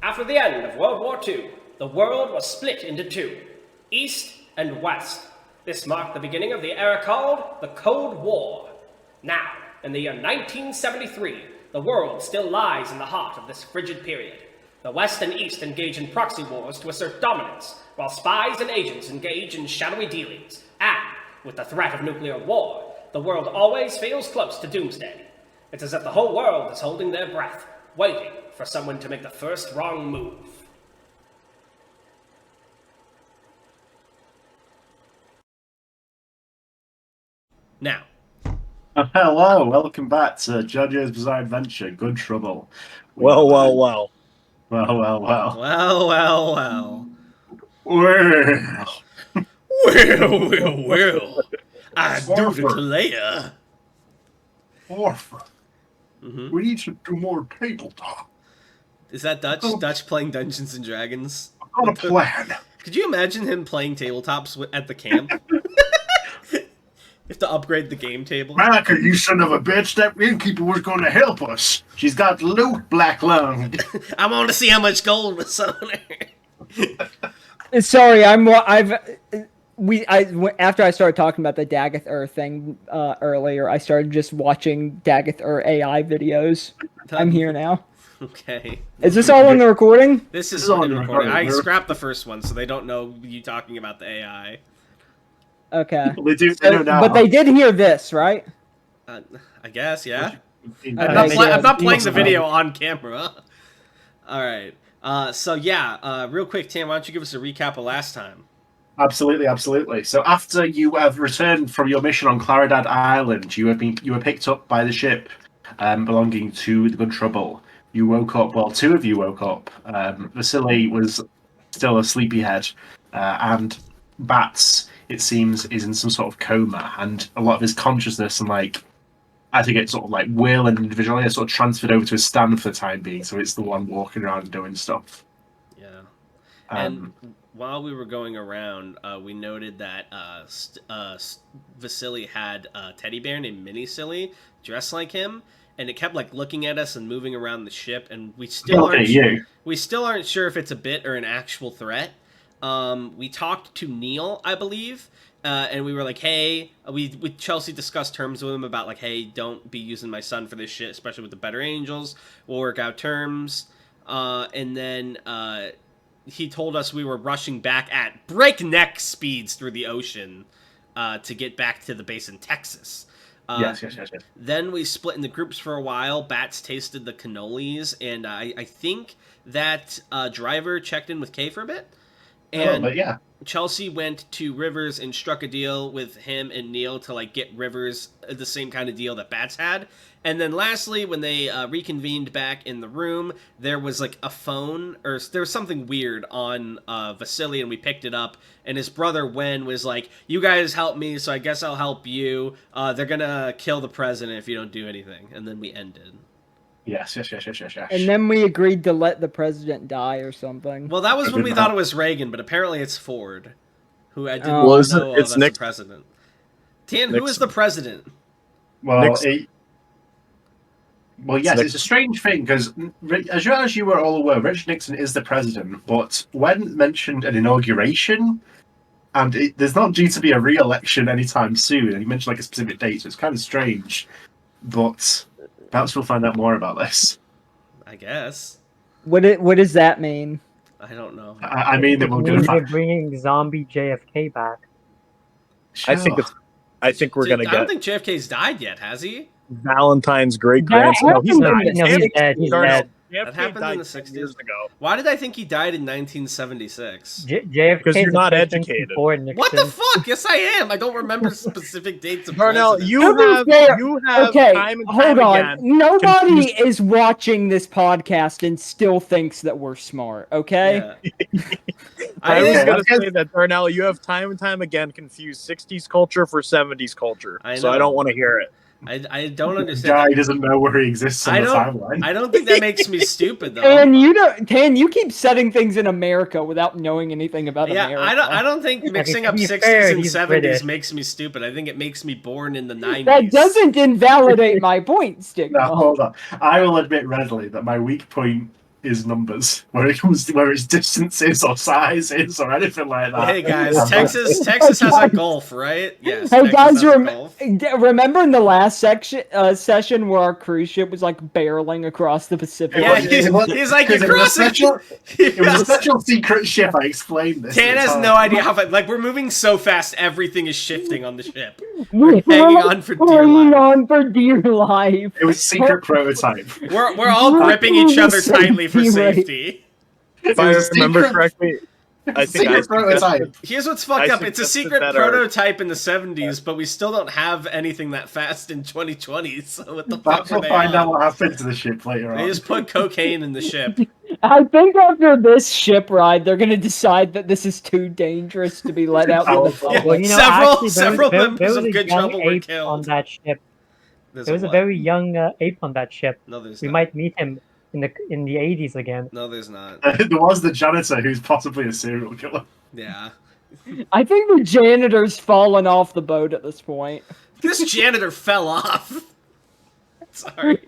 After the end of World War II, the world was split into two, East and West. This marked the beginning of the era called the Cold War. Now, in the year 1973, the world still lies in the heart of this frigid period. The West and East engage in proxy wars to assert dominance, while spies and agents engage in shadowy dealings. And, with the threat of nuclear war, the world always feels close to doomsday. It's as if the whole world is holding their breath, waiting for someone to make the first wrong move. Now. Hello, welcome back to JoJo's Bizarre Adventure, Good Trouble. Well. Well. I do declare. Orphan. We need to do more tabletop. Is that Dutch? Dutch playing Dungeons and Dragons? On a plan. Could you imagine him playing tabletops at the camp? You have to upgrade the game table. Malaka, you son of a bitch, that innkeeper was going to help us. She's got loot, black lung. I want to see how much gold was on her. Sorry, after I started talking about the Dagger thing earlier, I started just watching Dagger AI videos. I'm here now. Okay. Is this all on the recording? This is on the recording. I scrapped the first one, so they don't know you talking about the AI. Okay. They do now. But they did hear this, right? I guess, yeah. I'm Okay, not playing the video on camera. All right. Real quick, Tam, why don't you give us a recap of last time? Absolutely. So after you have returned from your mission on Claridad Island, you were picked up by the ship belonging to the Good Trouble. You woke up. Well, two of you woke up. Vasilii was still a sleepyhead, and Bats, it seems, is in some sort of coma, and a lot of his consciousness and I think it's sort of like will and individuality is sort of transferred over to his stand for the time being. So it's the one walking around and doing stuff. Yeah. And while we were going around, we noted that Vasilii had a teddy bear named Mini Silly dressed like him, and it kept looking at us and moving around the ship, and we still aren't sure if it's a bit or an actual threat. We talked to Neil, I believe, and we were like, hey, we Chelsea discussed terms with him about hey, don't be using my son for this shit, especially with the Better Angels. We'll work out terms. And then he told us we were rushing back at breakneck speeds through the ocean to get back to the base in Texas. Yes. Then we split into groups for a while. Bats tasted the cannolis, and I think that Driver checked in with Kay for a bit. And Chelsea went to Rivers and struck a deal with him and Neil to get Rivers the same kind of deal that Bats had. And then lastly, when they reconvened back in the room, there was a phone, or there was something weird on Vasilii, and we picked it up. And his brother Wen was like, "You guys help me, so I guess I'll help you. They're gonna kill the president if you don't do anything." And then we ended. Yes. And then we agreed to let the president die or something. Well, that was when we thought it was Reagan, but apparently it's Ford, who I didn't know it's as the president. Tan, who is the president? Well, it's a strange thing, because as you were all aware, Richard Nixon is the president, but when mentioned an inauguration, and there's not due to be a re-election anytime soon, and he mentioned a specific date, so it's kind of strange, but perhaps we'll find out more about this. I guess. What does that mean? I don't know. I mean that we're going to find... bringing zombie JFK back. Sure. I think we're going to get... I don't think JFK's died yet, has he? Valentine's great-grandson. No, he's dead. He's dead. That happened in the 60s. Years ago. Why did I think he died in 1976? JFK, because you're not educated. What the fuck? Yes, I am. I don't remember specific dates of Darnell, you have okay, time and hold time on. again. Nobody is watching this podcast and still thinks that we're smart, okay? Yeah. I was going to say that, Darnell, you have time and time again confused 60s culture for 70s culture, so I don't want to hear it. I don't understand. Guy doesn't know where he exists on the timeline. I don't think that makes me stupid though. And you keep setting things in America without knowing anything about America. I don't think mixing up 60s and 70s makes me stupid. I think it makes me born in the 90s. That doesn't invalidate my point, Stigma. No, hold on. I will admit readily that my weak point his numbers, where his distances or sizes or anything like that. Hey guys, Texas has a Gulf, right? Yes. Hey Texas guys, remember in the last session where our cruise ship was like barreling across the Pacific? Yeah, he's like, you're crossing. It was a special secret ship. I explained this. Dan has no idea how fast. Like, we're moving so fast, everything is shifting on the ship. We're hanging on for dear life. It was a secret prototype. We're all gripping each other tightly for safety. If I remember correctly, I think secret prototype. Here's what's fucked up. It's a secret prototype in the 70s, but we still don't have anything that fast in 2020. So what the fuck are they find out what happened to the ship later on. They just put cocaine in the ship. I think after this ship ride, they're gonna decide that this is too dangerous to be let out in the public. Well, you know, several members of a Good young Trouble were ape killed. on that ship. There was a very young ape on that ship. No, there's we not. might meet him in the 80s again. No, there's not. There was the janitor who's possibly a serial killer. Yeah. I think the janitor's fallen off the boat at this point. This janitor fell off. Sorry.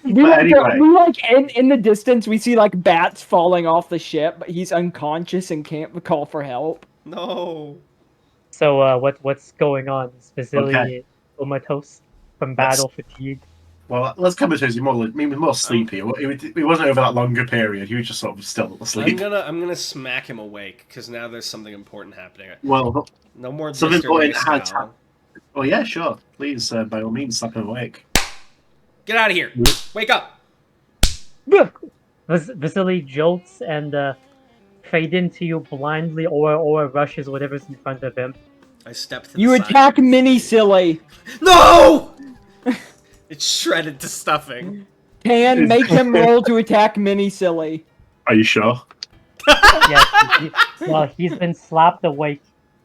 We like in the distance we see like bats falling off the ship, but he's unconscious and can't call for help. No. So what's going on? Is Vasilii comatose from battle fatigue? Well, let's comatose. He was more sleepy. It wasn't over that longer period. He was just sort of still asleep. I'm gonna smack him awake because now there's something important happening. Well, no more. Something important had happened. Oh yeah, sure. Please, by all means, slap him awake. Get out of here! Wake up! Vasilii jolts and fade into you blindly, or rushes whatever's in front of him. I step to the You side. attack Mini Silly. No! It's shredded to stuffing. Can make him roll to attack Mini Silly. Are you sure? Yes. Well, he's been slapped awake.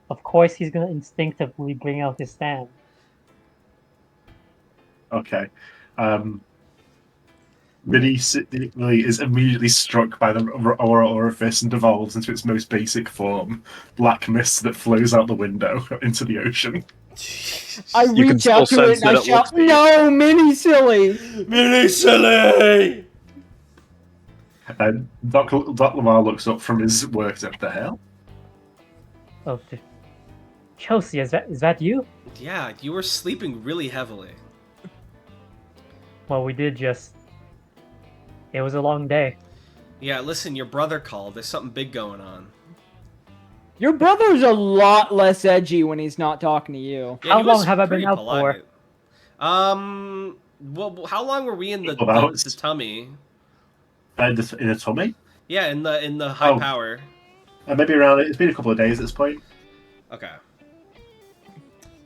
Of course, he's gonna instinctively bring out his stand. Okay. Mini Silly is immediately struck by the aura orifice and devolves into its most basic form, black mist that flows out the window into the ocean. I reach out to it and I shout, "No, Mini Silly! Mini Silly!" And Doc Lamar looks up from his work. What the hell? Oh, Chelsea, is that you? Yeah, you were sleeping really heavily. Well, we did just... It was a long day. Yeah, listen, your brother called. There's something big going on. Your brother's a lot less edgy when he's not talking to you. Yeah, how long have I been out for? Well, how long were we in the tummy? In the tummy? Yeah, in the high power. Maybe around. It's been a couple of days at this point. Okay.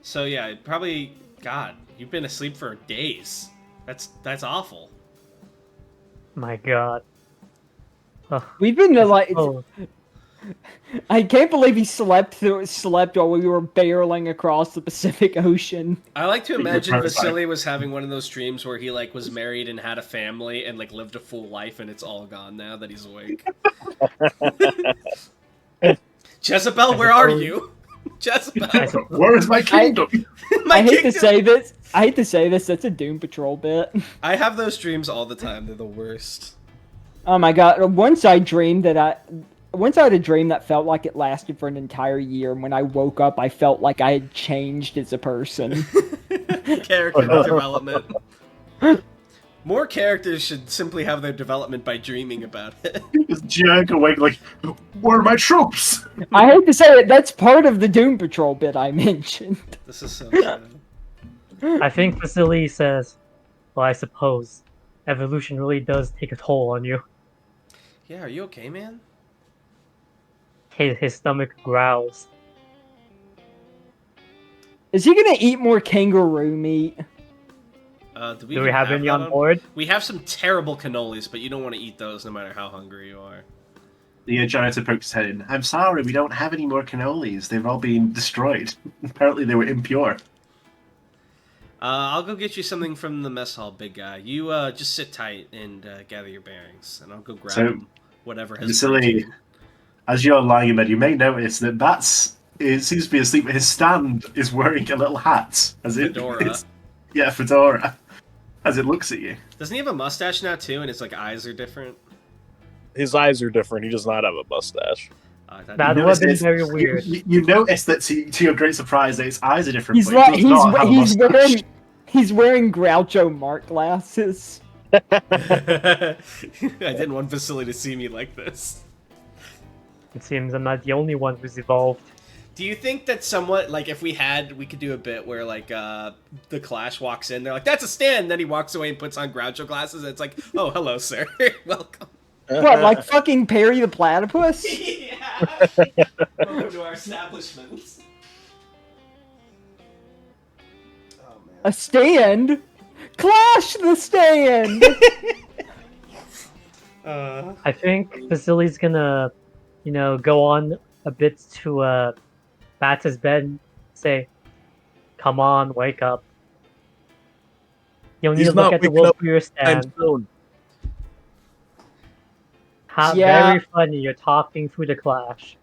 So yeah, probably. God, you've been asleep for days. That's awful. My God. We've been like. I can't believe he slept while we were barreling across the Pacific Ocean. I like to imagine Vasilii was having one of those dreams where he like was married and had a family and like lived a full life, and it's all gone now that he's awake. Jezebel, where are you? Jezebel, where is my kingdom? I hate to say this. That's a Doom Patrol bit. I have those dreams all the time. They're the worst. Oh my God! Once I had a dream that felt like it lasted for an entire year, and when I woke up, I felt like I had changed as a person. Character development. More characters should simply have their development by dreaming about it. Just jerk awake like, where are my troops? I hate to say it, that's part of the Doom Patrol bit I mentioned. This is so sad. I think Vasilii says, well, I suppose evolution really does take a toll on you. Yeah, are you okay, man? His stomach growls. Is he gonna eat more kangaroo meat? Do we have any on board? We have some terrible cannolis, but you don't want to eat those no matter how hungry you are. The janitor pokes his head in. I'm sorry, we don't have any more cannolis. They've all been destroyed. Apparently they were impure. I'll go get you something from the mess hall, big guy. You just sit tight and gather your bearings, and I'll go grab whatever has Vasilii, as you're lying in bed, you may notice that Bats seems to be asleep, but his stand is wearing a little hat. Fedora. Yeah, fedora. as it looks at you. Doesn't he have a mustache now too, and his like eyes are different? His eyes are different. He does not have a mustache. That would have been very weird. You notice that to your great surprise, that his eyes are different. He's wearing Groucho Marx glasses. I didn't want Vasilii to see me like this. It seems I'm not the only one who's evolved. Do you think that somewhat, like, if we could do a bit where, like, the Clash walks in, they're like, that's a stand, then he walks away and puts on Groucho glasses, and it's like, oh, hello, sir. Welcome. What, like fucking Perry the Platypus? Yeah! Welcome to our establishment. Oh, man. A stand? Clash the stand! I think Vasilii's gonna, go on a bit to Bats' bed and say, come on, wake up. You'll need to look at the world for your stand. Very funny, you're talking through the Clash.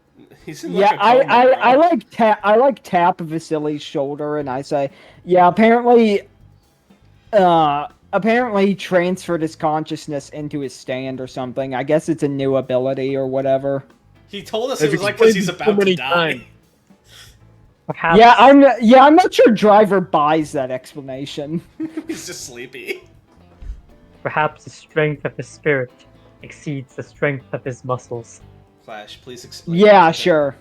I like tap Vasilii's shoulder and I say, yeah, apparently he transferred his consciousness into his stand or something. I guess it's a new ability or whatever. He told us it was like because he's about to die. Perhaps, I'm not sure Driver buys that explanation. He's just sleepy. Perhaps the strength of his spirit exceeds the strength of his muscles. Flash, please explain. Yeah, sure.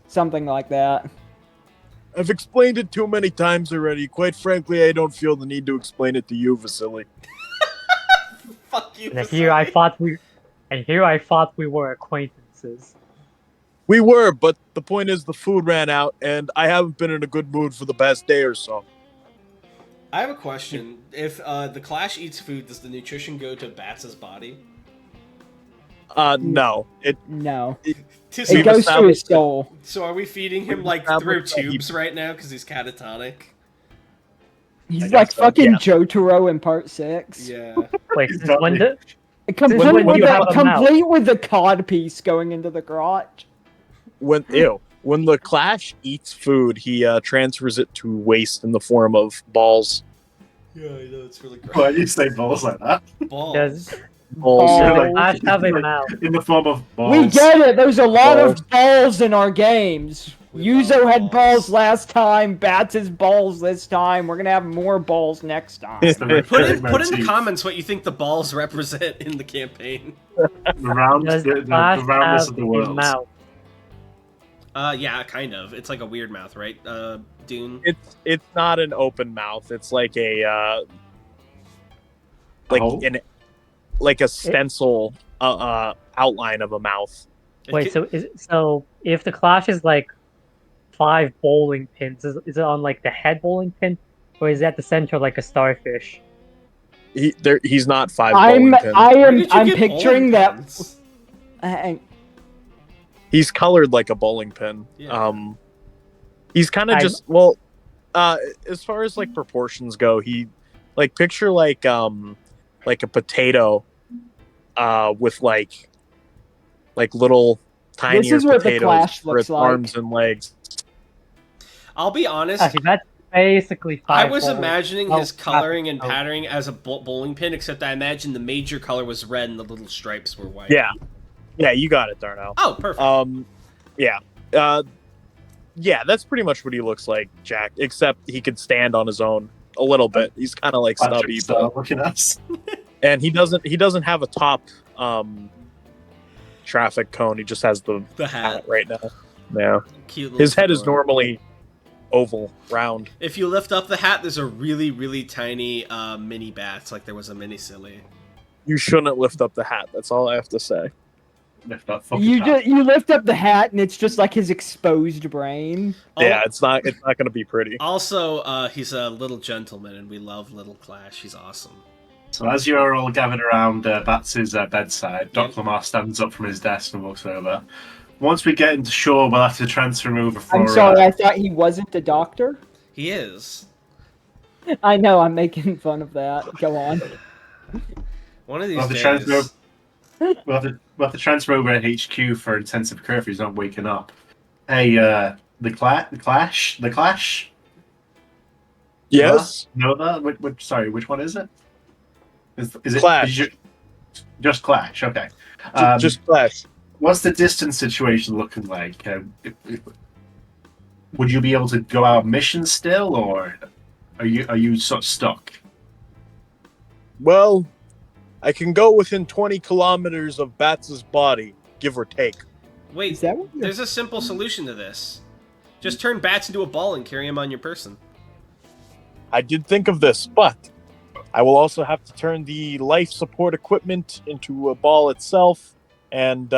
Something like that. I've explained it too many times already. Quite frankly, I don't feel the need to explain it to you, Vasilii. Fuck you, And here I thought we were acquaintances. We were, but the point is the food ran out, and I haven't been in a good mood for the past day or so. I have a question. If the Clash eats food, does the nutrition go to Bats' body? No. No. It goes to his soul. So are we feeding him, like, through tubes right now because he's catatonic? He's like fucking Jotaro in Part 6. Yeah. Wait, Complete with the cod piece going into the crotch. When the Clash eats food, he transfers it to waste in the form of balls. Yeah, I know, it's really great. Why do you say balls like that? Balls. Balls. The Clash have a mouth. In the form of balls. We get it! There's a lot of balls in our games. Yuzo had balls last time, Bats has balls this time. We're gonna have more balls next time. Put in the comments what you think the balls represent in the campaign. The roundness of the world. Yeah, kind of. It's like a weird mouth, right, Dune? It's not an open mouth. It's like a like a stencil outline of a mouth. Wait, so if the Clash is like 5 bowling pins, is it on like the head bowling pin, or is it at the center like a starfish? He's not 5 bowling pins. I'm picturing that. He's colored like a bowling pin. Yeah. He's kind of as far as like proportions go, he like picture like a potato with like little tinier this is what potatoes the Clash looks with like. arms and legs. I'll be honest. Actually, that's basically 5 I was bowling. imagining his coloring and patterning as a bowling pin, except I imagined the major color was red and the little stripes were white. Yeah, you got it, Darnell. Oh, perfect. Yeah, that's pretty much what he looks like, Jack. Except he could stand on his own a little bit. He's kind of like stubby, but look at us. and he doesn't have a top traffic cone. He just has the hat right now. Yeah, cute. His head is normally oval, round. If you lift up the hat, there's a really, really tiny mini Bats, like there was a mini Silly. You shouldn't lift up the hat. That's all I have to say. You lift up the hat and it's just like his exposed brain. Yeah, it's not going to be pretty. Also, he's a little gentleman, and we love Little Clash. He's awesome. So as you're all gathered around Bats' bedside, Doc Lamar stands up from his desk and walks over. Once we get into shore, we'll have to transfer him over for... I'm sorry, I thought he wasn't a doctor. He is. I know, I'm making fun of that. Go on. One of these days... We'll have to transfer over at HQ for intensive care if he's not waking up. Hey, the Clash? Yes. Nova? Sorry, which one is it? Is it Clash? Just Clash, okay. Just Clash. What's the distance situation looking like? Would you be able to go out on missions still, or are you sort of stuck? Well, I can go within 20 kilometers of Bats' body, give or take. Wait, there's a simple solution to this. Just turn Bats into a ball and carry him on your person. I did think of this, but I will also have to turn the life support equipment into a ball itself, and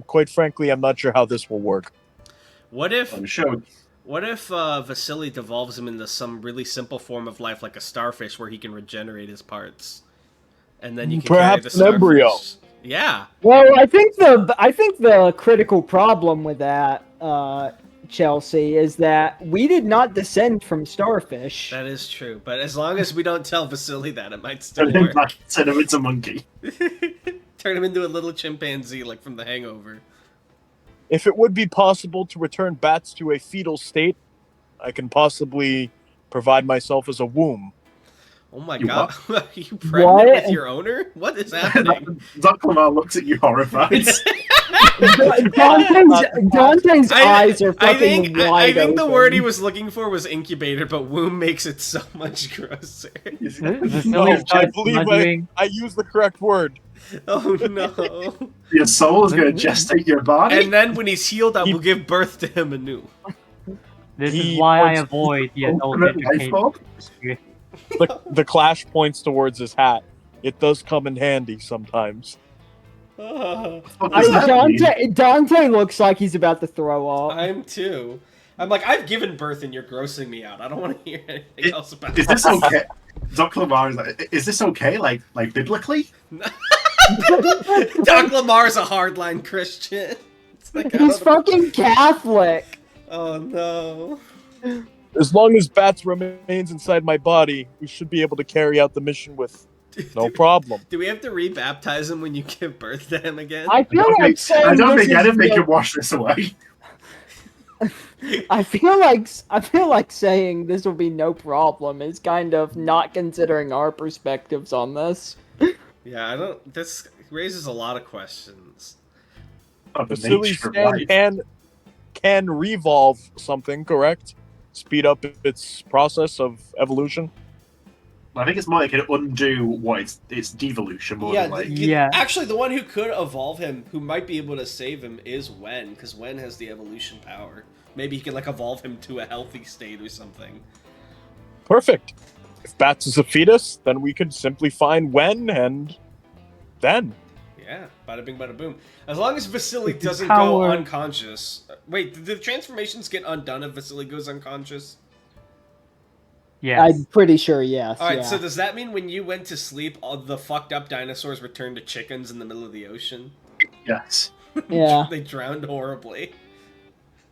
quite frankly, I'm not sure how this will work. What if Vasily devolves him into some really simple form of life, like a starfish, where he can regenerate his parts, and then you can perhaps carry the starfish. An embryo. Yeah. Well, I think the critical problem with that, Chelsea, is that we did not descend from starfish. That is true, but as long as we don't tell Vasilii that, it might still work. Turn him into a monkey. Turn him into a little chimpanzee, like from The Hangover. If it would be possible to return Bats to a fetal state, I can possibly provide myself as a womb. Oh my god, are you pregnant with your owner? What is happening? Lamar looks at you horrified. Dante's eyes are fucking wide I think the open. word he was looking for was incubator, but womb makes it so much grosser. No, I believe I used the correct word. Oh no. Your soul is going to gestate your body? And then when he's healed, I will give birth to him anew. This is why I avoid the adult education. The Clash points towards his hat. It does come in handy sometimes. Dante looks like he's about to throw up. I'm too. I'm like, I've given birth and you're grossing me out. I don't want to hear anything else about it. Is this okay? Dr. Lamar is like, is this okay? Like biblically? Doc Lamar is a hardline Christian. Like, he's fucking Catholic. Oh no. As long as Bats remains inside my body, we should be able to carry out the mission with no problem. Do we have to rebaptize him when you give birth to him again? I don't think anything can wash this away. I feel like saying this will be no problem is kind of not considering our perspectives on this. Yeah, this raises a lot of questions. Vasilii's stand can revolve something, correct? Speed up its process of evolution. I think it's more like it undo what it's devolution more than like. Yeah. Actually, the one who could evolve him, who might be able to save him, is Wen, because Wen has the evolution power. Maybe he can like evolve him to a healthy state or something. Perfect. If Bats is a fetus, then we could simply find Wen and then. Yeah, bada bing, bada boom. As long as Vasilii doesn't go unconscious. Wait, did the transformations get undone if Vasilii goes unconscious? Yes. I'm pretty sure, yes. Alright, so does that mean when you went to sleep, all the fucked up dinosaurs returned to chickens in the middle of the ocean? Yes. Yeah. They drowned horribly.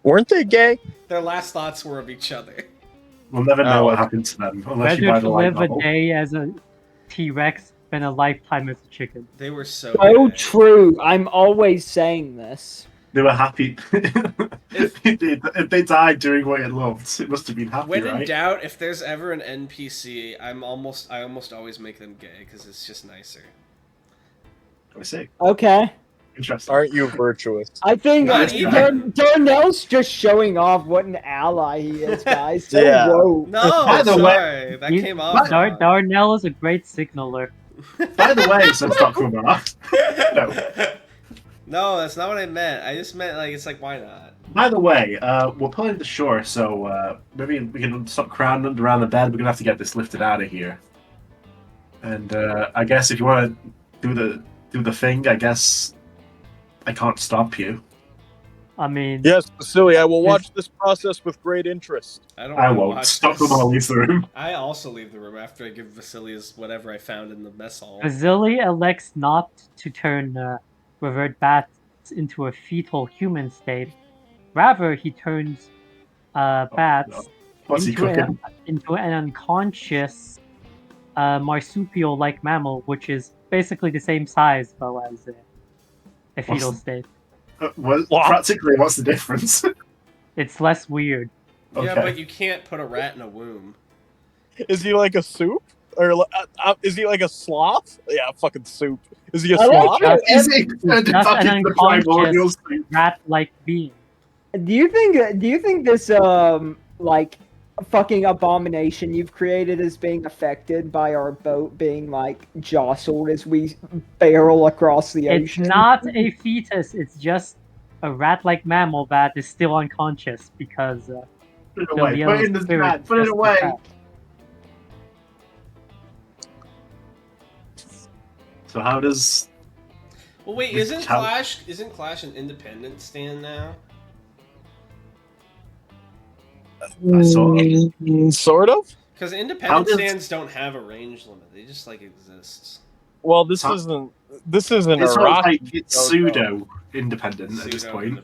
Weren't they gay? Their last thoughts were of each other. We'll never know what happened to them unless you buy the light live novel. a day as a T-Rex than a lifetime as a chicken. They were so true. I'm always saying this. They were happy. If they died doing what it loved, it must have been happy, When right? in doubt, if there's ever an NPC, I almost always make them gay because it's just nicer. I see. Okay. Interesting. Aren't you virtuous? I think Darnell's just showing off what an ally he is, guys. So Yeah. woke. No, By the sorry. That came off. Darnell is a great signaler. By the way, says Dr. Lamar. No. No, that's not what I meant. I just meant, like, it's like, why not? By the way, we're pulling to shore, so maybe we can stop crowding around the bed. We're gonna have to get this lifted out of here. And I guess if you want to do the thing, I guess I can't stop you. I mean, yes, Vasilii, I will watch this process with great interest. I won't. Stop them all, leave the room. I also leave the room after I give Vasilii whatever I found in the mess hall. Vasilii elects not to revert Bats into a fetal human state. Rather, he turns Bats into an unconscious marsupial-like mammal, which is basically the same size, though, as a fetal state. Practically, what's the difference? It's less weird. Yeah, but you can't put a rat in a womb. Is he like a soup? Or is he like a sloth? Yeah, fucking soup. Is he a I like sloth? it. Is he Just an unconscious rat-like being. Do you think this like fucking abomination you've created is being affected by our boat being like jostled as we barrel across the It's ocean? not a fetus. It's just a rat-like mammal that is still unconscious because Put it away. Put it in the bag. Put it away. So how does? Well, wait, isn't Clash an independent stand now? Sort of. Because independent stands don't have a range limit; they just like exist. Well, this isn't it's Iraq. It's pseudo independent at this point.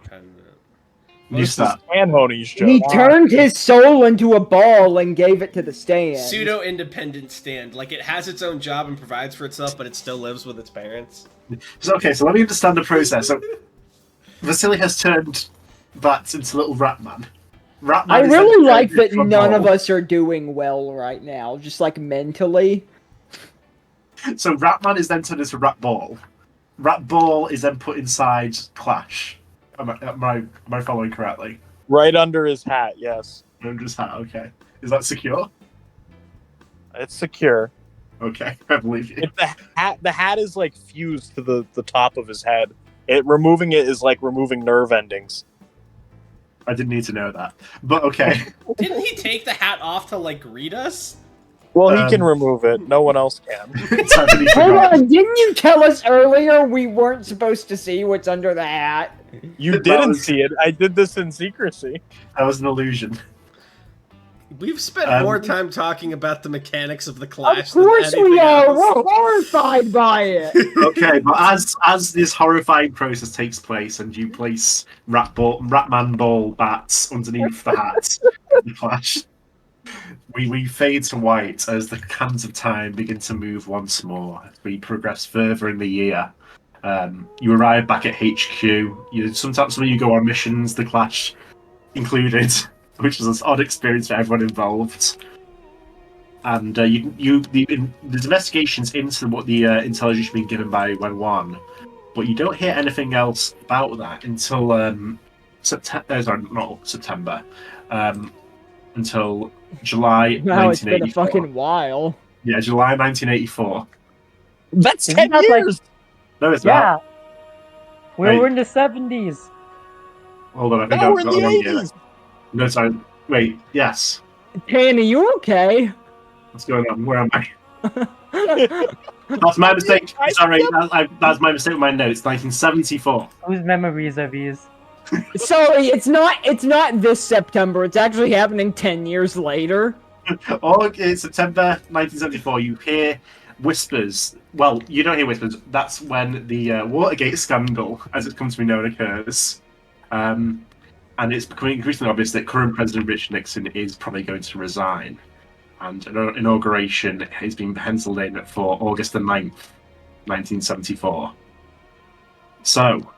New stuff. He turned his soul into a ball and gave it to the stand. Pseudo-independent stand. Like, it has its own job and provides for itself, but it still lives with its parents. So let me understand the process. So, Vasilii has turned Bats into little Ratman. I really like that none of us are doing well right now, just like mentally. So Ratman is then turned into Rat Ball. Rat Ball is then put inside Clash. Am I following correctly? Right under his hat, yes. Under his hat, okay. Is that secure? It's secure. Okay, I believe you. The hat is like fused to the top of his head. Removing it is like removing nerve endings. I didn't need to know that. But okay. Didn't he take the hat off to like greet us? Well, he can remove it. No one else can. Hold on, didn't you tell us earlier we weren't supposed to see what's under the hat? You didn't see it. I did this in secrecy. That was an illusion. We've spent more time talking about the mechanics of the Clash. Of course we are. We're horrified by it. Okay, but as this horrifying process takes place and you place Ratman Ball bats underneath the hat of the Clash, we fade to white as the hands of time begin to move once more. As we progress further in the year, you arrive back at HQ. Sometimes when you go on missions, the Clash included, which is an odd experience for everyone involved. And there's investigations into what the intelligence you've been given by Wen, but you don't hear anything else about that until September. Until July 1984. Wow, it's been a fucking while. Yeah, July 1984. That's 10 years! No, it's not. Yeah. We were in the 70s. Hold on, I think I've got the wrong year. No, sorry. Wait, yes. Tan, are you okay? What's going on? Where am I? That's my mistake. Sorry, that's my mistake with my notes. 1974. Whose memories are these? Sorry, it's not this September. It's actually happening 10 years later. Okay, September 1974. You hear whispers. Well, you don't hear whispers. That's when the Watergate scandal, as it's come to be known, occurs. And it's becoming increasingly obvious that current President Richard Nixon is probably going to resign. And an inauguration has been penciled in for August the 9th, 1974. So,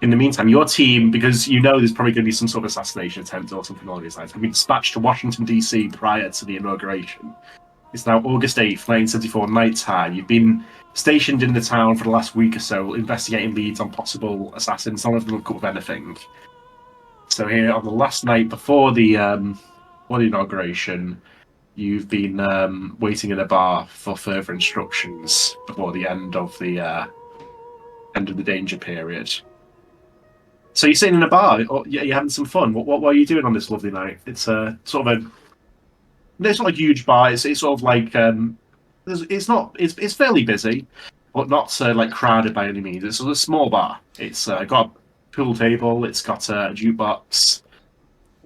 in the meantime, your team, because you know there's probably going to be some sort of assassination attempt or something along these lines, have been dispatched to Washington, D.C. prior to the inauguration. It's now August 8th, 1974, night time. You've been stationed in the town for the last week or so, investigating leads on possible assassins. None of them have come with anything. So here, on the last night before the inauguration, you've been waiting in a bar for further instructions before the end of the danger period. So you're sitting in a bar, you're having some fun. What are you doing on this lovely night? It's it's not a huge bar. It's sort of like it's fairly busy, but not like crowded by any means. It's a small bar. It's got a pool table. It's got a jukebox.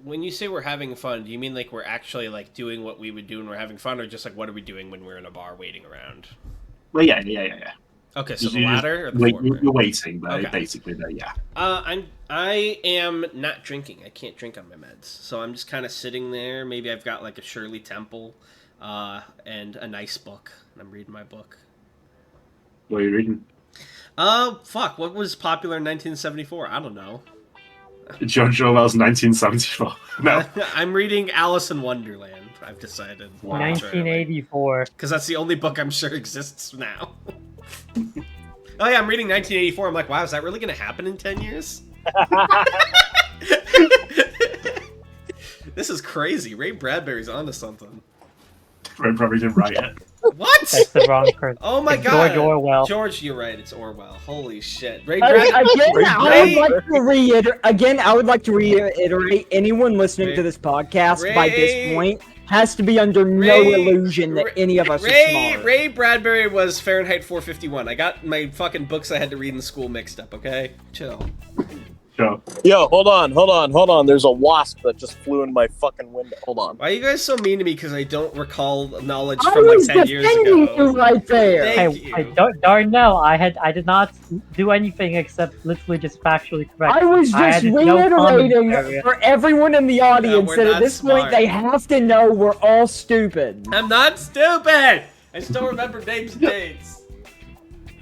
When you say we're having fun, do you mean like we're actually like doing what we would do when we're having fun, or just like what are we doing when we're in a bar waiting around? Well, yeah. Okay, so the latter or the former? You're waiting, though, okay. Basically, though, yeah. I am not drinking. I can't drink on my meds, so I'm just kind of sitting there. Maybe I've got like a Shirley Temple, and a nice book, and I'm reading my book. What are you reading? Fuck. What was popular in 1974? I don't know. George Orwell's 1974. No. I'm reading Alice in Wonderland. I've decided. 1984. Because that's the only book I'm sure exists now. Oh yeah, I'm reading 1984. I'm like, wow, is that really going to happen in 10 years? This is crazy. Ray Bradbury's onto something. Ray Bradbury didn't write it. What? That's the wrong person. Oh my It's god. George Orwell. George, you're right. It's Orwell. Holy shit. Ray Again, Bradbury. I would like to reiterate, anyone listening to this podcast by this point has to be under no illusion that any of us are smart. Ray Bradbury was Fahrenheit 451. I got my fucking books I had to read in school mixed up, okay? Chill. Sure. Yo, hold on. There's a wasp that just flew in my fucking window. Hold on. Why are you guys so mean to me because I don't recall knowledge from like 10 years ago? You right there. Hey, Darnell, I did not do anything except literally just factually correct. I was just reiterating for everyone in the audience that at this point they have to know we're all stupid. I'm not stupid! I still remember names and dates.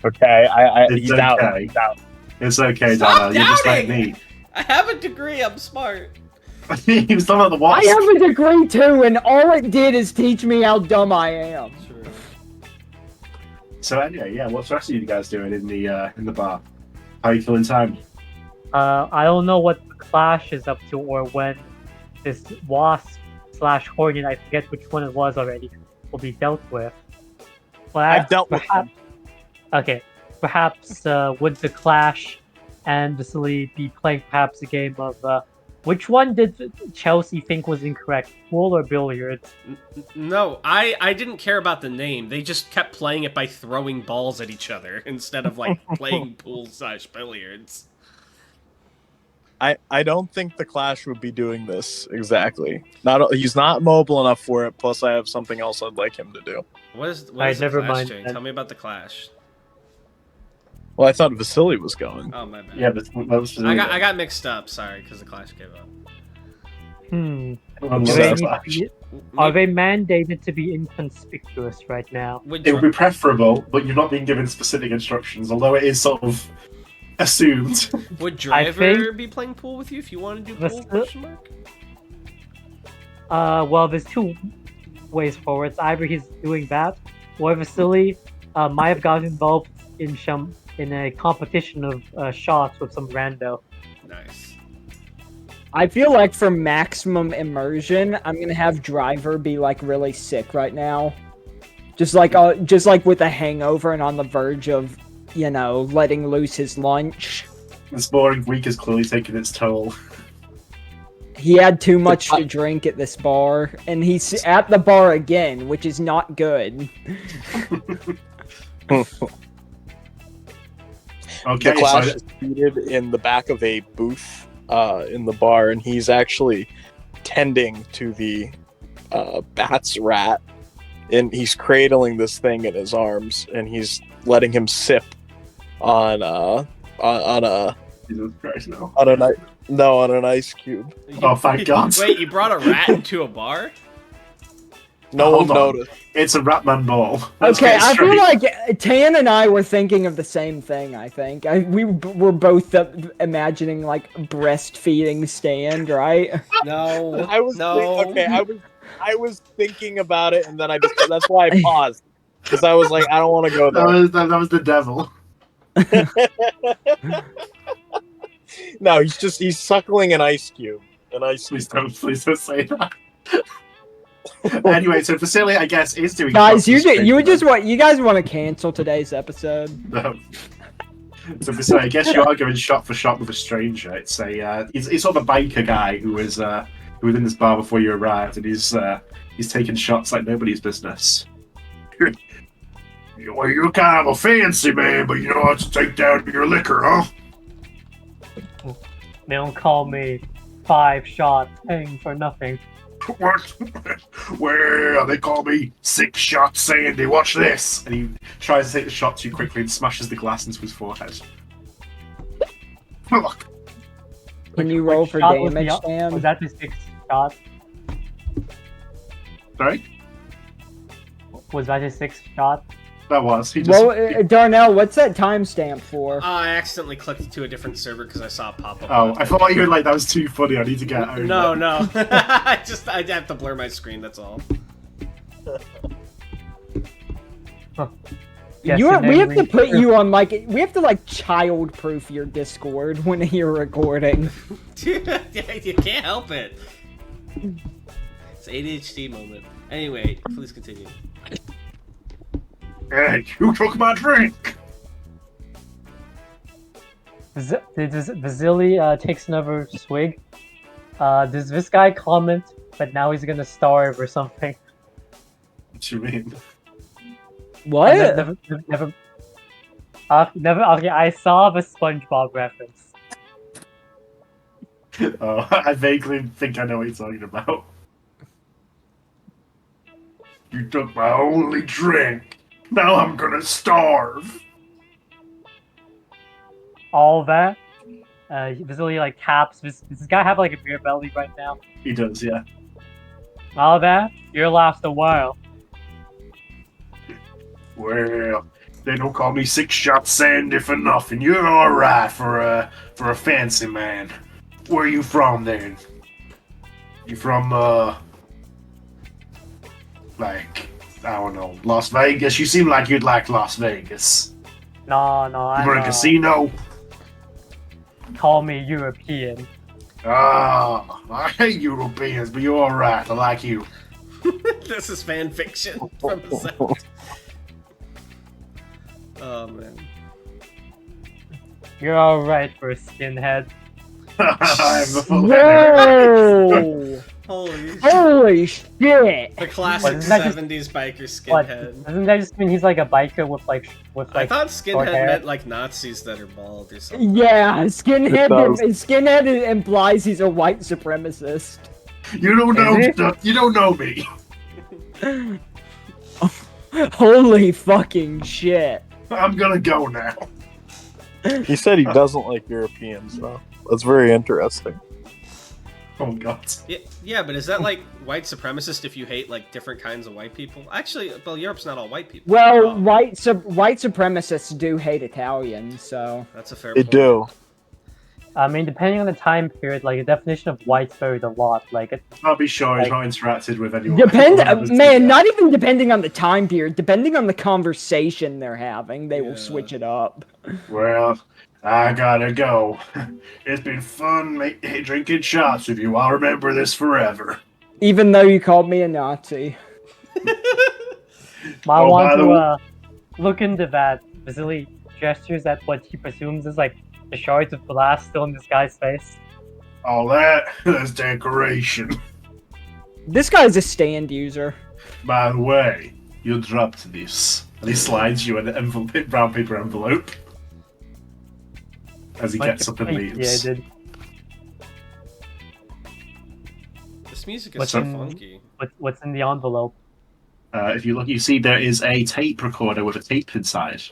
Okay, he's out. He's out. It's okay, Stop Darnell. You're just like me. I have a degree. I'm smart. He was talking about the wasp. I have a degree too, and all it did is teach me how dumb I am. True. So anyway, yeah, what's the rest of you guys doing in the bar? How are you killing time? I don't know what the Clash is up to or when this wasp/hornet, I forget which one it was already, will be dealt with. But I've dealt with them. Okay. Perhaps would the Clash and Vasilii be playing perhaps a game of which one did Chelsea think was incorrect, pool or billiards? No, I didn't care about the name. They just kept playing it by throwing balls at each other instead of like playing pool/billiards. I don't think the Clash would be doing this exactly. He's not mobile enough for it. Plus, I have something else I'd like him to do. What is the Clash doing? Tell me about the Clash. Well, I thought Vasilii was going. Oh my bad. Yeah, but what was I got mixed up. Sorry, because the Clash gave up. Are they mandated to be inconspicuous right now? It would be preferable, but you're not being given specific instructions, although it is sort of assumed. Would Driver be playing pool with you if you want to do pool? Question mark? Well, there's two ways forward. Either he's doing that, or Vasilii might have gotten involved in a competition of shots with some rando. Nice. I feel like for maximum immersion, I'm gonna have Driver be like really sick right now, just like with a hangover and on the verge of, letting loose his lunch. This boring week has clearly taken its toll. He had too much to drink at this bar, and he's at the bar again, which is not good. Okay, the Clash is seated in the back of a booth in the bar, and he's actually tending to the bat's rat, and he's cradling this thing in his arms, and he's letting him sip on a Jesus Christ, no. on an ice cube. Oh, thank God! Wait, you brought a rat into a bar? No one noticed. It's a Ratman ball. Okay, I feel like Tan and I were thinking of the same thing, I think. We were both imagining, like, breastfeeding stand, right? No. I was thinking about it, and then that's why I paused. Because I was like, I don't want to go there. That was the devil. No, he's suckling an ice cube. Please don't say that. Anyway, so Vasilii, I guess, is doing. Guys, you guys want to cancel today's episode? No. So Vasilii, I guess you are going shot for shot with a stranger. It's he's sort of a biker guy who was in this bar before you arrived, and he's taking shots like nobody's business. Well, you're kind of a fancy man, but you know how to take down your liquor, huh? They don't call me 5-shot Teng for nothing. What? Well, they call me 6-shot Sandy. Watch this. And he tries to take the shot too quickly and smashes the glass into his forehead. Look. Can you roll for damage, Sam? Was that the 6th shot? Sorry? Was that his 6th shot? That was. He just... Well, Darnell, what's that timestamp for? I accidentally clicked to a different server because I saw a pop-up. Oh, I thought you were like, that was too funny. I need to get over No. I have to blur my screen, that's all. Yes, We have to put you on, like, we have to, like, child-proof your Discord when you're recording. Dude, you can't help it. It's ADHD moment. Anyway, please continue. Hey, you took my drink! Vasilii takes another swig. Does this guy comment, but now he's gonna starve or something? What do you mean? What? Never. Okay, I saw the SpongeBob reference. Oh, I vaguely think I know what you're talking about. You took my only drink. Now I'm gonna starve. All that. Vasilii like taps. Does this guy have like a beer belly right now? He does, yeah. All that. You'll last a while. Well, they don't call me six-shot Sandy for nothing. You're alright for a fancy man. Where are you from, then? You from, like, I don't know, Las Vegas? You seem like you'd like Las Vegas. No, I'm You're a casino? Call me European. Ah, I hate Europeans, but you're alright. I like you. This is fan fiction from the set. Oh, man. You're alright for a skinhead. I'm the full Whoa! Holy shit! The classic What, isn't that 70s biker What? skinhead. Doesn't that just mean he's like a biker with like I thought short skinhead hair? meant like Nazis that are bald or something. Yeah, skinhead It implies he's a white supremacist. You don't know stuff. You don't know me. Holy fucking shit. I'm gonna go now. He said he doesn't like Europeans, though. That's very interesting. Oh god. Yeah, but is that like white supremacist if you hate like different kinds of white people? Actually, well, Europe's not all white people. Well, Oh, white supremacists do hate Italians, so... that's a fair They point. do. I mean, depending on the time period, like the definition of white's varied a lot. Like, I'll be sure he's Like- not interacted with anyone. Man, not even depending on the time period, depending on the conversation they're having, they will Yeah. switch it up. Well, I gotta go. It's been fun drinking shots with you. I'll remember this forever. Even though you called me a Nazi. I Oh, want by the to look into that. Vasilii gestures at what he presumes is like the shards of glass still in this guy's face. All that's decoration. This guy's a stand user. By the way, you dropped this. And he slides you an envelope, brown paper envelope. As he gets up and leaves. Yeah, I did. This music is What's so in- funky. What's in the envelope? If you look, you see there is a tape recorder with a tape inside.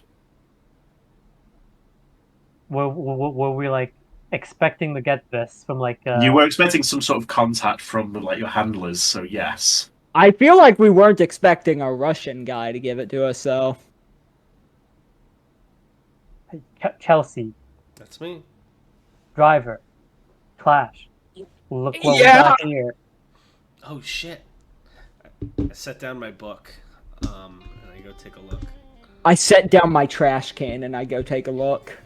Were we like expecting to get this from like? You were expecting some sort of contact from like your handlers, so yes. I feel like we weren't expecting a Russian guy to give it to us, though. Chelsea, That's me. driver, Clash. Look what we Yeah. got here. Oh shit! I set down my book, and I go take a look. I set down my trash can and I go take a look.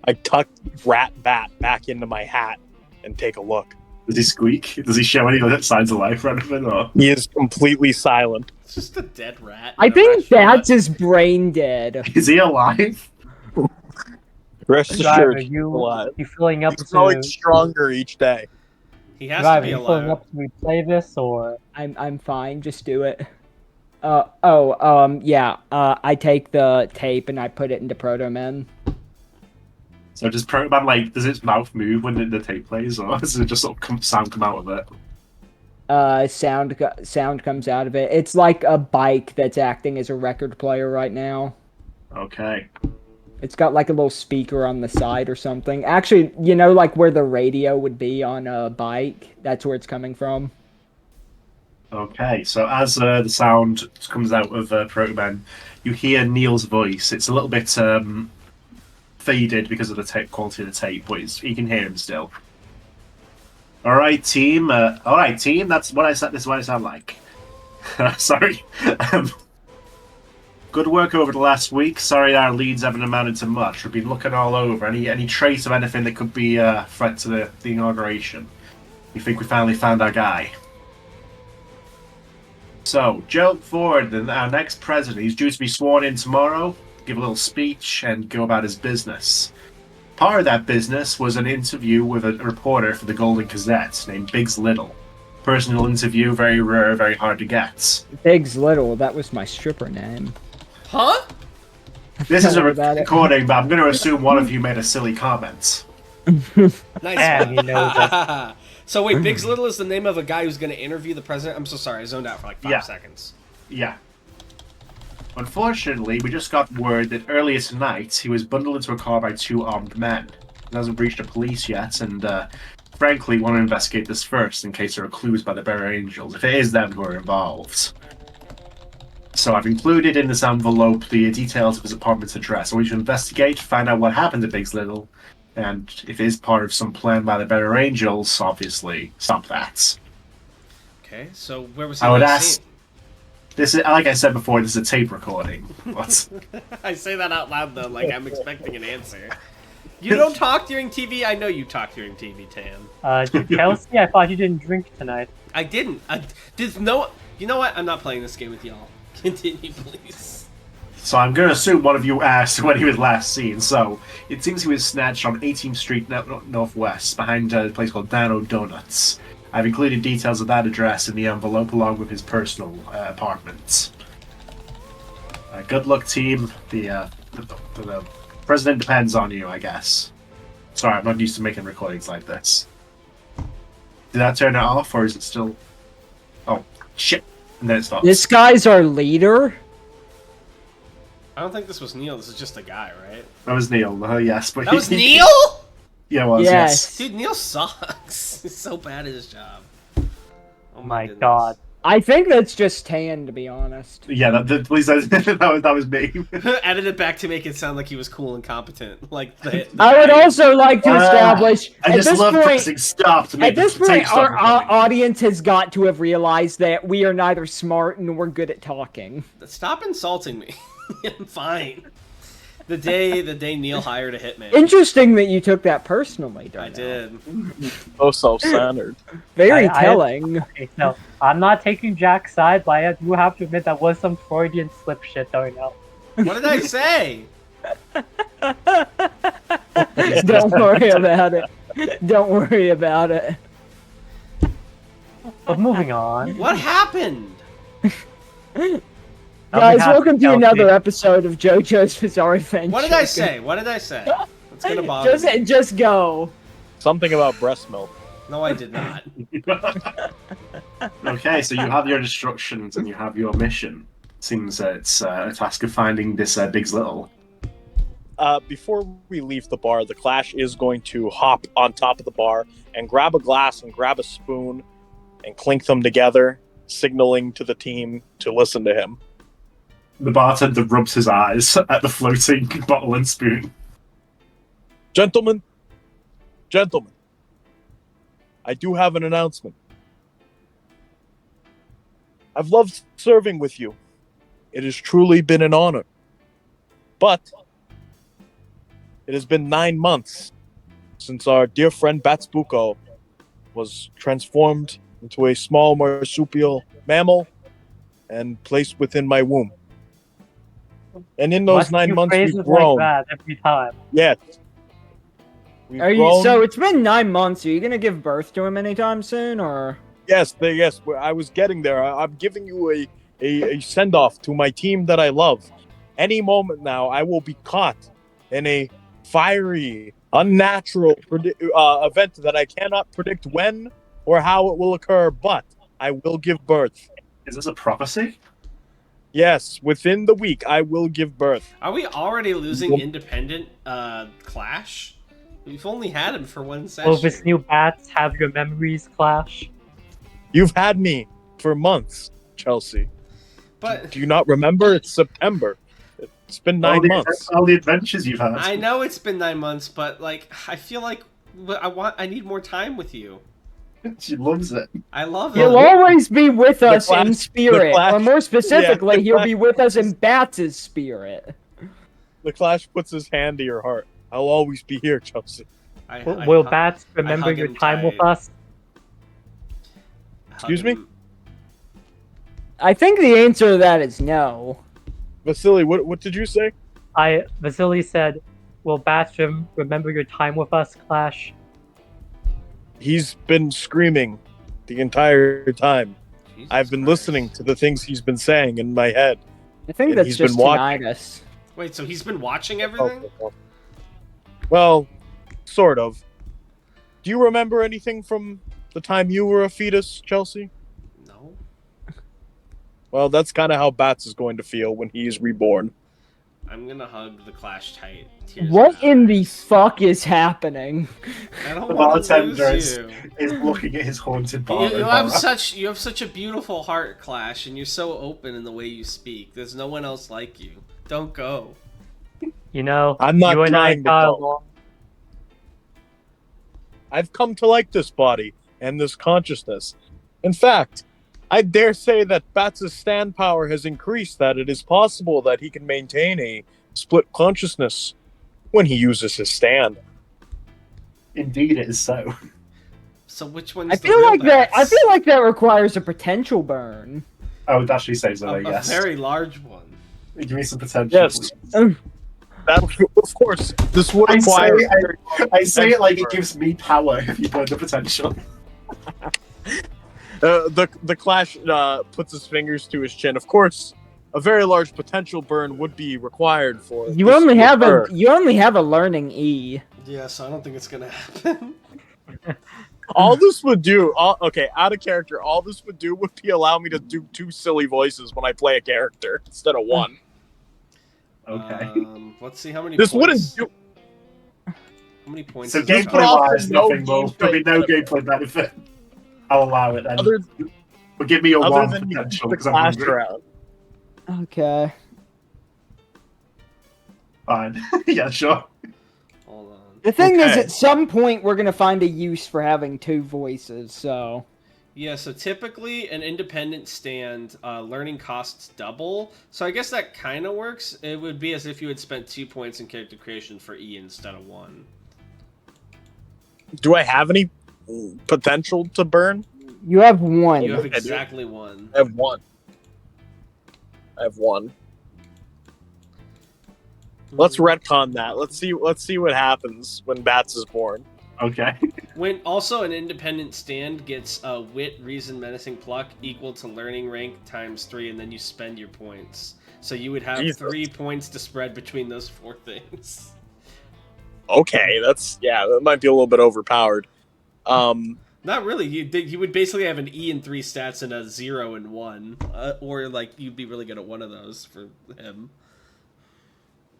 I tuck Rat Bat back into my hat and take a look. Does he squeak? Does he show any other signs of life or anything? Or? He is completely silent. It's just a dead rat. I in a think restaurant. that's his brain dead. Is he alive? Rest Driver, assured, he's alive. you filling up He's growing to stronger each day. He has driver, to be you filling alive. up to replay this or? I'm fine, just do it. I take the tape and I put it into Proto Men. So does Protoman, like, does its mouth move when the tape plays, or does it just sort of sound come out of it? Sound comes out of it. It's like a bike that's acting as a record player right now. Okay. It's got like a little speaker on the side or something. Actually, you know, like where the radio would be on a bike? That's where it's coming from. Okay, so as the sound comes out of Protoman, you hear Neil's voice. It's a little bit faded because of the tape quality of the tape, but you can hear him still. All right, team. That's what I said. This is what I sound like. Sorry. Good work over the last week. Sorry our leads haven't amounted to much. We've been looking all over. Any trace of anything that could be a threat to the inauguration? We think we finally found our guy. So, jump forward. Our next president, he's due to be sworn in tomorrow, give a little speech, and go about his business. Part of that business was an interview with a reporter for the Golden Gazette named Biggs Little. Personal interview, very rare, very hard to get. Biggs Little, that was my stripper name. Huh? This is a recording, but I'm going to assume one of you made a silly comment. Nice Man, one. you know that. So wait, Biggs Little is the name of a guy who's going to interview the president? I'm so sorry, I zoned out for like 5 seconds. Yeah. Unfortunately, we just got word that earlier tonight he was bundled into a car by 2 armed men. He hasn't reached the police yet, and frankly want to investigate this first in case there are clues by the Bearer Angels, if it is them who are involved. So I've included in this envelope the details of his apartment's address. I want you to investigate, find out what happened to Biggs Little, and if it is part of some plan by the Bearer Angels, obviously stop that. Okay, so where was he? I would ask. This is, like I said before, this is a tape recording. What? I say that out loud though, like I'm expecting an answer. You don't talk during TV? I know you talk during TV, Tam. Chelsea, I thought you didn't drink tonight. I didn't. You know what? I'm not playing this game with y'all. Continue, please. So I'm going to assume one of you asked when he was last seen. So it seems he was snatched on 18th Street Northwest behind a place called Dano Donuts. I've included details of that address in the envelope along with his personal apartment. Good luck, team. The president depends on you, I guess. Sorry, I'm not used to making recordings like this. Did that turn it off, or is it still... Oh, shit. And then it stops. This guy's our leader? I don't think this was Neil. This is just a guy, right? That was Neil. Yes, but that was Neil? Yeah, it was. Yes. Dude, Neil sucks. He's so bad at his job. Oh my god. I think that's just Tan, to be honest. Yeah, please, that was me. Edit it back to make it sound like he was cool and competent. Like I would also like to establish I just love pressing stop to make at this point, our audience has got to have realized that we are neither smart nor we're good at talking. Stop insulting me. I'm fine. The day Neil hired a hitman. Interesting that you took that personally, Darnell. I did. So self-centered. Very telling. Okay, no, I'm not taking Jack's side, but I do have to admit that was some Freudian slip shit, Darnell. What did I say? Don't worry about it. Don't worry about it. But moving on. What happened? Guys, welcome to another episode of JoJo's Bizarre Adventure. What did I say? What did I say? It's gonna bother me. Just go. Something about breast milk. No, I did not. Okay, so you have your instructions and you have your mission. Seems it's a task of finding this Biggs Little. Before we leave the bar, the Clash is going to hop on top of the bar and grab a glass and grab a spoon and clink them together, signaling to the team to listen to him. The bartender rubs his eyes at the floating bottle and spoon. Gentlemen, I do have an announcement. I've loved serving with you. It has truly been an honor. But it has been 9 months since our dear friend Bucco was transformed into a small marsupial mammal and placed within my womb. And in those 9 months, we've grown. Like that every time. Yes. So it's been 9 months. Are you gonna give birth to him anytime soon, or? Yes. I was getting there. I'm giving you a send-off to my team that I love. Any moment now, I will be caught in a fiery, unnatural event that I cannot predict when or how it will occur, but I will give birth. Is this a prophecy? Yes, within the week, I will give birth. Are we already losing independent Clash? We've only had him for one session. Will this new bats have your memories, Clash? You've had me for months, Chelsea. But do you not remember? It's September. It's been 9 months. All the adventures you've had. I know it's been 9 months, but like I feel like I need more time with you. She loves it. I love it. He'll always be with us in spirit, or more specifically, he'll Clash be with us in Bats' spirit. The Clash puts his hand to your heart. I'll always be here, Chelsea. Will Bats remember your time with us? Excuse me? I think the answer to that is no. Vasilii, what did you say? Vasilii said, will Bats remember your time with us, Clash? He's been screaming the entire time. Jesus I've been Christ. listening to the things he's been saying in my head. I think And that's he's been just watching. tinnitus. Wait, so he's been watching everything? Well, sort of. Do you remember anything from the time you were a fetus, Chelsea? No. Well, that's kind of how Bats is going to feel when he is reborn. I'm gonna hug the Clash tight. Tears What in in my the eyes. fuck is happening? I don't The want to bartender lose is you. looking at his haunted bar. You have such a beautiful heart, Clash, and you're so open in the way you speak. There's no one else like you. Don't go. You know, I'm not you and I trying to got go. along. I've come to like this body and this consciousness. In fact, I dare say that Bats' stand power has increased, that it is possible that he can maintain a split consciousness when he uses his stand. Indeed, it is so. So which one's I the feel real like that. I Bats? feel like that requires a potential burn. I would actually say so. a Yes. very large one. Give me some potential. Yes. please. That, of course, this would I require... I say it like it gives me power if you burn the potential. The Clash puts his fingers to his chin. Of course, a very large potential burn would be required for You this only to have occur. you only have a learning E. Yeah, so I don't think it's gonna happen. All this would do, okay, out of character, all this would do would be allow me to do 2 silly voices when I play a character instead of 1. Okay. Let's see how many. This wouldn't points. do. How many points? So does it gameplay cost? gameplay-wise, no nothing will. There'll be no gameplay benefit. I'll allow it then. Other, But give me a other 1 than you potential the because I'm Clash hungry. round. Okay. Fine. Yeah, sure. Hold on. The thing is, Okay. at some point, we're gonna find a use for having 2 voices. So. Yeah, so typically an independent stand learning costs double. So I guess that kind of works. It would be as if you had spent 2 points in character creation for E instead of 1. Do I have any potential to burn? You have 1. You have exactly 1. I have 1. Let's retcon that. Let's see what happens when Bats is born. Okay. When also an independent stand gets wit, reason, menacing, pluck equal to learning rank times 3, and then you spend your points. So you would have Jesus. 3 points to spread between those 4 things. Okay, that might be a little bit overpowered. Not really. You would basically have an E and 3 stats and a 0 and 1, or like you'd be really good at one of those for him.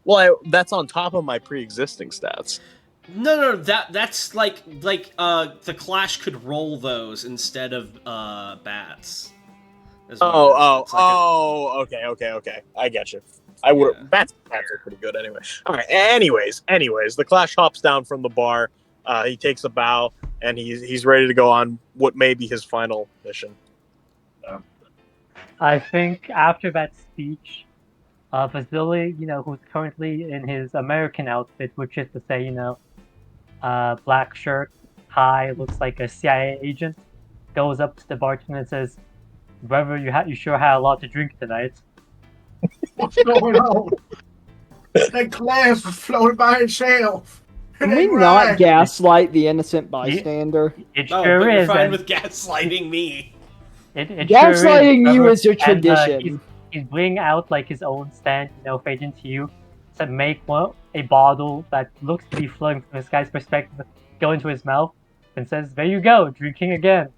Well, that's on top of my pre-existing stats. No, that's like the Clash could roll those instead of Bats. is what it is. It's like Okay. I get you. I would. Yeah. Bats are pretty good anyway. All right. Anyways, the Clash hops down from the bar. He takes a bow and he's ready to go on what may be his final mission. I think after that speech, Vasilii, who's currently in his American outfit, which is to say, black shirt, tie, looks like a CIA agent, goes up to the bartender and says, "Brother, you sure had a lot to drink tonight." What's going on? That glass was floating by itself. Can we not gaslight the innocent bystander? It No, sure but you're is. fine and with gaslighting me. it sure is, Gaslighting you brother. is a And, tradition. he's bringing out like his own stand, fading to you, to make a bottle that looks to be flowing from this guy's perspective go into his mouth, and says, "There you go, drinking again."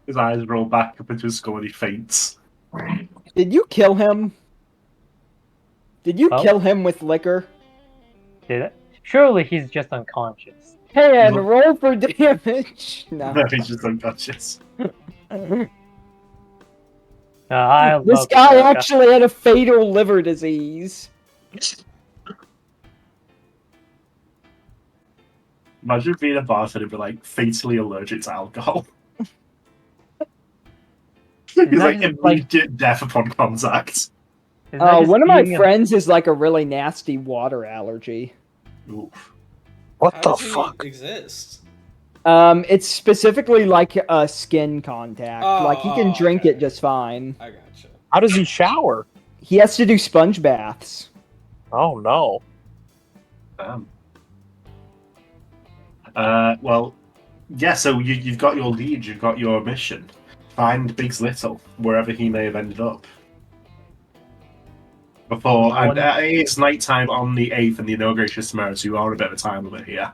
His eyes roll back up into his skull and he faints. Did you kill him? Did you Oh. kill him with liquor? Did it? Surely he's just unconscious. Hey, and No. roll for damage. No. No, he's just unconscious. This guy actually had a fatal liver disease. Imagine being a bartender but like fatally allergic to alcohol. He's like immediate death upon contact. One of my friends is like a really nasty water allergy. Oof. What the fuck? Exist? It's specifically like a skin contact. Like he can drink it just fine. I gotcha. How does he shower? He has to do sponge baths. Oh no. Well, yeah. So you've got your lead. You've got your mission. Find Biggs Little wherever he may have ended up. Before it's nighttime on the 8th, and the inauguration is tomorrow, so you are a bit of a time limit here.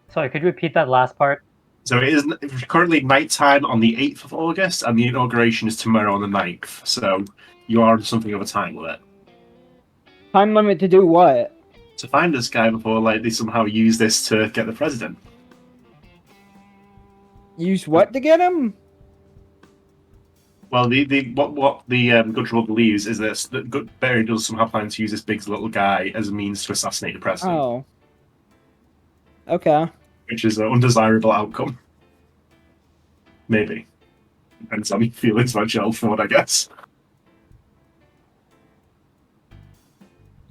Sorry, could you repeat that last part? So it is currently nighttime on the 8th of August, and the inauguration is tomorrow on the 9th. So you are something of a time limit. Time limit to do what? To find this guy before they somehow use this to get the president. Use what to get him? Well, what the Good Trouble believes is that Barry does somehow plan to use this Biggs Little guy as a means to assassinate the president. Oh. Okay. Which is an undesirable outcome. Maybe. Depends on your feelings about Gerald Ford, I guess.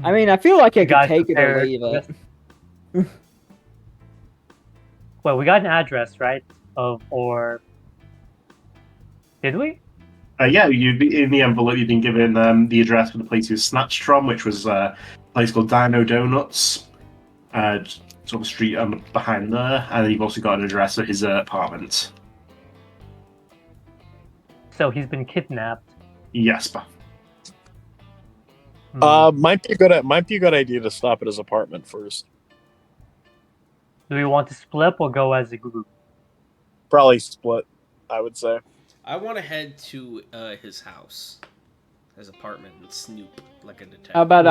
I mean, I feel like I could take it or leave it. Well, we got an address, right? Did we? Yeah, in the envelope you've been given the address for the place he was snatched from, which was a place called Dino Donuts, sort of street behind there, and you've also got an address for his apartment. So he's been kidnapped. Yes, but might be a good idea to stop at his apartment first. Do we want to split or go as a group? Probably split, I would say. I want to head to his house, his apartment, and snoop like a detective. How about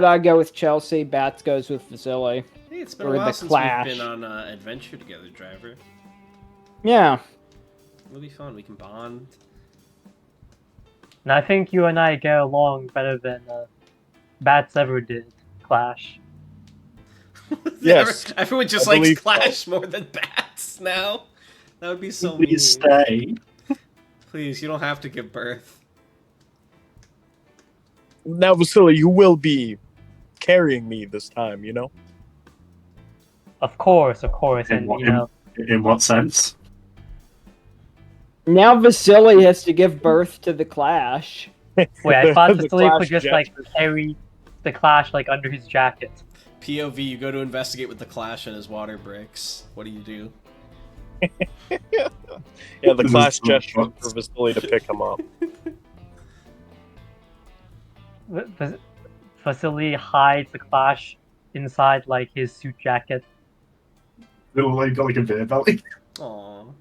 I go with Chelsea? Bats goes with Vasilii. Hey, it's been a while since we've been on an adventure together, driver. Yeah. It'll be fun. We can bond. And I think you and I get along better than Bats ever did. Clash. Yes. Everyone just likes Clash more than Bats now. That would be so mean. Please stay. Please, you don't have to give birth. Now, Vasilii, you will be carrying me this time, you know? Of course. In what sense? Now Vasilii has to give birth to the Clash. Wait, I thought Vasilii could just carry the Clash under his jacket. POV, you go to investigate with the Clash and his water breaks. What do you do? Yeah, the Clash gesture for Vasilii to pick him up. Vasilii hides the Clash inside his suit jacket. Little got a beer belly. Aww.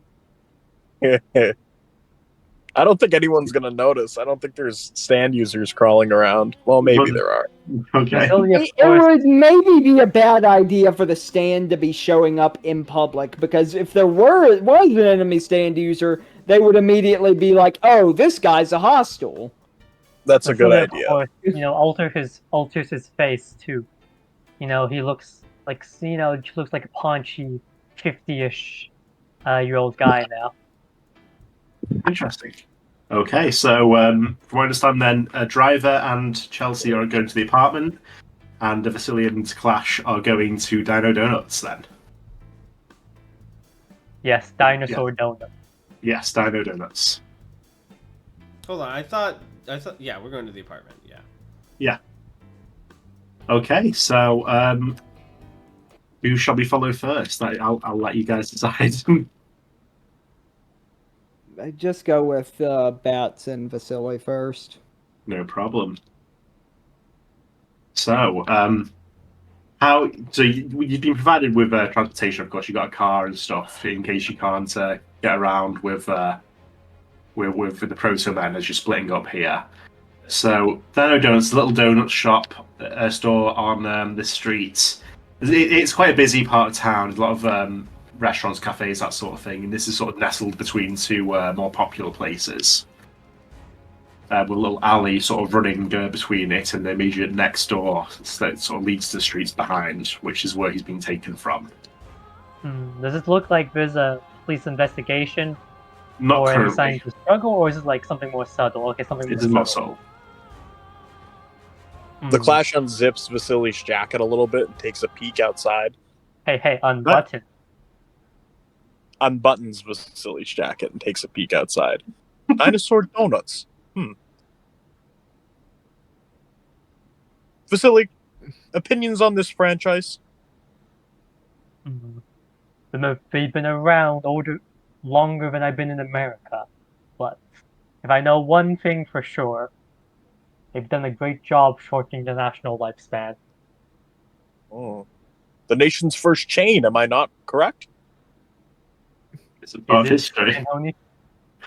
I don't think anyone's gonna notice. I don't think there's stand users crawling around. Well, maybe there are. Okay. It would maybe be a bad idea for the stand to be showing up in public, because if there was an enemy stand user, they would immediately be like, "Oh, this guy's a hostile." That's a good idea. Or, alters his face too. He looks he looks like a paunchy 50-ish year-old guy now. Interesting. Okay, so from what I understand then, Driver and Chelsea are going to the apartment, and Vasilii and Clash are going to Dino Donuts then. Yes, dinosaur donut. Yes, Dino Donuts. Hold on, I thought, yeah, we're going to the apartment, yeah. Yeah. Okay, so, who shall we follow first? I'll let you guys decide. I just go with Bats and Vasilii first. No problem. So, you've been provided with transportation, of course. You got a car and stuff in case you can't get around with the proto men as you're splitting up here. So, Dino Donuts, a little donut shop, store on the street. It's quite a busy part of town. There's a lot of restaurants, cafes, that sort of thing. And this is sort of nestled between two more popular places. With a little alley sort of running between it and the immediate next door that sort of leads to the streets behind, which is where he's been taken from. Does it look like there's a police investigation? Not or currently. any signs of struggle, or is it like something more subtle? Okay, something more subtle. It is more subtle. The Clash unzips Vasilei's jacket a little bit and takes a peek outside. Hey, unbutton. Unbuttons Vasilei's jacket and takes a peek outside. Dinosaur donuts. Vasilii, opinions on this franchise? They've been around longer than I've been in America, but if I know one thing for sure, they've done a great job shortening the national lifespan. Oh. The nation's first chain, am I not correct? It's a part of history.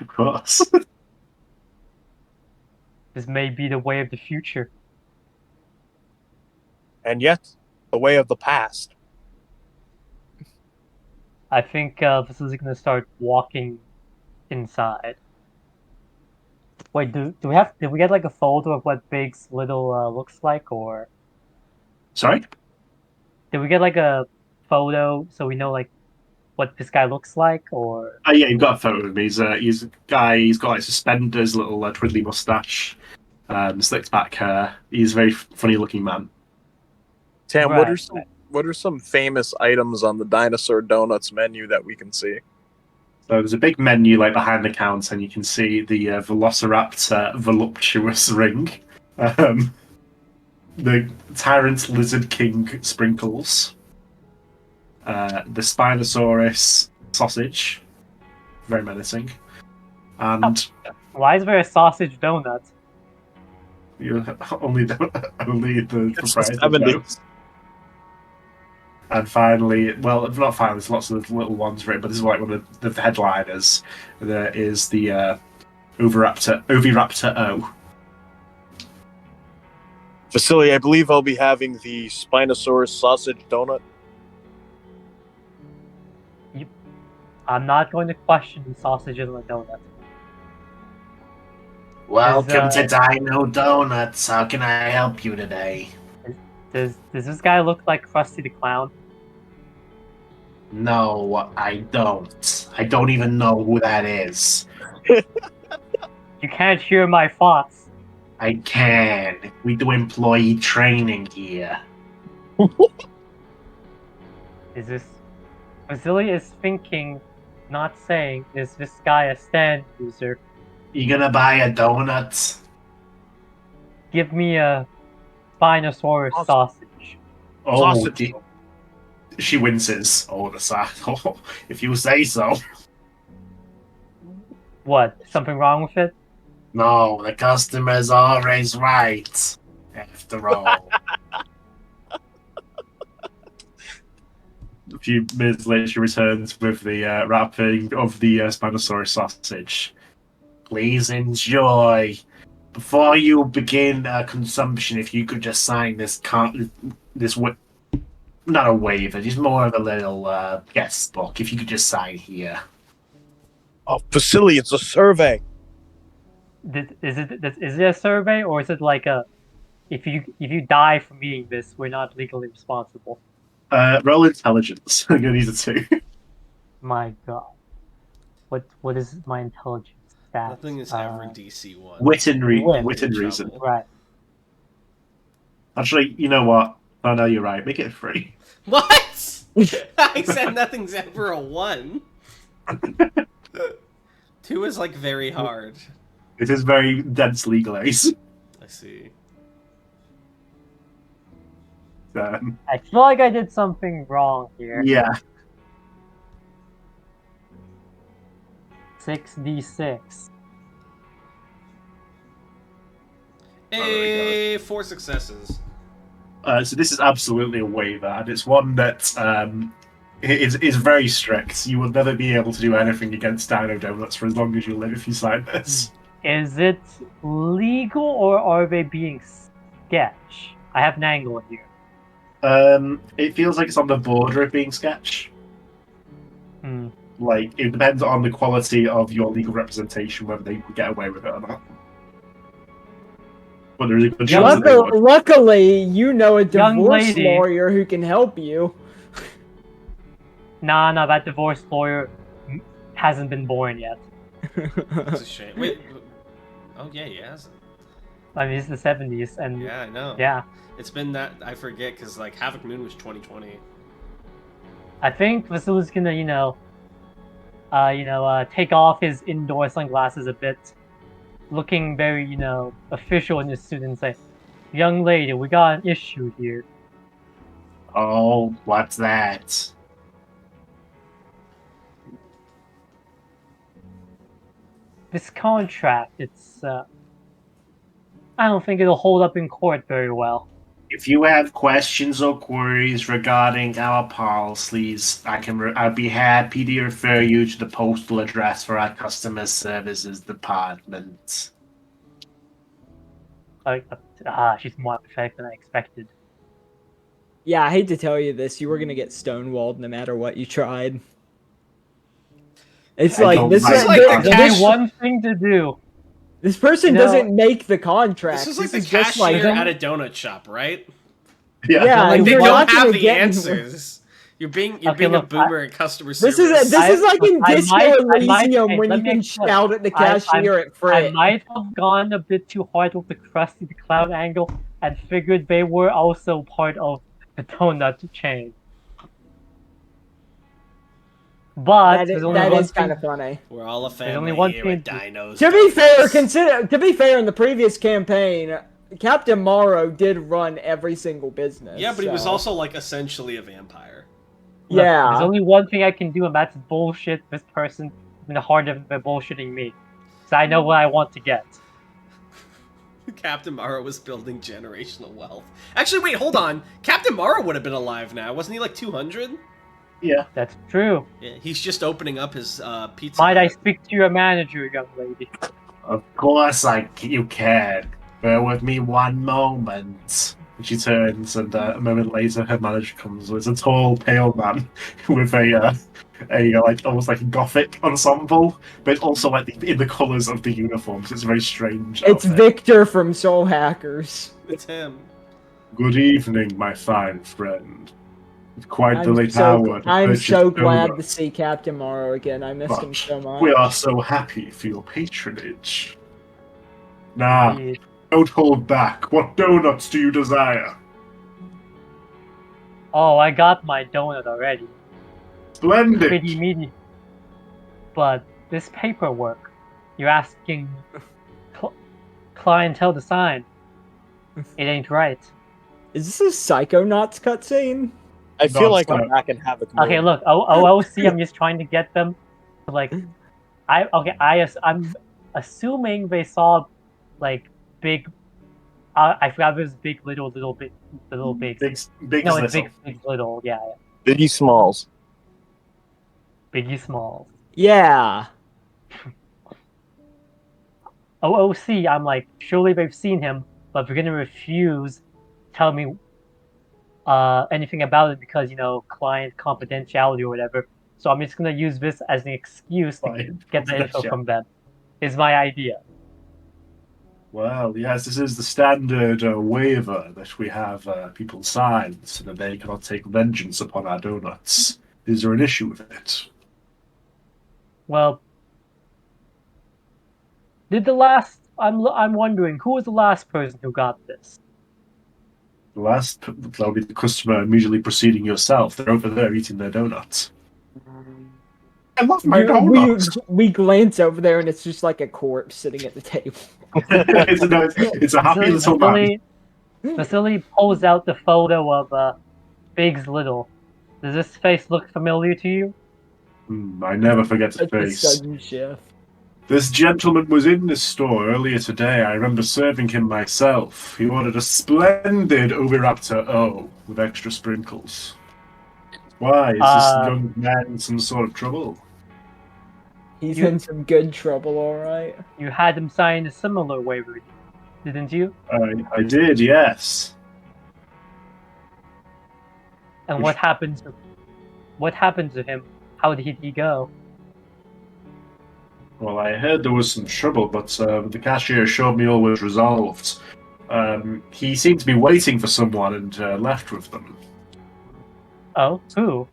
Of course. This may be the way of the future. And yet, the way of the past. I think this is going to start walking inside. Wait, did we get like a photo of what Big's little looks like, or? Sorry? Did we get like a photo so we know like what this guy looks like, or? Oh yeah, you've got a photo of him. He's a guy. He's got like suspenders, little twiddly mustache, slicked back hair. He's a very funny looking man. Tam, right. What are some famous items on the Dinosaur Donuts menu that we can see? So there's a big menu like behind the counter, and you can see the Velociraptor voluptuous ring, the Tyrant Lizard King sprinkles, the Spinosaurus sausage, very menacing, and why is there a sausage donut? Only the proprietors. And finally, well, not finally, there's lots of little ones for it, but this is like one of the headliners. There is the Oviraptor O. Vasilii, I believe I'll be having the Spinosaurus sausage donut. I'm not going to question sausages in a donut. Welcome to Dino Donuts. How can I help you today? Does this guy look like Krusty the Clown? No, I don't. I don't even know who that is. You can't hear my thoughts. I can. We do employee training here. Is this... Vasilii is thinking, not saying, is this guy a stand user? You gonna buy a donut? Give me a Spinosaurus sausage. Oh, sausage. She winces. Oh, the sausage. Oh, if you say so. What? Something wrong with it? No, the customer's always right. After all. A few minutes later, she returns with the wrapping of the Spinosaurus sausage. Please enjoy. Before you begin consumption, if you could just sign this not a waiver, just more of a little guest book. If you could just sign here. Oh, Vasilii, it's a survey. Is it a survey, or is it like a if you die from eating this, we're not legally responsible? Roll intelligence. I'm gonna use it too. My God, what is my intelligence stat? Nothing is ever DC 1. Wit and reason. Right. Actually, you know what? Oh no, you're right. Make it free. What? I said nothing's ever a 1. 2 is like very hard. It is very dense legalized. I see. I feel like I did something wrong here. Yeah. 6d6. Hey, 4 successes. So this is absolutely a waiver, and it's one that is very strict. You will never be able to do anything against Dino Donuts for as long as you live if you sign this. Is it legal, or are they being sketch? I have an angle here. It feels like it's on the border of being sketch. Like, it depends on the quality of your legal representation whether they get away with it or not. But there's a good chance that they would. Luckily, you know a Young divorce lady. lawyer who can help you. Nah, that divorce lawyer hasn't been born yet. It's a shame. Wait. Oh, yeah, he hasn't. I mean, it's the 70s, and Yeah, I know. yeah. It's been that, I forget, because, like, Havoc Moon was 2020. I think Vasili's gonna, take off his indoor sunglasses a bit, looking very, official in his suit and say, "Young lady, we got an issue here." Oh, what's that? This contract, it's, I don't think it'll hold up in court very well. If you have questions or queries regarding our policies, I'd be happy to refer you to the postal address for our customer services department. She's more pathetic than I expected. Yeah, I hate to tell you this, you were gonna get stonewalled no matter what you tried. It's like this is like the only one thing to do. This person doesn't make the contract. This is like the cashier at a donut shop, right? Yeah, like they don't have the answers. You're being a boomer at customer service. This is like in Disco Elysium when you can shout at the cashier at Fred. I might have gone a bit too hard with the Krusty the Clown angle and figured they were also part of the donut chain. But that is kind of funny. We're all a family here with dinos. To be fair, in the previous campaign, Captain Morrow did run every single business. Yeah, but he was also like essentially a vampire. Look, there's only one thing I can do, and that's bullshit this person in the heart of it bullshitting me. So I know what I want to get. Captain Morrow was building generational wealth. Actually, wait, hold on. Captain Morrow would have been alive now. Wasn't he like 200? Yeah. That's true. Yeah, he's just opening up his pizza. Might I speak to your manager, young lady? Of course you can. Bear with me one moment. She turns, and a moment later, her manager comes. It's a tall, pale man with a like almost like a gothic ensemble, but also like in the colours of the uniforms. It's very strange. It's Victor from Soul Hackers. It's him. Good evening, my fine friend. It's quite the late hour. I'm so glad to see Captain Morrow again. I missed him so much. We are so happy for your patronage. Now, don't hold back. What donuts do you desire? Oh, I got my donut already. Splendid. Pretty meaty. But this paperwork, you're asking clientele to sign. It ain't right. Is this a Psychonauts cutscene? I feel like I'm back in Havoc mode. Okay, look, OOC, I'm just trying to get them to, like, I'm assuming they saw, like, big, I forgot if it was big, little big. No, it's big, little, yeah. Biggie Smalls. Biggie Smalls. Yeah. OOC, I'm like, surely they've seen him, but they're gonna refuse tell me anything about it because, client confidentiality or whatever. So I'm just gonna use this as an excuse to get the info from them. Is my idea. Well, yes, this is the standard waiver that we have people sign so that they cannot take vengeance upon our donuts. Is there an issue with it? Well, I'm wondering, who was the last person who got this? That'll be the customer immediately preceding yourself. They're over there eating their donuts. I love my donuts. We glance over there and it's just like a corpse sitting at the table. it's a happy little man. Vasilii pulls out the photo of Biggs Little. Does this face look familiar to you? I never forget the face. Sudden shift. This gentleman was in this store earlier today. I remember serving him myself. He ordered a splendid Oviraptor O with extra sprinkles. Why? Is this young man in some sort of trouble? He's in some good trouble, alright. You had him sign a similar waiver, didn't you? I did, yes. And what happened to him How did he go? Well, I heard there was some trouble, but the cashier assured me all was resolved. He seemed to be waiting for someone and left with them. Oh, who?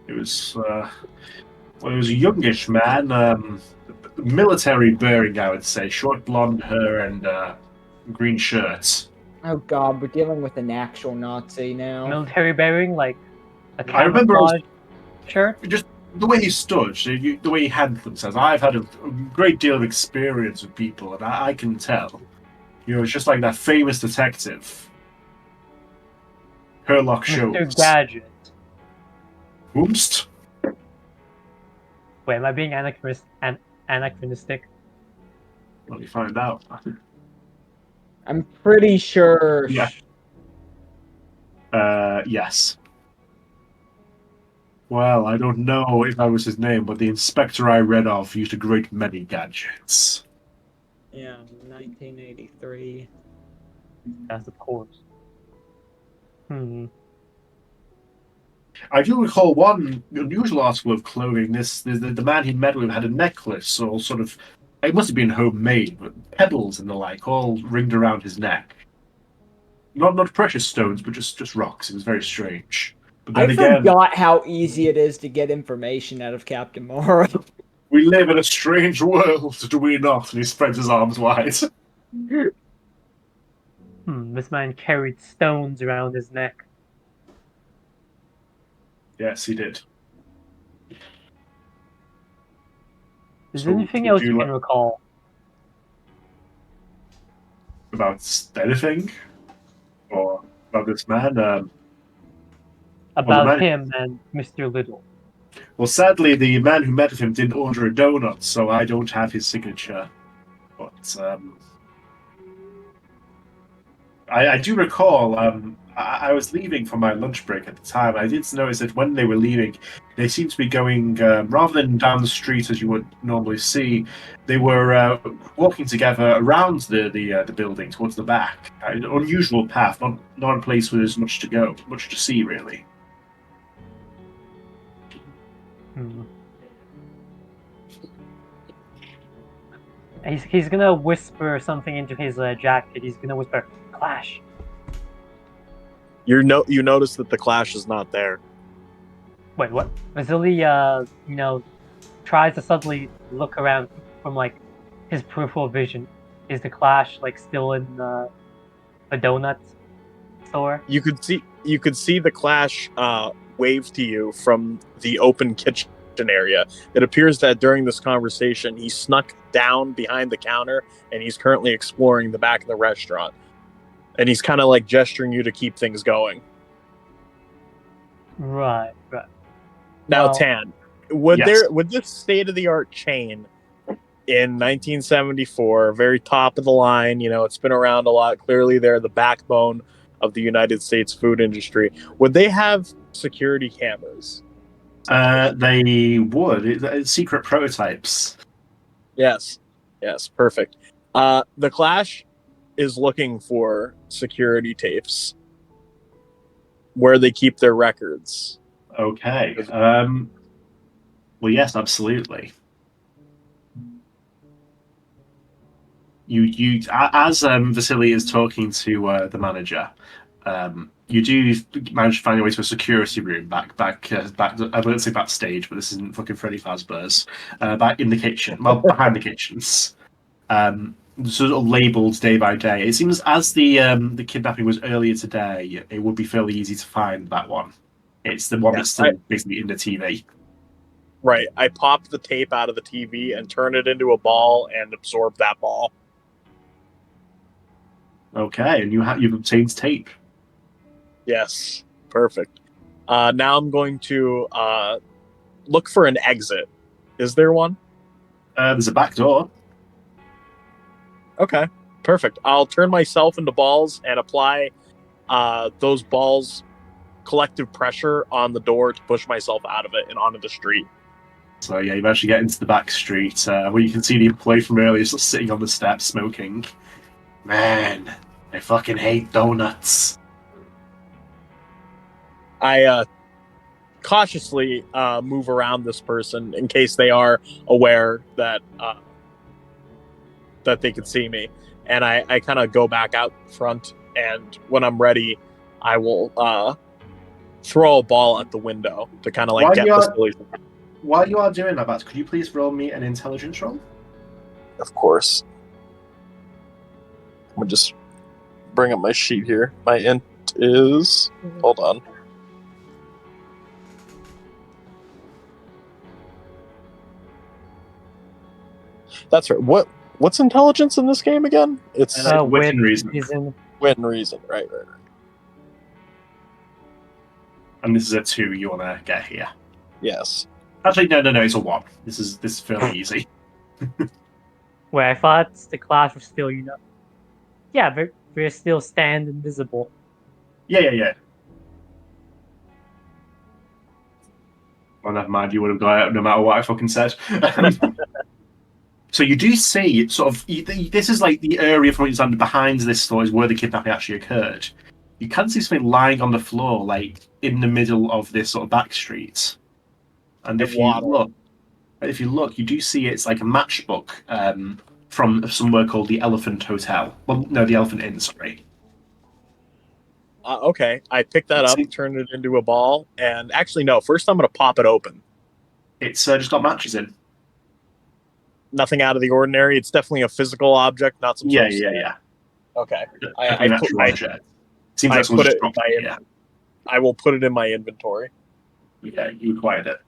It was, it was a youngish man, military bearing, I would say. Short blonde hair and green shirts. Oh god, we're dealing with an actual Nazi now. Military bearing, like a I remember camouflage shirt? just the way he stood, the way he handled himself. I've had a great deal of experience with people, and I can tell. It's just like that famous detective, Herlock Sholmes. Mr. Gadget. Whoomst? Wait, am I being anachronistic? Let me find out. I'm pretty sure. Yeah. Yes. Well, I don't know if that was his name, but the inspector I read of used a great many gadgets. Yeah, 1983. That's of course. I do recall one unusual article of clothing. The man he met with had a necklace, all sort of. It must have been homemade, but pebbles and the like, all ringed around his neck. Not precious stones, but just rocks. It was very strange. But then again, forgot how easy it is to get information out of Captain Morrow. We live in a strange world, do we not? And he spreads his arms wide. This man carried stones around his neck. Yes, he did. Is there anything else you can recall? About anything? Or about this man? About him and Mr. Little. Well, sadly, the man who met with him didn't order a donut, so I don't have his signature. But I do recall I was leaving for my lunch break at the time. I did notice that when they were leaving, they seemed to be going, rather than down the street as you would normally see, they were walking together around the building towards the back. An unusual path, not a place where there's much to go, much to see, really. He's gonna whisper something into his jacket. He's gonna whisper, "Clash." You notice that the Clash is not there. Wait, what? Vasilii, tries to suddenly look around from like his peripheral vision. Is the Clash like still in a donut store? You could see the Clash wave to you from the open kitchen area. It appears that during this conversation, he snuck down behind the counter and he's currently exploring the back of the restaurant. And he's kind of like gesturing you to keep things going. Right. Now, Tan, would this state-of-the-art chain in 1974, very top of the line, it's been around a lot. Clearly, they're the backbone of the United States food industry. Would they have security cameras? They would. Secret prototypes. Yes, perfect. The Clash is looking for security tapes where they keep their records. Okay. Well, yes, absolutely. You as Vasilii is talking to the manager, you do manage to find your way to a security room back. I wouldn't say backstage, but this isn't fucking Freddy Fazbear's. Back in the kitchen, well, behind the kitchens. Sort of labelled day by day. It seems as the kidnapping was earlier today, it would be fairly easy to find that one. It's the one that's still basically in the TV. Right. I pop the tape out of the TV and turn it into a ball and absorb that ball. Okay, and you've obtained tape. Yes, perfect. Now I'm going to look for an exit. Is there one? There's a back door. Okay, perfect. I'll turn myself into balls and apply those balls' collective pressure on the door to push myself out of it and onto the street. So yeah, you managed to get into the back street where you can see the employee from earlier just sitting on the steps smoking. Man, I fucking hate donuts. I cautiously move around this person in case they are aware that that they could see me. And I kind of go back out front, and when I'm ready, I will throw a ball at the window to kind of like get Vasilii. While you are doing that, Bats, could you please roll me an intelligence roll? Of course. I'm gonna just bring up my sheet here. My int is... Hold on. That's right. What's intelligence in this game again? It's wit and reason. Wit and reason. Right. And this is a 2 you want to get here. Yes. Actually, no. It's a 1. This is fairly easy. Where I thought the class was still, yeah, we're still stand invisible. Yeah. Well, never mind. You would have got out no matter what I fucking said. So you do see sort of this is like the area from which behind this store is where the kidnapping actually occurred. You can see something lying on the floor, like in the middle of this sort of back street. And if you look, you do see it's like a matchbook from somewhere called the Elephant Hotel. Well, no, the Elephant Inn. Sorry. Okay, I picked that up, turned it into a ball, and actually no. First, I'm going to pop it open. It's just got matches in. Nothing out of the ordinary. It's definitely a physical object, not some. Yeah. Okay. I will put it in my inventory. Yeah, you acquired it.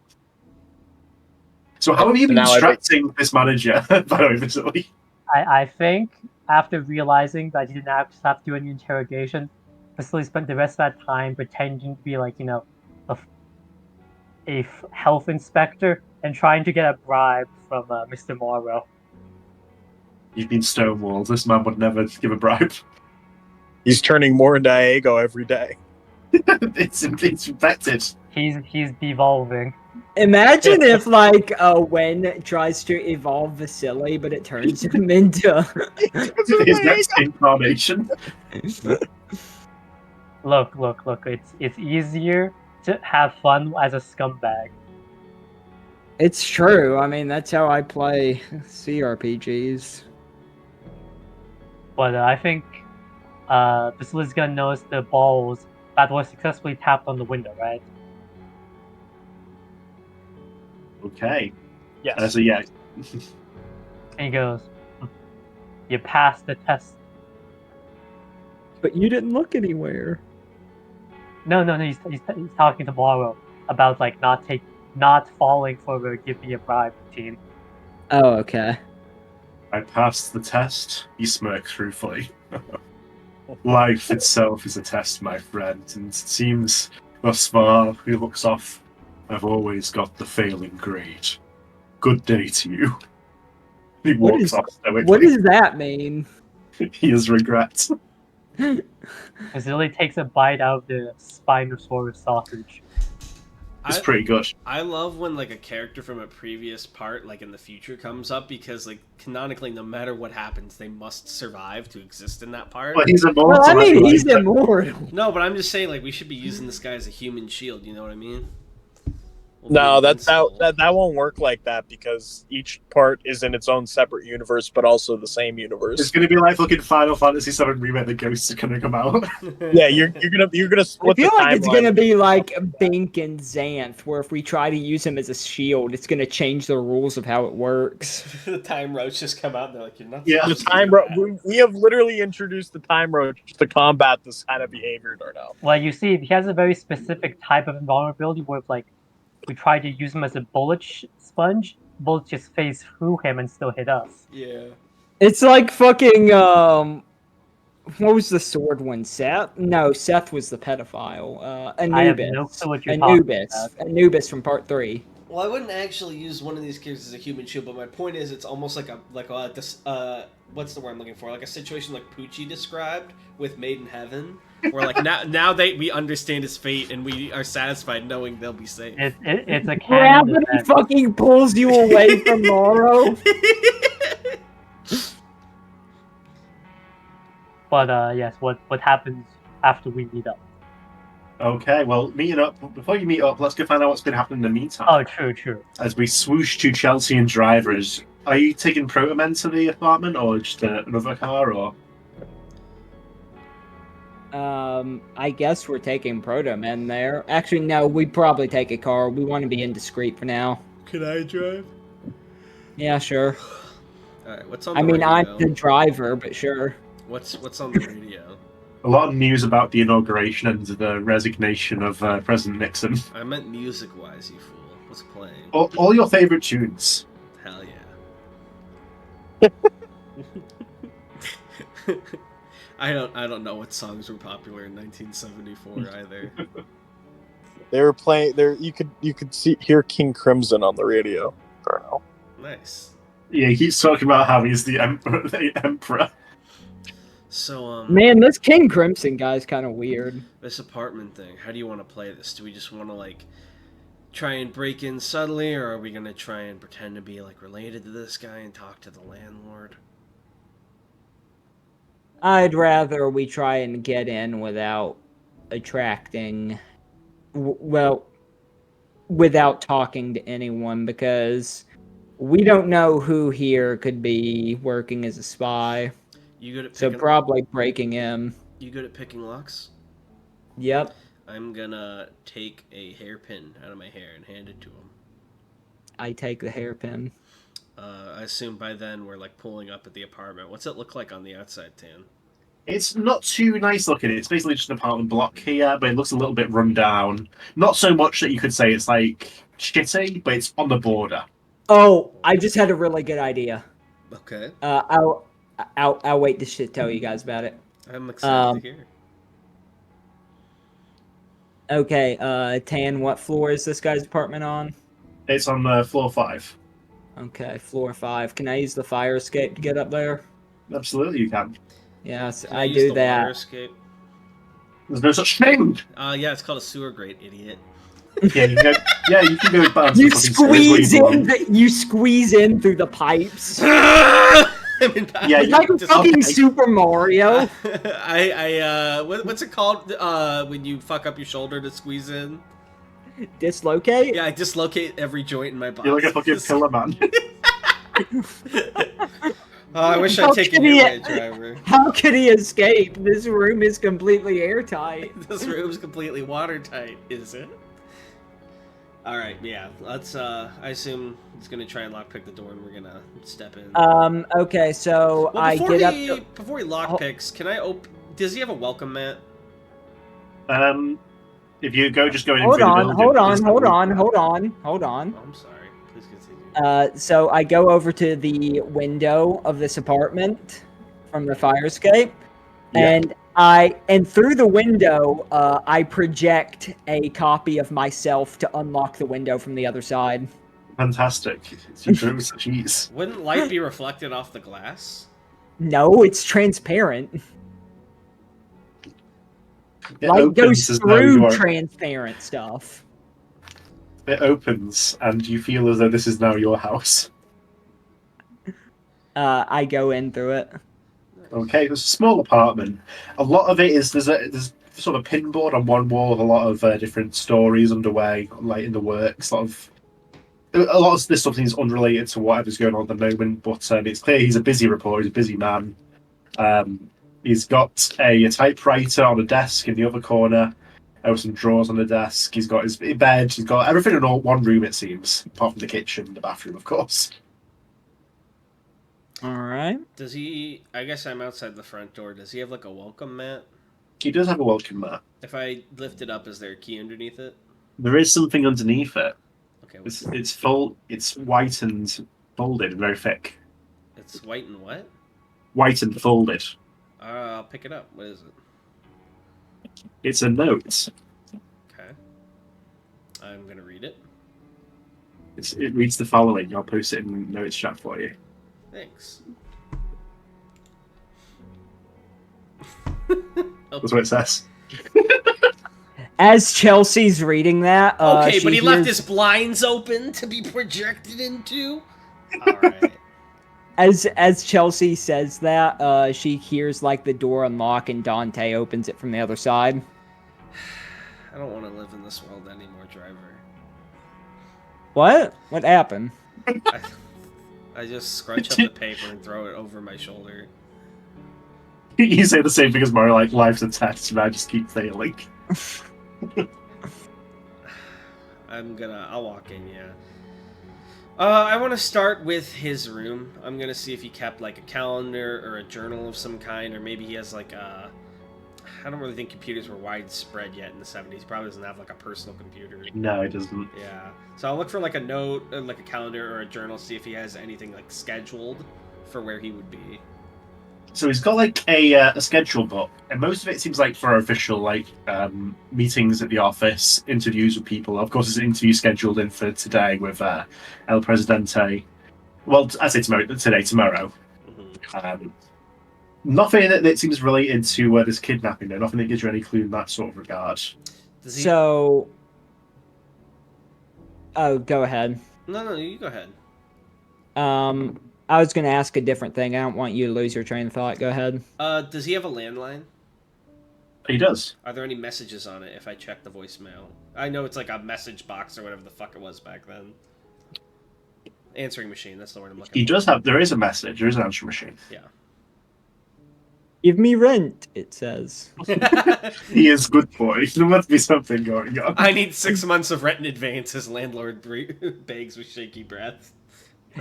So how have you been distracting this manager, by the way, Vasilii? I think after realizing that he didn't have to do any interrogation, Vasilii spent the rest of that time pretending to be like, a health inspector and trying to get a bribe from Mr. Morrow. You've been stonewalled. This man would never give a bribe. He's turning more into Aego every day. it's infected. He's devolving. Imagine if Wen tries to evolve Vasilii, but it turns him into his next incarnation. Look! It's easier to have fun as a scumbag. It's true. I mean, that's how I play CRPGs. But I think Vasilii's gonna notice the balls that was successfully tapped on the window, right? Okay. Yes. So yeah. And he goes, "You passed the test." But you didn't look anywhere. No. He's talking to Morrow about not falling for the give me a bribe routine. Oh, okay. I passed the test. He smirks ruefully. Life itself is a test, my friend, and it seems thus far, he looks off, I've always got the failing grade. Good day to you. He walks off stoically. What does that mean? He has regrets. Vasilii takes a bite out of the Spinosaurus sausage. It's pretty good. I love when a character from a previous part, in the future, comes up because canonically, no matter what happens, they must survive to exist in that part. Well, he's immortal. Well, I mean, he's immortal. No, but I'm just saying, we should be using this guy as a human shield. You know what I mean? No, that won't work like that because each part is in its own separate universe, but also the same universe. It's going to be like fucking Final Fantasy VII Remake. The ghosts are going to come out. Yeah, you're gonna split. I feel like it's going to be like Bink and Xanth, where if we try to use him as a shield, it's going to change the rules of how it works. The Time Roach just come out and they're like, "You're not." Yeah, the Time Roach. We have literally introduced the Time Roach to combat this kind of behavior, Darnell. Well, you see, he has a very specific type of invulnerability where we try to use him as a bullet sponge. Bullets just phase through him and still hit us. Yeah. It's like fucking, what was the sword one? Seth? No, Seth was the pedophile. Anubis. I have no clue what you're talking about. Anubis from part 3. Well, I wouldn't actually use one of these characters as a human shield, but my point is, it's almost like what's the word I'm looking for? Like a situation like Poochie described with Made in Heaven, where now we understand his fate and we are satisfied knowing they'll be safe. It's a canon Gravity event. fucking pulls you away from Morrow. But yes, what happens after we meet up? Okay, well, meeting up. Before you meet up, let's go find out what's been happening in the meantime. Oh, true. As we swoosh to Chelsea and drivers, are you taking Protomen to the apartment, or just another car, or? I guess we're taking Protomen there. Actually, no, we'd probably take a car. We want to be indiscreet for now. Can I drive? Yeah, sure. All right, what's on the radio? I'm the driver, but sure. What's on the radio? A lot of news about the inauguration and the resignation of President Nixon. I meant music-wise, you fool. What's playing? All your favorite tunes. Hell yeah. I don't know what songs were popular in 1974 either. They were playing there. You could hear King Crimson on the radio. Darnell. Nice. Yeah, he keeps talking about how he's the emperor. The emperor. So man, this King Crimson guy's kind of weird. This apartment thing. How do you want to play this? Do we just want to like try and break in subtly, or are we gonna try and pretend to be like related to this guy and talk to the landlord? I'd rather we try and get in without attracting, without talking to anyone, because we don't know who here could be working as a spy. You good at so probably breaking in. You good at picking locks? Yep. I'm gonna take a hairpin out of my hair and hand it to him. I take the hairpin. I assume by then we're like pulling up at the apartment. What's it look like on the outside, Tan? It's not too nice looking. It's basically just an apartment block here, but it looks a little bit run down. Not so much that you could say it's like shitty, but it's on the border. Oh, I just had a really good idea. Okay. I'll wait to tell you guys about it. I'm excited to hear. Okay, Tan, what floor is this guy's apartment on? It's on floor 5. Okay, floor 5. Can I use the fire escape to get up there? Absolutely, you can. Yes, Can I do that. Water escape? There's no such thing. Yeah, it's called a sewer grate, idiot. Yeah, you can go down to You squeeze in through the pipes. Yeah, like fucking Super Mario. What's it called when you fuck up your shoulder to squeeze in? Dislocate? Yeah, I dislocate every joint in my body. You're like a fucking pillar man. Oh, I wish I'd taken your way, driver. How could he escape? This room is completely airtight. This room's completely watertight, is it? Alright, yeah. Let's I assume he's gonna try and lockpick the door and we're gonna step in. Okay, so well, I get up before he lockpicks, can I open does he have a welcome mat? If you just go in hold on. Oh, I'm sorry. Please continue. So I go over to the window of this apartment from the fire escape, and through the window, I project a copy of myself to unlock the window from the other side. Fantastic. Jeez. Wouldn't light be reflected off the glass? No, it's transparent. Light goes through transparent stuff. It opens, and you feel as though this is now your house. I go in through it. Okay, it's a small apartment. A lot of it is there's sort of pinboard on one wall with a lot of different stories underway, like in the works. A lot of this stuff is unrelated to whatever's going on at the moment, but it's clear he's a busy reporter. He's a busy man. He's got a typewriter on a desk in the other corner. With some drawers on the desk. He's got his bed. He's got everything in one room, it seems, apart from the kitchen and the bathroom, of course. All right. Does he? I guess I'm outside the front door. Does he have like a welcome mat? He does have a welcome mat. If I lift it up, is there a key underneath it? There is something underneath it. Okay. It's full. It's white and folded, and very thick. It's white and what? White and folded. I'll pick it up. What is it? It's a note. Okay. I'm gonna read it. It reads the following. I'll post it in notes chat for you. Thanks. That's what it says. As Chelsea's reading that, okay, but he left his blinds open to be projected into. All right. As Chelsea says that, she hears like the door unlock and Dante opens it from the other side. I don't want to live in this world anymore, driver. What? What happened? I just scrunch up the paper and throw it over my shoulder. You say the same thing as Mario, like, life's a test, and I just keep failing. I'll walk in, yeah. I want to start with his room. I'm going to see if he kept, like, a calendar or a journal of some kind, or maybe he has, like, a... I don't really think computers were widespread yet in the 70s. He probably doesn't have, like, a personal computer. No, it doesn't. Yeah. So I'll look for, like, a note, like a calendar or a journal, see if he has anything, like, scheduled for where he would be. So he's got, like, a schedule book, and most of it seems like for official, like, meetings at the office, interviews with people. Of course, there's an interview scheduled in for today with El Presidente. Well, I say tomorrow. Mm-hmm. Nothing that seems related to this kidnapping, though. Nothing that gives you any clue in that sort of regard. So... Oh, go ahead. No, you go ahead. I was going to ask a different thing. I don't want you to lose your train of thought. Go ahead. Does he have a landline? He does. Are there any messages on it if I check the voicemail? I know it's like a message box or whatever the fuck it was back then. Answering machine, that's the word I'm looking for. He does have... There is a message. There is an answering machine. Yeah. Give me rent, it says. He is good boy. There must be something going on. I need 6 months of rent in advance, his landlord begs with shaky breath.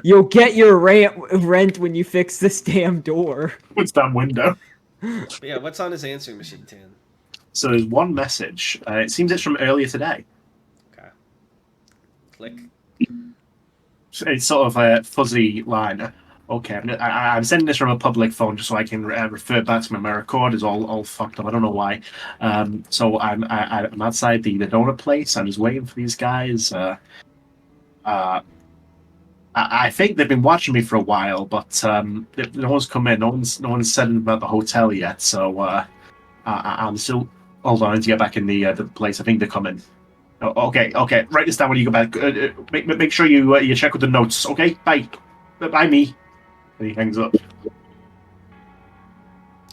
You'll get your rent when you fix this damn door. What's that window? But yeah, what's on his answering machine, Tan? So there's one message. It seems it's from earlier today. Okay. Click. It's sort of a fuzzy line. Okay, I'm sending this from a public phone just so I can refer back to my record. Is all fucked up. I don't know why. So I'm outside the donut place. I'm just waiting for these guys. I think they've been watching me for a while, but no one's come in. No one's said anything about the hotel yet. So I'm still. Hold on, I need to get back in the place. I think they're coming. Oh, okay. Write this down when you go back. Make sure you check with the notes. Okay, bye. Bye, me. And he hangs up.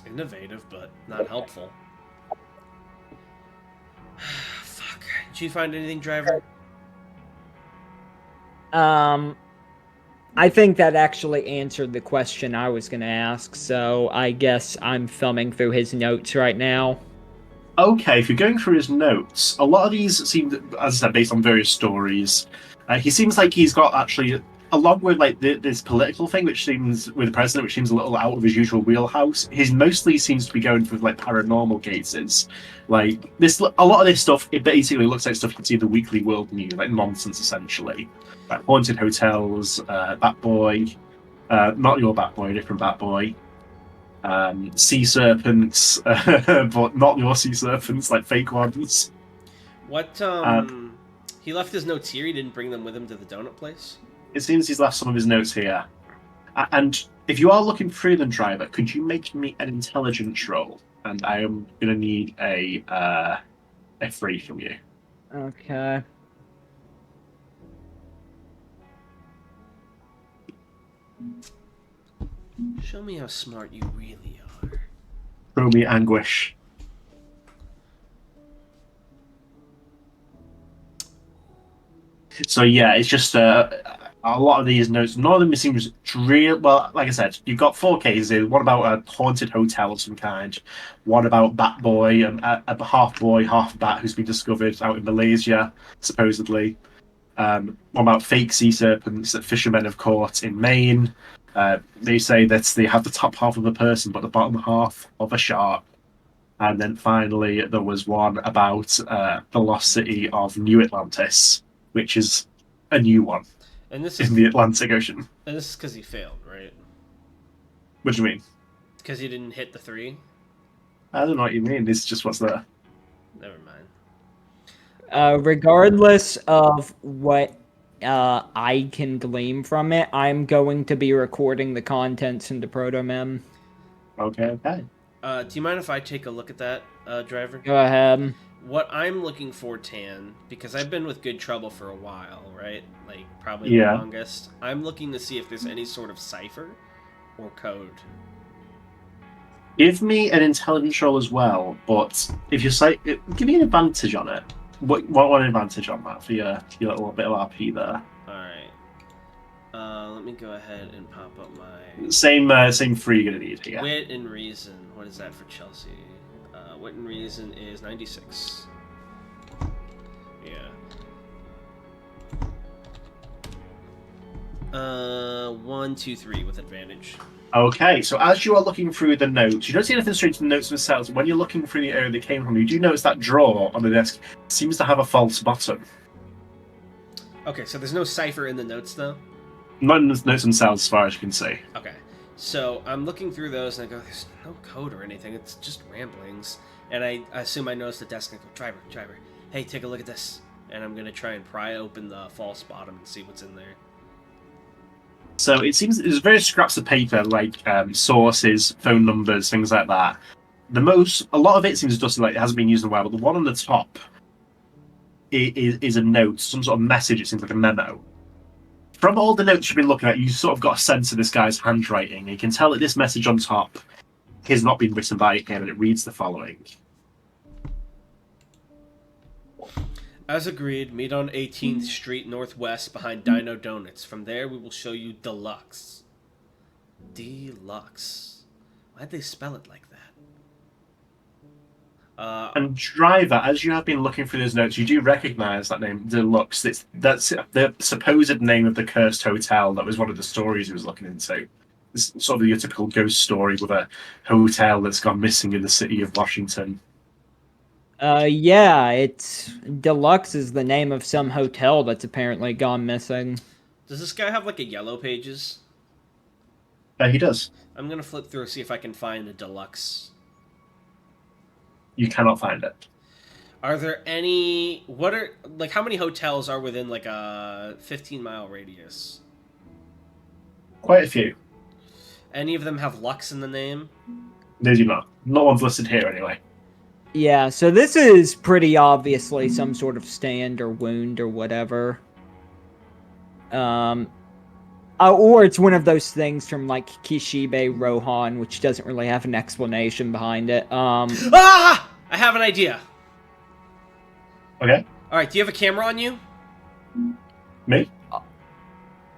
Innovative, but not helpful. Fuck. Did you find anything, driver? I think that actually answered the question I was going to ask, so I guess I'm thumbing through his notes right now. Okay, if you're going through his notes, a lot of these seem, as I said, based on various stories. He seems like he's got actually, along with like this political thing, which seems with the president, which seems a little out of his usual wheelhouse. His mostly seems to be going for like paranormal cases, like this. A lot of this stuff, it basically looks like stuff you can see in the Weekly World News, like nonsense essentially, like haunted hotels, Bat Boy, not your Bat Boy, different Bat Boy. Sea serpents, but not your sea serpents, like fake ones. What, he left his notes here, he didn't bring them with him to the donut place? It seems he's left some of his notes here. And if you are looking through them, driver, could you make me an intelligence roll? And I am going to need a 3 from you. Okay. Show me how smart you really are. Throw me anguish. So yeah, it's just a lot of these notes. None of them seems real. Well, like I said, you've got 4 cases. One about a haunted hotel of some kind. One about Bat Boy, a half boy, half bat who's been discovered out in Malaysia, supposedly. One about fake sea serpents that fishermen have caught in Maine. They say that they have the top half of a person, but the bottom half of a shark. And then finally, there was one about the lost city of New Atlantis, which is a new one. And this is in the Atlantic Ocean. And this is because he failed, right? What do you mean? Because he didn't hit the 3? I don't know what you mean. This is just what's there. Never mind. Regardless of what I can glean from it, I'm going to be recording the contents into Proto-Mem. Okay. Do you mind if I take a look at that, driver? Go ahead. What I'm looking for, Tan, because I've been with Good Trouble for a while, right? Like, probably the longest. I'm looking to see if there's any sort of cipher or code. Give me an intelligence roll as well, but if you say, give me an advantage on it. What an advantage on that for your little bit of RP there? Alright. Let me go ahead and pop up my... Same 3 you're going to need here. Wit and Reason. What is that for Chelsea? Wit and Reason is 96. Yeah. 1, 2, 3 with advantage. Okay, so as you are looking through the notes, you don't see anything straight to the notes themselves. When you're looking through the area they came from, you do notice that drawer on the desk seems to have a false bottom. Okay, so there's no cipher in the notes, though? Not in the notes themselves, as far as you can see. Okay, so I'm looking through those, and I go, there's no code or anything. It's just ramblings. And I assume I notice the desk, and I go, driver, hey, take a look at this. And I'm going to try and pry open the false bottom and see what's in there. So it seems there's various scraps of paper, like sources, phone numbers, things like that. A lot of it seems dusty, like it hasn't been used in a while, but the one on the top is a note, some sort of message. It seems like a memo. From all the notes you've been looking at, you sort of got a sense of this guy's handwriting. You can tell that this message on top has not been written by him, and it reads the following. As agreed, meet on 18th Street Northwest behind Dino Donuts. From there, we will show you Deluxe. Deluxe. Why'd they spell it like that? And Driver, as you have been looking through those notes, you do recognize that name, Deluxe. That's the supposed name of the cursed hotel. That was one of the stories he was looking into. It's sort of your typical ghost story with a hotel that's gone missing in the city of Washington. Yeah, it's Deluxe is the name of some hotel that's apparently gone missing. Does this guy have like a yellow pages? He does. I'm gonna flip through and see if I can find a Deluxe. You cannot find it. Are there any... how many hotels are within like a 15-mile radius? Quite a few. Any of them have Lux in the name? They do not. No one's listed here anyway. Yeah, so this is pretty obviously some sort of stand or wound or whatever. Or it's one of those things from like Kishibe Rohan, which doesn't really have an explanation behind it. I have an idea. Okay. Alright, do you have a camera on you? Me?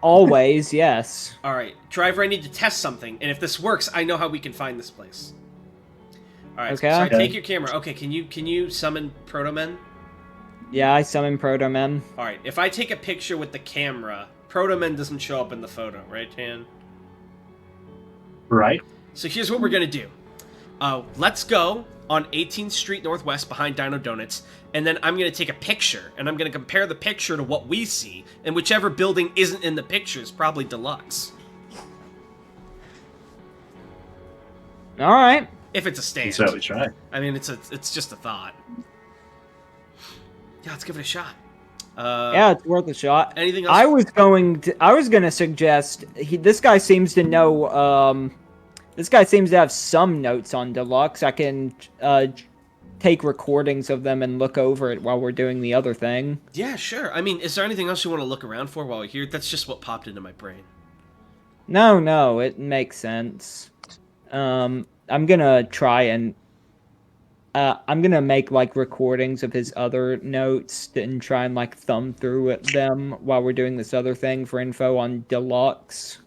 Always, yes. Alright, driver, I need to test something, and if this works, I know how we can find this place. Alright, okay. So take your camera. Okay, can you summon Proto-Men? Yeah, I summon Proto-Men. Alright, if I take a picture with the camera, Proto-Men doesn't show up in the photo, right, Tan? Right. So here's what we're gonna do. Let's go on 18th Street Northwest behind Dino Donuts, and then I'm gonna take a picture, and I'm gonna compare the picture to what we see, and whichever building isn't in the picture is probably Deluxe. Alright. If it's a stand. Certainly try. I mean, it's just a thought. Yeah, let's give it a shot. Yeah, it's worth a shot. Anything else? I was gonna suggest this guy seems to know. This guy seems to have some notes on Deluxe. I can take recordings of them and look over it while we're doing the other thing. Yeah, sure. I mean, is there anything else you want to look around for while we're here? That's just what popped into my brain. No, it makes sense. I'm gonna try and I'm gonna make like recordings of his other notes and try and like thumb through them while we're doing this other thing for info on Deluxe.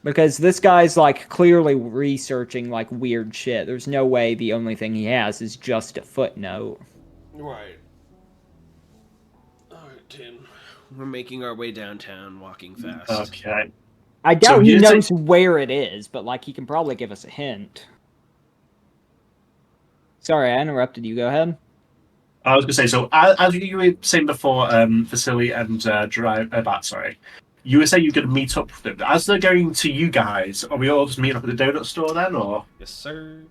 Because this guy's like clearly researching like weird shit. There's no way the only thing he has is just a footnote. Right. Alright, Tim. We're making our way downtown, walking fast. Okay. I doubt he knows where it is, but like he can probably give us a hint. Sorry, I interrupted you. Go ahead. I was going to say, so as you were saying before, Vasilii and you were saying you're going to meet up with them. As they're going to you guys, are we all just meeting up at the donut store then, or? Yes, sir.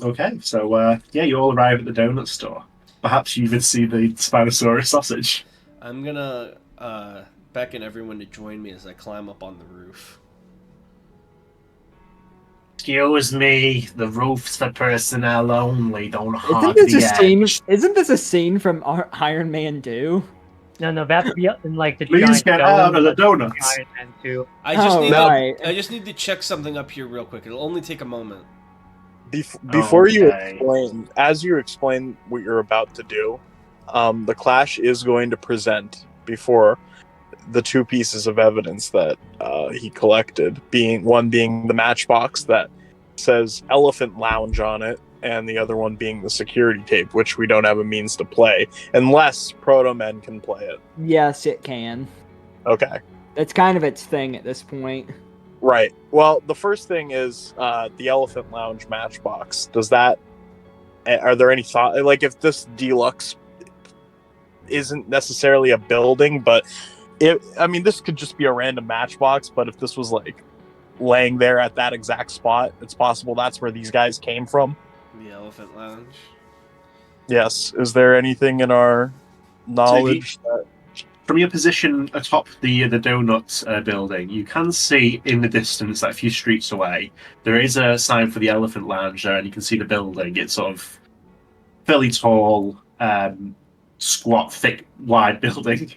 Okay, so yeah, you all arrive at the donut store. Perhaps you even see the Spinosaurus sausage. I'm gonna beckon everyone to join me as I climb up on the roof. Excuse me, the roof's for personnel only. Don't hog the edge. Isn't this a scene from Iron Man 2? No, that's in like the Please giant get dome, out of the like, donuts. Iron Man 2. I just need right. I just need to check something up here real quick. It'll only take a moment. Before you explain, as you explain what you're about to do, the Clash is going to present before the two pieces of evidence that he collected, being the matchbox that says Elephant Lounge on it, and the other one being the security tape, which we don't have a means to play, unless Proto Men can play it. Yes, it can. Okay. That's kind of its thing at this point. Right. Well, the first thing is the Elephant Lounge matchbox. Are there any thought, like, if this deluxe isn't necessarily a building, but this could just be a random matchbox, but if this was like laying there at that exact spot, it's possible that's where these guys came from. The Elephant Lounge. Yes. Is there anything in our knowledge from your position atop the Donuts building, you can see in the distance, that a few streets away, there is a sign for the Elephant Lounge there, and you can see the building. It's sort of fairly tall, squat, thick, wide building.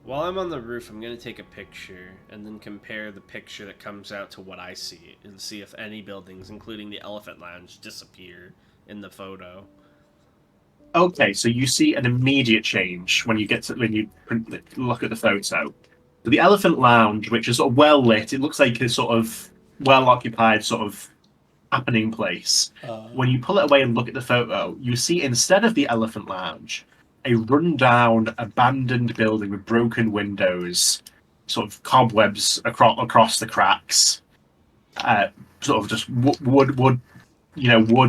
While I'm on the roof, I'm going to take a picture and then compare the picture that comes out to what I see and see if any buildings, including the Elephant Lounge, disappear in the photo. Okay, so you see an immediate change when you look at the photo. So the Elephant Lounge, which is sort of well lit, it looks like a sort of well occupied sort of happening place. When you pull it away and look at the photo, you see instead of the Elephant Lounge, a rundown, abandoned building with broken windows, sort of cobwebs across the cracks, sort of just wood,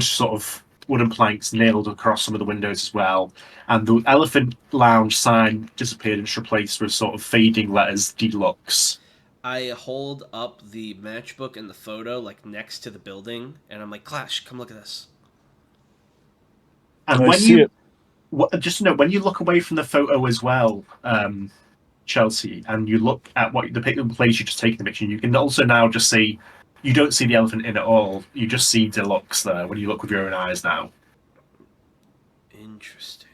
sort of wooden planks nailed across some of the windows as well. And the Elephant Lounge sign disappeared and replaced with sort of fading letters, Deluxe. I hold up the matchbook and the photo like next to the building, and I'm like, Clash, come look at this. And when you just know, when you look away from the photo as well, Chelsea, and you look at the place you just taken the picture, you can also now just see, you don't see the elephant in at all. You just see Deluxe there when you look with your own eyes now. Interesting.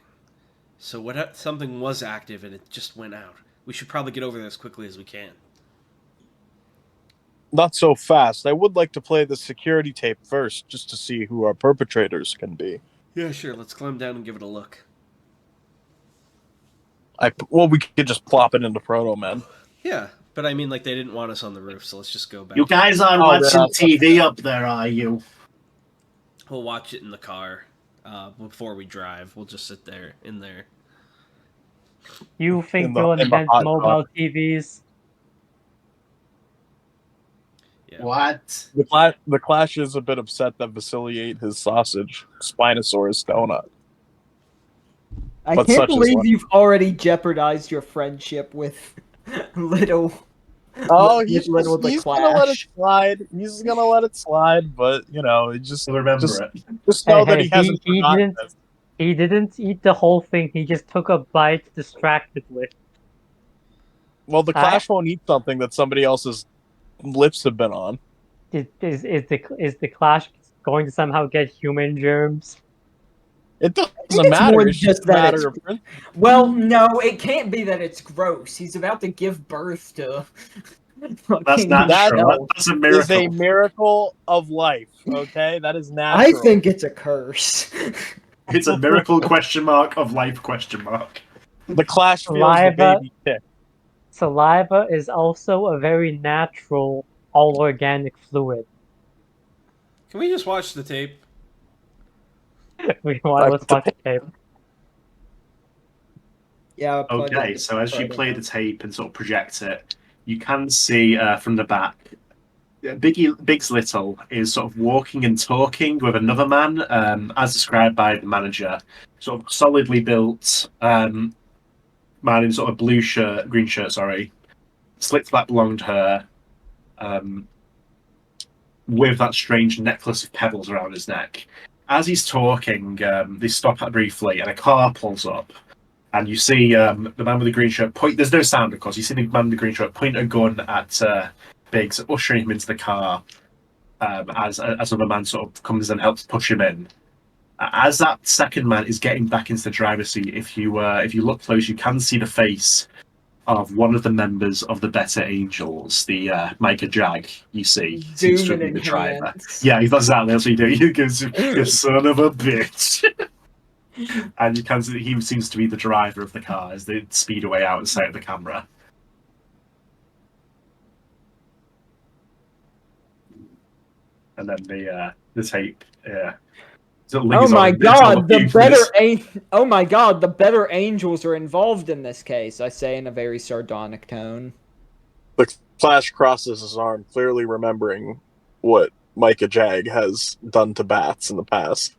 So something was active and it just went out. We should probably get over there as quickly as we can. Not so fast. I would like to play the security tape first, just to see who our perpetrators can be. Yeah, sure. Let's climb down and give it a look. We could just plop it into Proto Men. Yeah, but I mean, like, they didn't want us on the roof, so let's just go back. You guys aren't watching TV up there, are you? We'll watch it in the car before we drive. We'll just sit there, in there. You think we'll invent mobile TVs? Yeah. What? The Clash is a bit upset that Vasilii ate his sausage, Spinosaurus donut. I can't believe you've already jeopardized your friendship with little. Oh, he's gonna let it slide. He's gonna let it slide, but just remember it. Just know that he hasn't forgotten it. He didn't eat the whole thing. He just took a bite distractedly. Well, the Clash won't eat something that somebody else's lips have been on. Is the Clash going to somehow get human germs? It doesn't matter. It's just matter of... Well, no, it can't be that it's gross. He's about to give birth to. That's not true. That's a miracle. Is a miracle of life. Okay, that is natural. I think it's a curse. It's a miracle ? Of life ? The Clash feels the baby tick. Saliva is also a very natural, all organic fluid. Can we just watch the tape? Let's watch the tape. Yeah. Okay, so as you play the tape and sort of project it, you can see from the back, Biggs Little is sort of walking and talking with another man, as described by the manager. Sort of solidly built man in sort of green shirt, slicked back blonde hair, with that strange necklace of pebbles around his neck. As he's talking, they stop briefly, and a car pulls up, and you see the man with the green shirt point. There's no sound, of course. You see the man with the green shirt point a gun at Biggs, ushering him into the car. As another man sort of comes and helps push him in. As that second man is getting back into the driver's seat, if you look close, you can see the face of one of the members of the Better Angels, the Micah Jag. You see, seems to be the driver. Yeah, exactly. That's what you do. You goes, "You son of a bitch," and you can see he seems to be the driver of the car as they speed away out of sight of the camera. And then the tape. Oh my god, the better angels are involved in this case, I say in a very sardonic tone. The Flash crosses his arm, clearly remembering what Micah Jag has done to bats in the past.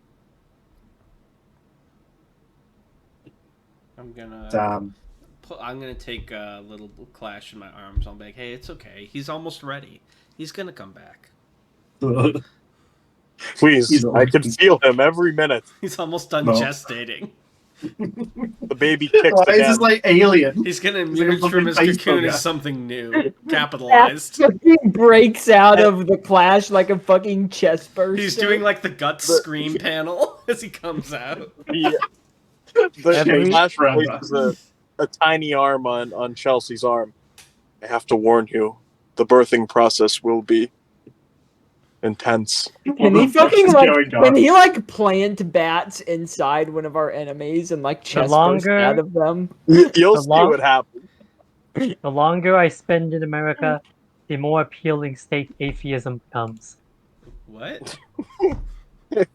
I'm gonna take a little clash in my arms. I'll be like, hey, it's okay. He's almost ready. He's gonna come back. Please, I can feel him every minute. He's almost done gestating. The baby kicks Why is this like Alien? He's gonna emerge from his cocoon as something new, capitalized. He breaks out of the clash like a fucking chest burster. He's doing like the guts scream panel as he comes out. Yeah. The Flash places a tiny arm on Chelsea's arm. I have to warn you, the birthing process will be intense. Can he fucking plant bats inside one of our enemies and like chest burst out of them? You'll see what happens. The longer I spend in America, the more appealing state atheism becomes. What?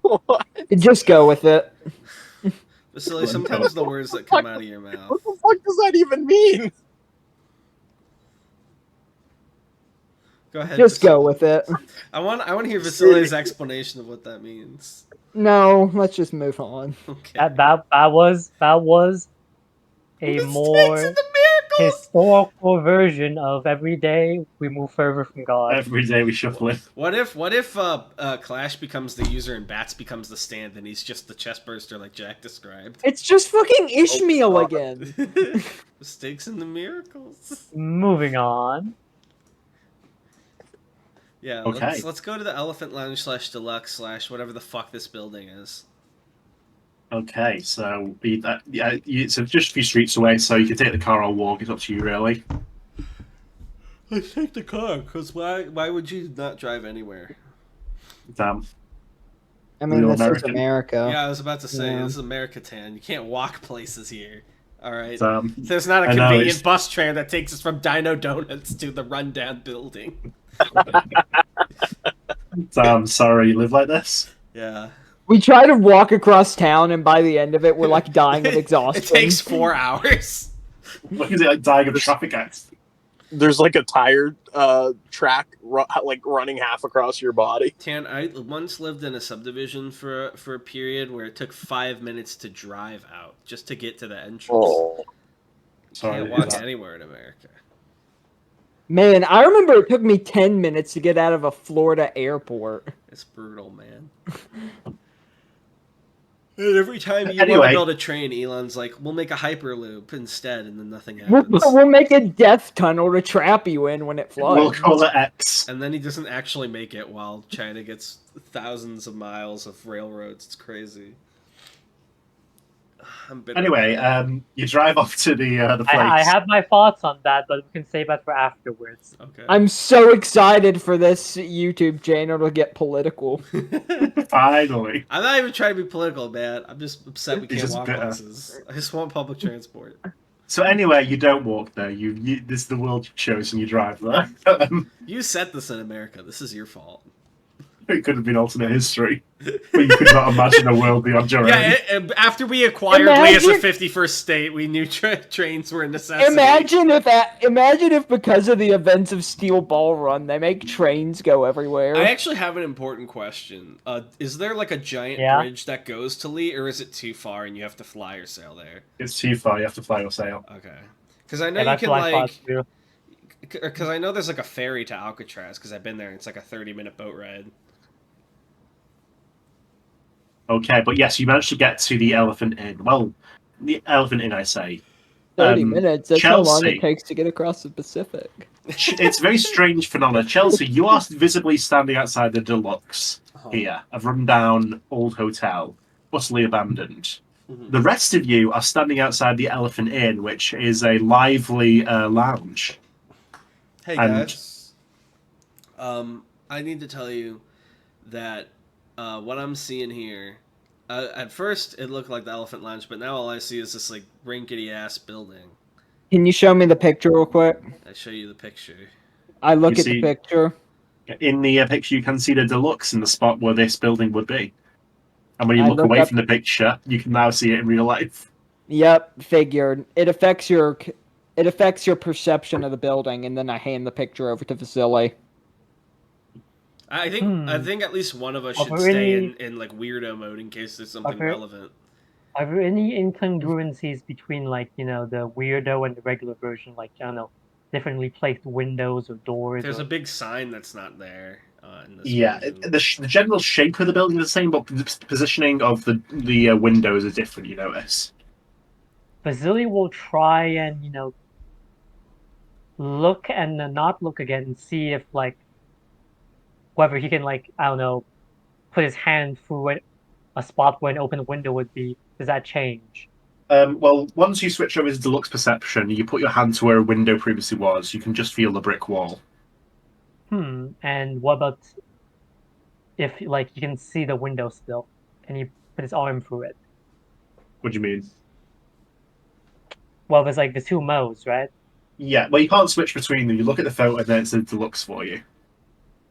What? Just go with it. Vasilii, sometimes the words that come out of your mouth. What the fuck does that even mean? Go ahead. Just go with it. I want to hear Vasilii's explanation of what that means. No, let's just move on. Okay. That was a more historical version of every day we move further from God. Every day we shuffle it. What if Clash becomes the user and Bats becomes the stand, and he's just the chest burster like Jack described? It's just fucking Ishmael again. Mistakes and the miracles. Moving on. Yeah, okay. Let's go to the Elephant Lounge / Deluxe / whatever the fuck this building is. Okay, so it's just a few streets away, so you can take the car or walk. It's up to you, really. Let's take the car, because why would you not drive anywhere? Damn. I mean, this is America. Yeah, I was about to say, this is America Tan. You can't walk places here. All right. Damn. There's not a convenient bus tram that takes us from Dino Donuts to the rundown building. Damn, sorry, you live like this? Yeah. We try to walk across town, and by the end of it, we're like dying of exhaustion. It takes 4 hours. What is it, like dying of a traffic accident? There's like a tire track running half across your body. Tan, I once lived in a subdivision for a period where it took 5 minutes to drive out just to get to the entrance. Oh. Can't walk anywhere in America. Man, I remember it took me 10 minutes to get out of a Florida airport. It's brutal, man. And every time you want to build a train, Elon's like, we'll make a Hyperloop instead, and then nothing happens. We'll make a death tunnel to trap you in when it floods. We'll call it X. And then he doesn't actually make it while China gets thousands of miles of railroads. It's crazy. Anyway, you drive off to the place. I have my thoughts on that, but we can save that for afterwards. Okay. I'm so excited for this YouTube channel to get political. Finally. I'm not even trying to be political, man. I'm just upset we can't walk places. I just want public transport. So anyway, you don't walk there. This is the world you chose, and you drive there. You set this in America. This is your fault. It could have been alternate history, but you could not imagine a world beyond your own. Yeah, after we acquired Lee as a 51st state, we knew trains were a necessity. Imagine if because of the events of Steel Ball Run, they make trains go everywhere. I actually have an important question. Is there like a giant bridge that goes to Lee, or is it too far and you have to fly or sail there? It's too far. You have to fly or sail. Okay. Because I know you can like... Because I know there's like a ferry to Alcatraz, because I've been there, and it's like a 30-minute boat ride. Okay, but yes, you managed to get to the Elephant Inn. Well, the Elephant Inn, I say. 30 minutes, that's Chelsea, how long it takes to get across the Pacific. It's a very strange phenomenon. Chelsea, you are visibly standing outside the Deluxe here, a run-down old hotel. utterly abandoned. The rest of you are standing outside the Elephant Inn, which is a lively lounge. Hey guys, I need to tell you that what I'm seeing here. At first, it looked like the Elephant Lounge, but now all I see is this like rinkety ass building. Can you show me the picture real quick? I show you the picture. I look at the picture. In the picture, you can see the deluxe in the spot where this building would be. And when you look away from the picture, you can now see it in real life. Yep, figured. It affects your perception of the building, and then I hand the picture over to Vasilii. I think at least one of us should stay in like weirdo mode in case there's something relevant. Are there any incongruencies between like the weirdo and the regular version? Like I don't know, differently placed windows or doors. There's a big sign that's not there. In this the general shape of the building is the same, but the positioning of the windows is different. You notice. Vasilii will try and look and not look again and see if like whether he can like I don't know put his hand through a spot where an open window would be. Does that change? Well, once you switch over to deluxe perception, you put your hand to where a window previously was. You can just feel the brick wall. And what about if like you can see the window still, and he put his arm through it? What do you mean? Well, there's like the two modes, right? Yeah, well, you can't switch between them. You look at the photo, and then it's the deluxe for you.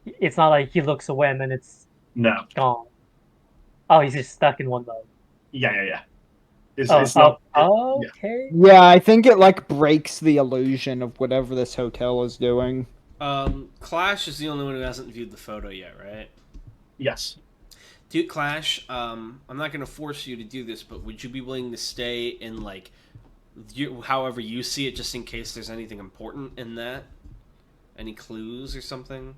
It's not like he looks away and then it's gone. Oh, he's just stuck in one mode. Yeah. Okay. Yeah, I think it like breaks the illusion of whatever this hotel is doing. Clash is the only one who hasn't viewed the photo yet, right? Yes. Dude, Clash, I'm not going to force you to do this, but would you be willing to stay in, like, however you see it, just in case there's anything important in that? Any clues or something?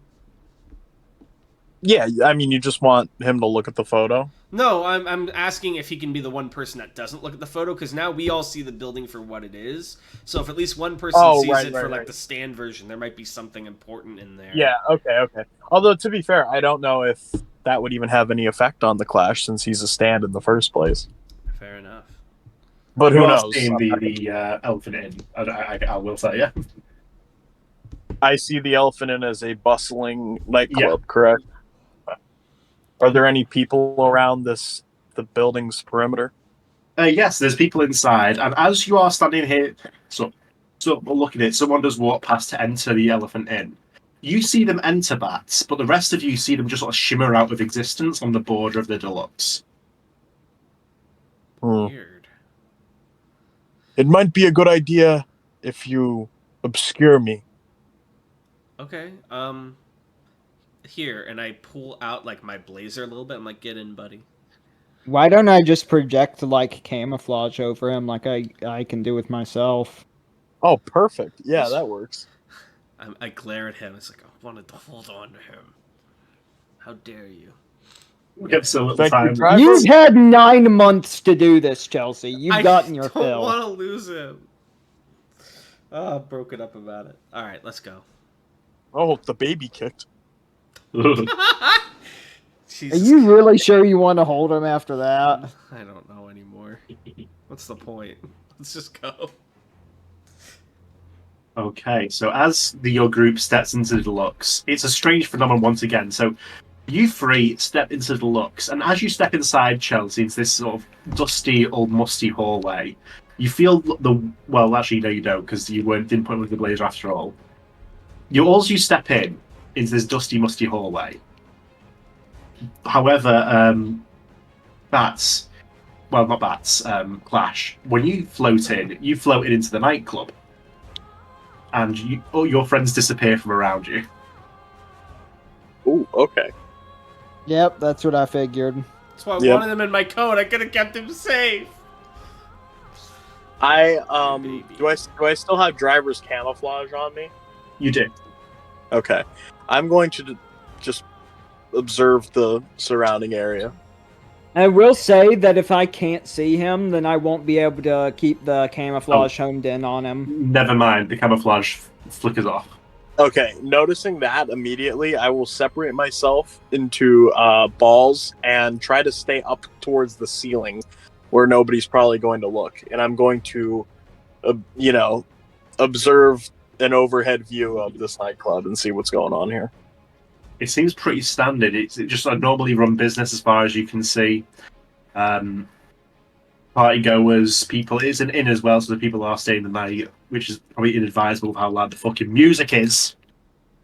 Yeah, I mean, you just want him to look at the photo? No, I'm asking if he can be the one person that doesn't look at the photo, because now we all see the building for what it is. So if at least one person sees it for like the stand version, there might be something important in there. Yeah, okay. Although, to be fair, I don't know if that would even have any effect on the Clash, since he's a stand in the first place. Fair enough. But who knows? In the Elephant Inn, I will say, yeah. I see the Elephant Inn as a bustling nightclub, correct? Are there any people around the building's perimeter? Yes, there's people inside, and as you are standing here, so look at it, someone does walk past to enter the Elephant Inn. You see them enter, Bats, but the rest of you see them just sort of shimmer out of existence on the border of the deluxe. Weird. It might be a good idea if you obscure me. Okay, here, and I pull out like my blazer a little bit. I'm like, get in, buddy. Why don't I just project like camouflage over him like I can do with myself? Oh, perfect. Yeah, that works. I glare at him. It's like, I wanted to hold on to him. How dare you? We have so little time. You've had 9 months to do this, Chelsea. You've gotten your fill. I don't want to lose him. Oh, I'm broken up about it. All right, let's go. Oh, the baby kicked. Are you really sure you want to hold him after that? I don't know anymore. What's the point? Let's just go. Okay, so as your group steps into the deluxe, it's a strange phenomenon once again. So you three step into the deluxe, and as you step inside, Chelsea, into this sort of dusty, old, musty hallway, you feel well, actually, no, you don't, because you didn't put with the blazer after all. You step in into this dusty, musty hallway. However, Clash, when you floated into the nightclub, and your friends disappear from around you. Ooh, okay. Yep, that's what I figured. That's why I wanted him in my coat. I could have kept him safe. Do I still have driver's camouflage on me? You do. Okay. I'm going to just observe the surrounding area. I will say that if I can't see him, then I won't be able to keep the camouflage honed in on him. Never mind, the camouflage flickers off. Okay, noticing that immediately, I will separate myself into balls and try to stay up towards the ceiling where nobody's probably going to look. And I'm going to, observe an overhead view of this nightclub and see what's going on here. It seems pretty standard. It's just a normally run business as far as you can see. Party goers, people. It's an inn as well, so the people are staying the night, which is probably inadvisable of how loud the fucking music is.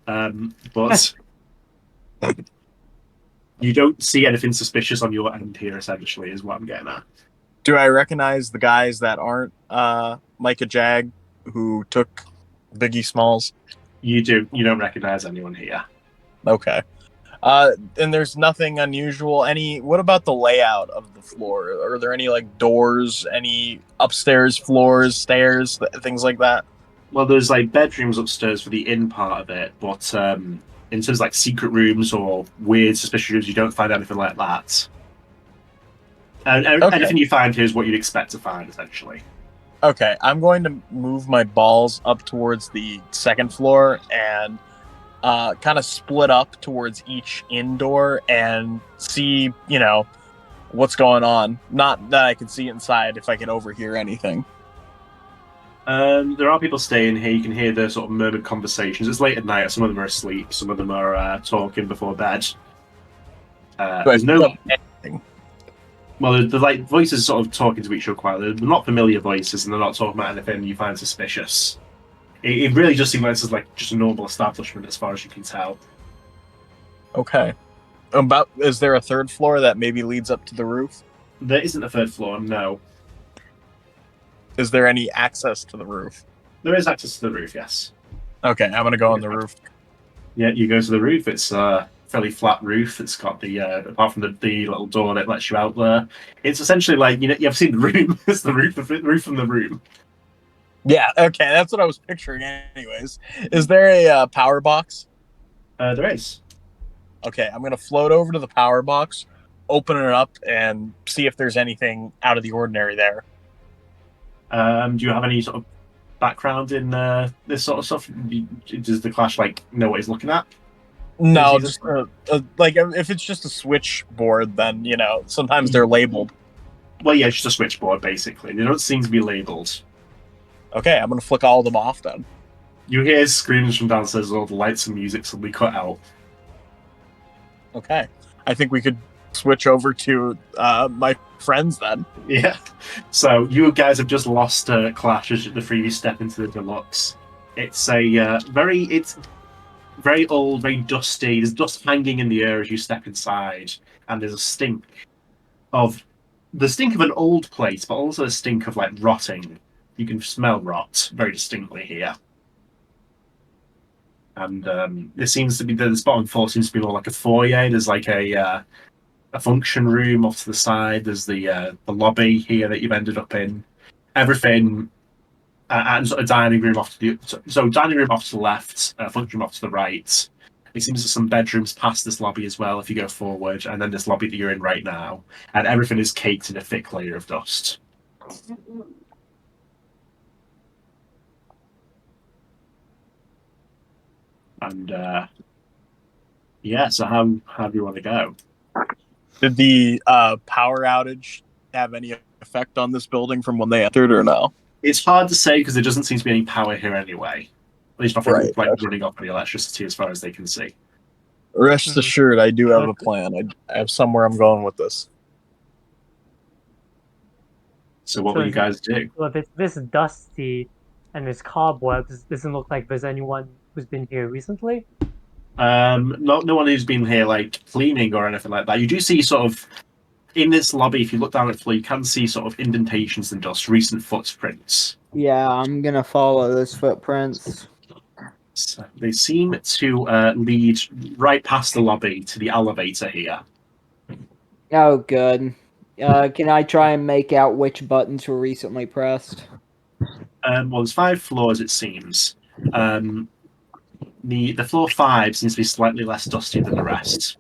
But you don't see anything suspicious on your end here, essentially, is what I'm getting at. Do I recognize the guys that aren't Micah Jag who took Biggie Smalls? You do. You don't recognize anyone here. Okay. And there's nothing unusual. What about the layout of the floor? Are there any like doors, any upstairs floors, stairs, things like that? Well, there's like bedrooms upstairs for the inn part of it, but in terms of like secret rooms or weird suspicious rooms, you don't find anything like that. Anything you find here is what you'd expect to find, essentially. Okay, I'm going to move my balls up towards the second floor and kind of split up towards each indoor and see, what's going on. Not that I can see inside if I can overhear anything. There are people staying here. You can hear the sort of murmured conversations. It's late at night. Some of them are asleep. Some of them are talking before bed. There's no anything. Well, they're like voices sort of talking to each other quietly. They're not familiar voices, and they're not talking about anything you find suspicious. It really just seems like this is like just a normal establishment as far as you can tell. Okay. Is there a third floor that maybe leads up to the roof? There isn't a third floor, no. Is there any access to the roof? There is access to the roof, yes. Okay, I'm going to go on the roof. Yeah, you go to the roof. It's a fairly flat roof. It's got the, apart from the little door that lets you out there, it's essentially like, you've seen the room. It's the roof from the room. Yeah, okay, that's what I was picturing anyways. Is there a power box? There is. Okay, I'm going to float over to the power box, open it up, and see if there's anything out of the ordinary there. Do you have any sort of background in this sort of stuff? Does the Clash know what he's looking at? No, just if it's just a switchboard, then sometimes they're labeled. Well, yeah, it's just a switchboard basically. They don't seem to be labeled. Okay, I'm gonna flick all of them off then. You hear screams from downstairs, all the lights and music suddenly cut out. Okay, I think we could switch over to my friends then. Yeah. So you guys have just lost Clash as the three of you step into the deluxe. It's a very old, very dusty. There's dust hanging in the air as you step inside, and there's a stink of an old place, but also a stink of rotting. You can smell rot very distinctly here. And there seems to be the bottom floor seems to be more like a foyer. There's like a function room off to the side. There's the lobby here that you've ended up in. Everything, and sort of dining room off to dining room off to the left, function room off to the right. It seems there's some bedrooms past this lobby as well if you go forward, and then this lobby that you're in right now. And everything is caked in a thick layer of dust. And so how do you want to go? Did the power outage have any effect on this building from when they entered, or no? It's hard to say because there doesn't seem to be any power here anyway. At least nothing running off the electricity as far as they can see. Rest assured, I do have a plan. I have somewhere I'm going with this. So what will you guys do? Well, if it's this dusty and there's cobwebs, doesn't look like there's anyone who's been here recently. No one who's been here cleaning or anything like that. You do see sort of in this lobby, if you look down at the floor, you can see sort of indentations and dust, recent footprints. Yeah, I'm gonna follow those footprints. So they seem to lead right past the lobby to the elevator here. Oh, good. Can I try and make out which buttons were recently pressed? Well, there's 5 floors, it seems. The floor 5 seems to be slightly less dusty than the rest.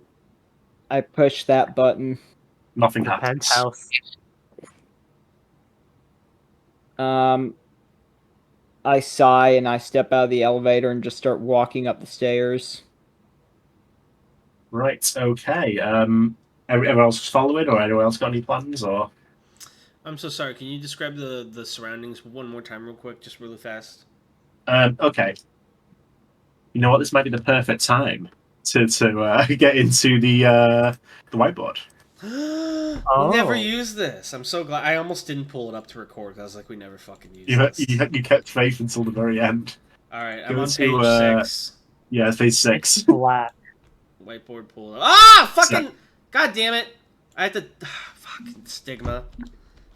I push that button. Nothing happens. Penthouse. I I sigh and I step out of the elevator and just start walking up the stairs. Right. Okay. Everyone else is following, or anyone else got any plans, or? I'm so sorry. Can you describe the surroundings one more time, real quick, just really fast? Okay. You know what? This might be the perfect time to get into the whiteboard. We never used this. I'm so glad. I almost didn't pull it up to record. I was like, we never fucking used this. You kept faith until the very end. All right, I'm on page 6. Yeah, it's page 6. Black. Whiteboard pull up. Ah, fucking! So, God damn it! I have to. Fucking Stigma.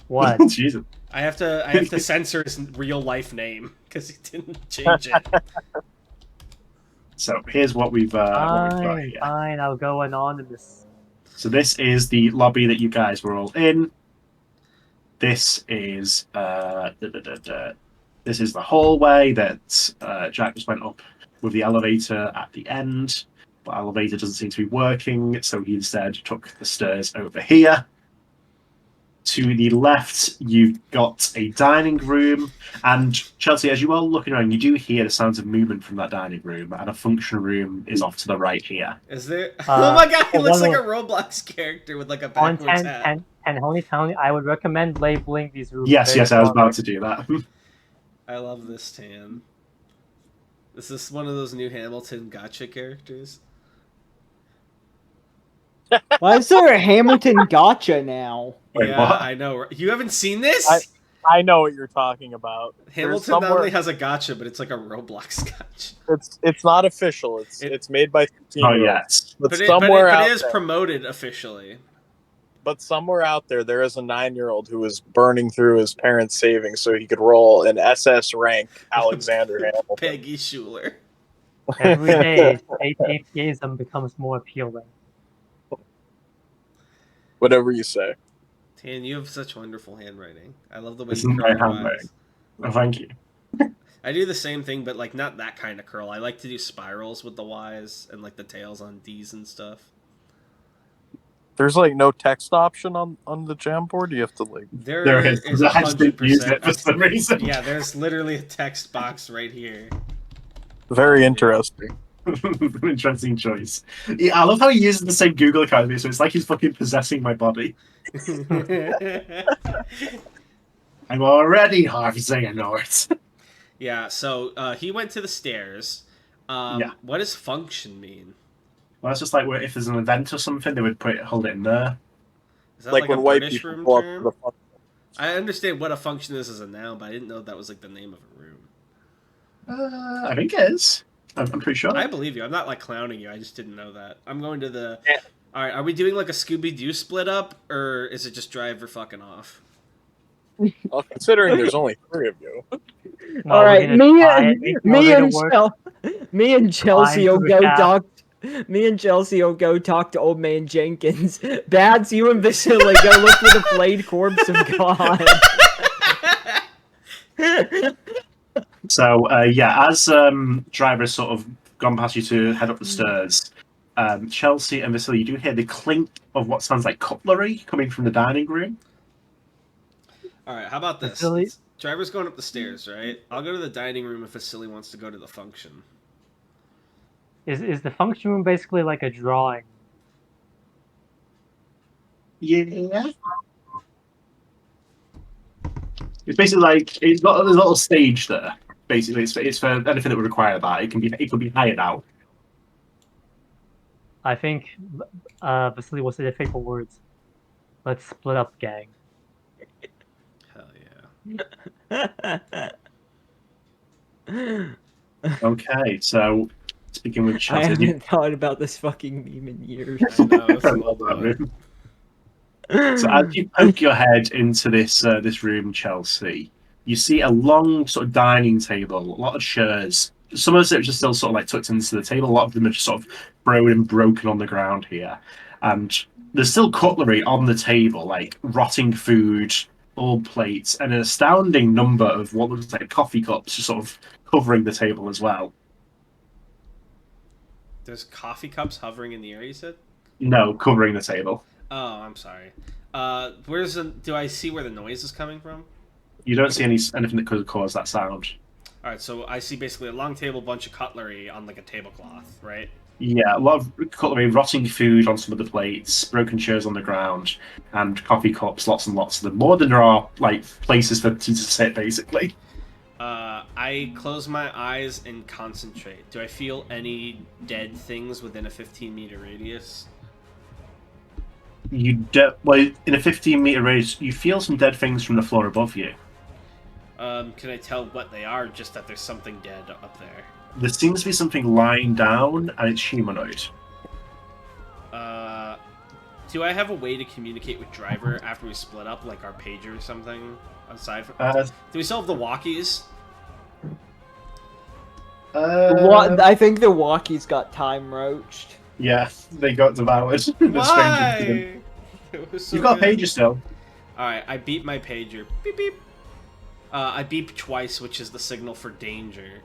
What? Jesus. I have to censor his real life name because he didn't change it. So here's what we've got here. Fine, I'll go anonymous. So this is the lobby that you guys were all in. This is this is the hallway that Jack just went up with the elevator at the end. The elevator doesn't seem to be working, so he instead took the stairs over here. To the left, you've got a dining room, and Chelsea, as you are looking around, you do hear the sounds of movement from that dining room, and a function room is off to the right here. Is there? Oh my god, he looks like a Roblox character with like a backwards hat. And only I would recommend labeling these rooms. Yes, I was about to do that. I love this tan. Is this one of those new Hamilton gotcha characters? Why is there a Hamilton gotcha now? Wait, yeah, what? I know. You haven't seen this? I know what you're talking about. Hamilton not only has a gotcha, but it's like a Roblox gotcha. It's not official. It's made by Team. Oh yes, but it is promoted officially. But somewhere out there is a 9-year-old who is burning through his parents' savings so he could roll an SS rank Alexander Hamilton. Peggy Schuler. Every day, atheism becomes more appealing. Whatever you say. Tan, you have such wonderful handwriting. I love the way this you curl is my handwriting. Oh, thank you. I do the same thing, but like not that kind of curl. I like to do spirals with the Y's and like the tails on D's and stuff. There's like no text option on the Jamboard. You have to like. There is 100% for some reason. Yeah, there's literally a text box right here. Very interesting. Interesting choice. Yeah, I love how he uses the same Google account as me, so it's like he's fucking possessing my body. I'm already half saying north. Yeah, so he went to the stairs. What does function mean? Well, it's just like if there's an event or something, they would hold it in there. Is that like when white people room term? I understand what a function is as a noun, but I didn't know that was like the name of a room. I think it is. I'm pretty sure. I believe you. I'm not like clowning you. I just didn't know that. I'm going to the. Yeah. All right. Are we doing like a Scooby-Doo split up, or is it just driver fucking off? Well, considering there's only 3 of you. No, all right, me and Chelsea will go talk. Me and Chelsea will go talk to Old Man Jenkins. Bads, you and Vasilii go look for the flayed corpse of God. So, as driver's sort of gone past you to head up the stairs, Chelsea and Vasilii, you do hear the clink of what sounds like cutlery coming from the dining room. All right, how about this? Driver's going up the stairs, right? I'll go to the dining room if Vasilii wants to go to the function. Is the function room basically like a drawing? Yeah. It's basically like there's a little stage there. Basically, it's for anything that would require that. It could be hired out. I think Vasilii will say the fateful words. Let's split up, gang. Hell yeah. Okay, so speaking with Chelsea, I haven't thought about this fucking meme in years. I know, so as you poke your head into this room, Chelsea, you see a long sort of dining table, a lot of chairs. Some of them are just still sort of like tucked into the table. A lot of them are just sort of thrown and broken on the ground here. And there's still cutlery on the table, like rotting food, old plates, and an astounding number of what looks like coffee cups just sort of covering the table as well. There's coffee cups hovering in the air, you said? No, covering the table. Oh, I'm sorry. Do I see where the noise is coming from? You don't see anything that could cause that sound. All right, so I see basically a long table, bunch of cutlery on like a tablecloth, right? Yeah, a lot of cutlery, rotting food on some of the plates, broken chairs on the ground, and coffee cups, lots and lots of them. More than there are like places for tea to sit, basically. I close my eyes and concentrate. Do I feel any dead things within a 15-meter radius? Well, in a 15-meter radius, you feel some dead things from the floor above you. Can I tell what they are? Just that there's something dead up there. There seems to be something lying down, and it's humanoid. Do I have a way to communicate with Driver after we split up, like our pager or something? Aside from, do we still have the walkies? I think the walkies got time roached. Yeah, they got devoured. Why? You've got a pager still. Alright, I beep my pager. Beep beep. I beep twice, which is the signal for danger.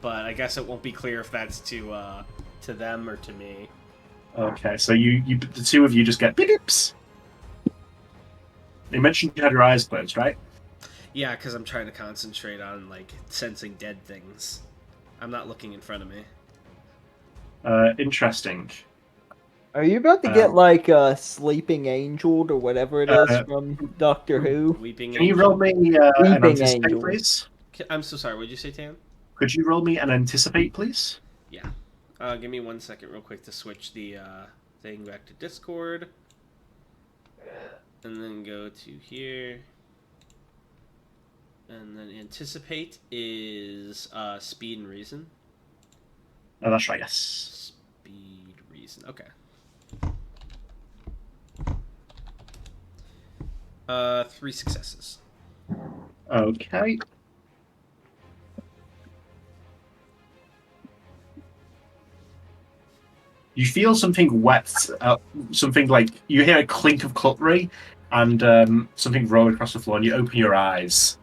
But I guess it won't be clear if that's to them or to me. Okay, so the two of you just get beep beeps. You mentioned you had your eyes closed, right? Yeah, because I'm trying to concentrate on, like, sensing dead things. I'm not looking in front of me. Interesting. Are you about to get, like, a sleeping angel or whatever it is from Doctor Who? Weeping Can you roll me an anticipate, please? I'm so sorry, what did you say, Tan? Could you roll me an anticipate, please? Yeah. Give me 1 second real quick to switch the thing back to Discord. And then go to here. And then anticipate is speed and reason. Oh, that's right, yes. Speed, reason, okay. 3 successes. Okay. You feel something wet, something like you hear a clink of cutlery, and something roll across the floor, and you open your eyes,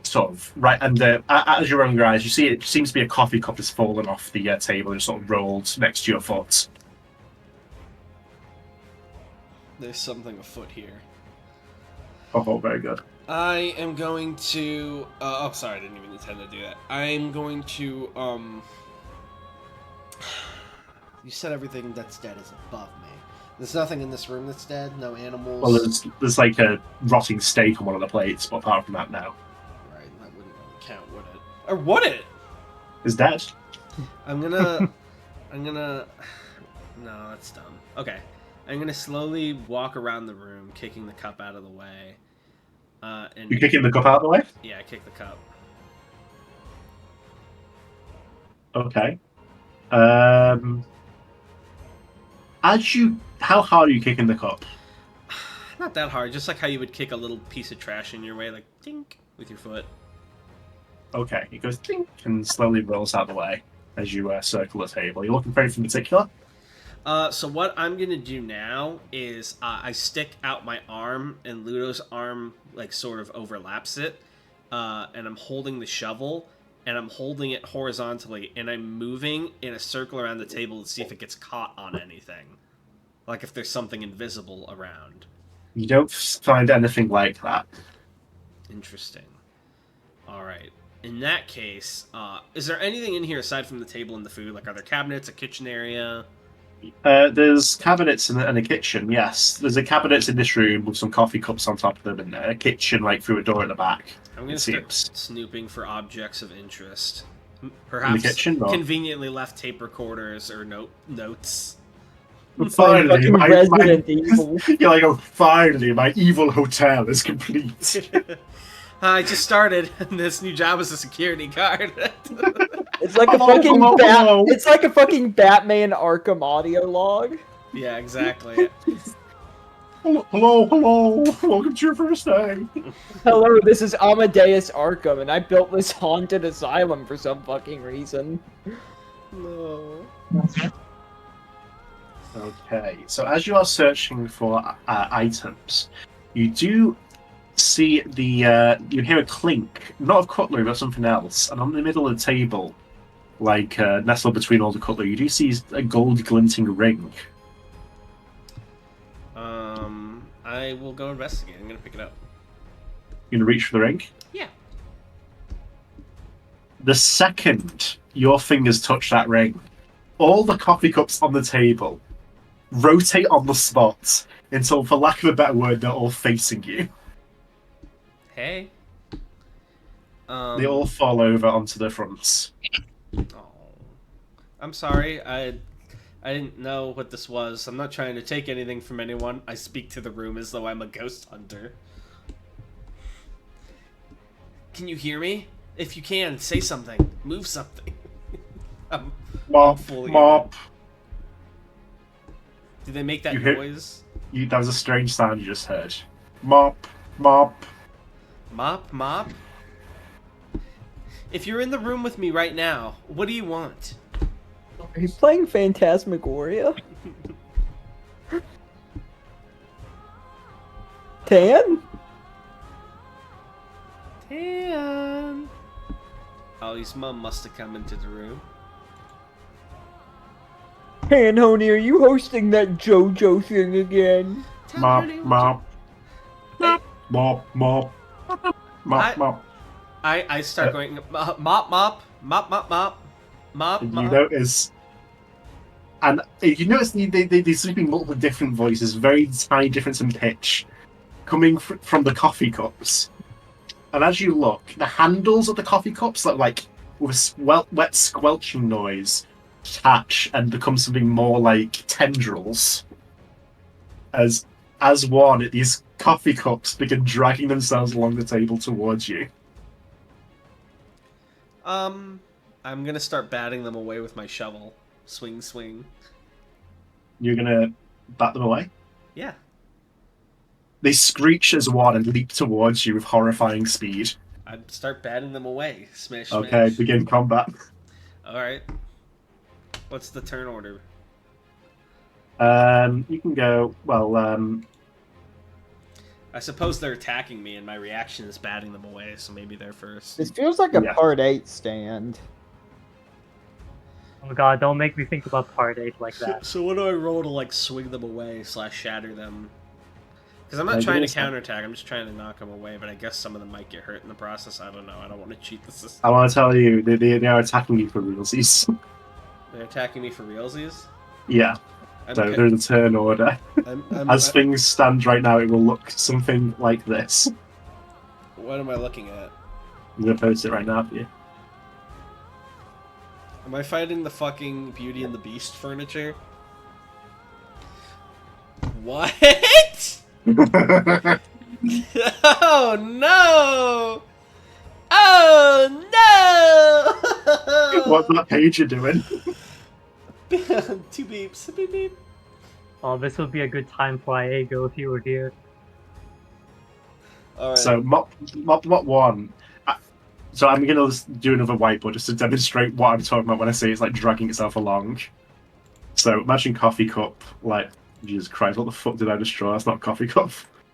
sort of right, and as you open your eyes, you see it seems to be a coffee cup that's fallen off the table and sort of rolled next to your foot. There's something afoot here. Oh, very good. I am going to. Oh, sorry, I didn't even intend to do that. I'm going to. You said everything that's dead is above me. There's nothing in this room that's dead. No animals. Well, there's like a rotting steak on one of the plates, but apart from that, no. Right, that wouldn't really count, would it? Or would it? It's dead. I'm gonna. No, that's dumb. Okay. I'm gonna slowly walk around the room, kicking the cup out of the way. And You're kicking the cup out of the way? Yeah, I kick the cup. Okay. How hard are you kicking the cup? Not that hard, just like how you would kick a little piece of trash in your way, like tink with your foot. Okay, it goes tink and slowly rolls out of the way as you circle the table. You're looking for anything particular? So what I'm gonna do now is I stick out my arm, and Ludo's arm like sort of overlaps it, and I'm holding the shovel, and I'm holding it horizontally, and I'm moving in a circle around the table to see if it gets caught on anything, like if there's something invisible around. You don't find anything like that. Interesting. All right. In that case, is there anything in here aside from the table and the food? Like, are there cabinets, a kitchen area? There's cabinets in a kitchen, yes. There's a cabinets in this room with some coffee cups on top of them, and a kitchen like through a door at the back. I'm going to start snooping for objects of interest. Perhaps in the kitchen, conveniently left tape recorders or notes. Finally, Resident Evil. You're like, oh, finally, my evil hotel is complete. I just started, and this new job as a security guard. It's like it's like a fucking Batman Arkham audio log. Yeah, exactly. Hello, welcome to your first day. Hello, this is Amadeus Arkham, and I built this haunted asylum for some fucking reason. No. Okay, so as you are searching for items, you do see you hear a clink, not of cutlery, but something else, and on the middle of the table, like nestled between all the cutlery, you do see a gold glinting ring. I will go investigate. I'm gonna pick it up. You gonna reach for the ring? Yeah. The second your fingers touch that ring, all the coffee cups on the table rotate on the spot until, for lack of a better word, they're all facing you. Hey. They all fall over onto the fronts. Oh, I'm sorry. I didn't know what this was. I'm not trying to take anything from anyone. I speak to the room as though I'm a ghost hunter. Can you hear me? If you can, say something. Move something. Mop. Did they make that noise? That was a strange sound you just heard. Mop. Mop. Mop? Mop? If you're in the room with me right now, what do you want? Are you playing Phantasmagoria? Tan? Tan. Ollie's mom must have come into the room. Tan, honey, are you hosting that JoJo thing again? Mop. Mop. Hey. Mop. Mop. Mop. I start going mop mop mop mop mop mop. You notice, and you notice they're speaking multiple different voices, very tiny difference in pitch, coming from the coffee cups. And as you look, the handles of the coffee cups look like with a wet squelching noise detach and become something more like tendrils. As one, these coffee cups begin dragging themselves along the table towards you. I'm gonna start batting them away with my shovel. Swing, swing. You're gonna bat them away? Yeah. They screech as one and leap towards you with horrifying speed. I'd start batting them away. Smash, smash. Okay, begin combat. Alright. What's the turn order? You can go, I suppose they're attacking me and my reaction is batting them away, so maybe they're first. This feels like a part 8 stand. Oh god, don't make me think about part 8 like that. So what do I roll to, like, swing them away / shatter them? Because I'm not trying to counterattack, I'm just trying to knock them away, but I guess some of them might get hurt in the process. I don't know, I don't want to cheat the system. I want to tell you, they are attacking you for realsies. They're attacking me for realsies? Yeah. So they're the turn order. As things stand right now, it will look something like this. What am I looking at? I'm going to post it right now for you. Am I fighting the fucking Beauty and the Beast furniture? What? Oh no! Oh no! What's that page you're doing? 2 beeps. Beep beep. Oh, this would be a good time for Iago if you were here. Alright. So, Mop 1. So I'm going to do another whiteboard just to demonstrate what I'm talking about when I say it's like dragging itself along. So imagine coffee cup, like, Jesus Christ, what the fuck did I just draw? That's not coffee cup.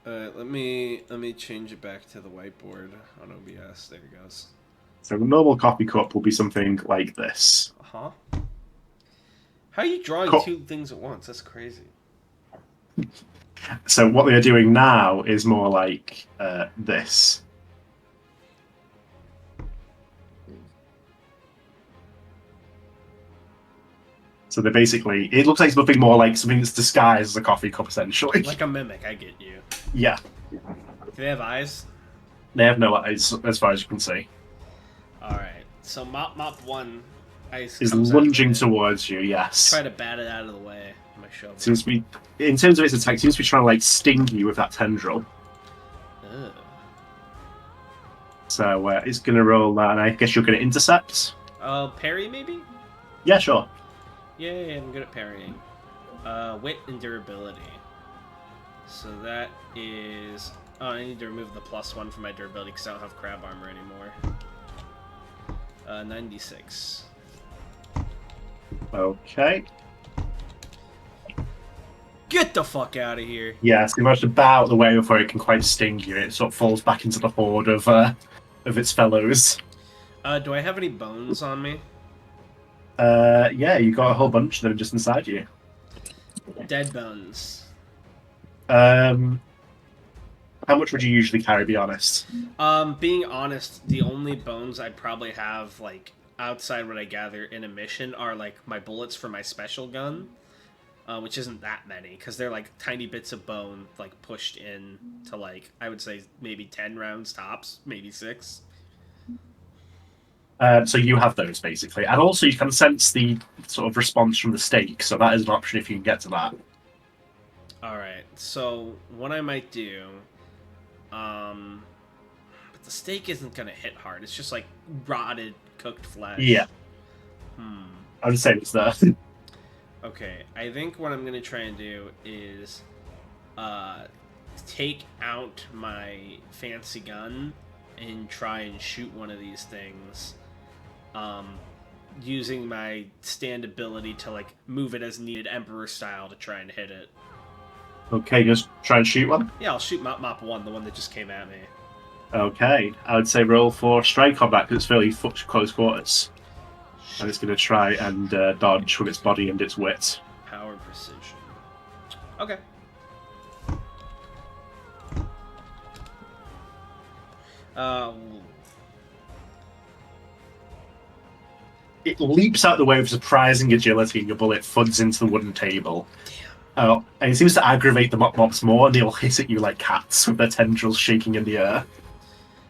Alright, let me change it back to the whiteboard on OBS. There it goes. So a normal coffee cup will be something like this. Uh-huh. How are you drawing 2 things at once? That's crazy. So what they are doing now is more like this. So they're basically, it looks like something more like something that's disguised as a coffee cup, essentially. Like a mimic, I get you. Yeah. Do they have eyes? They have no eyes, as far as you can see. Alright, so Mop 1 is lunging towards you, yes. Try to bat it out of the way. My shovel. Seems to be, in terms of its attack, seems to be trying to like sting you with that tendril. Ugh. So it's going to roll that, and I guess you're going to intercept? Parry maybe? Yeah, sure. Yay, I'm good at parrying. Wit and durability. So that is... Oh, I need to remove the +1 from my durability because I don't have crab armor anymore. 96. Okay. Get the fuck out of here. Yes, you managed about the way before it can quite sting you. It sort of falls back into the horde of its fellows. Do I have any bones on me? Yeah, you got a whole bunch that are just inside you. Dead bones. I How much would you usually carry, be honest? Being honest, the only bones I'd probably have, like, outside what I gather in a mission are, like, my bullets for my special gun, which isn't that many, because they're, like, tiny bits of bone, like, pushed in to, like, I would say maybe 10 rounds tops, maybe 6. So you have those, basically. And also you can sense the sort of response from the stake, so that is an option if you can get to that. Alright, so what I might do... but the steak isn't gonna hit hard. It's just like rotted, cooked flesh. Yeah. I would say it's there. Okay, I think what I'm gonna try and do is take out my fancy gun and try and shoot one of these things. Using my stand ability to like move it as needed, Emperor style, to try and hit it. Okay, just try and shoot one? Yeah, I'll shoot Mop 1, the one that just came at me. Okay, I would say roll for strike combat because it's fairly close quarters. And it's going to try and dodge with its body and its wit. Power precision. Okay. It leaps out the way with surprising agility and your bullet thuds into the wooden table. And it seems to aggravate the Mops more, and they'll hiss at you like cats with their tendrils shaking in the air.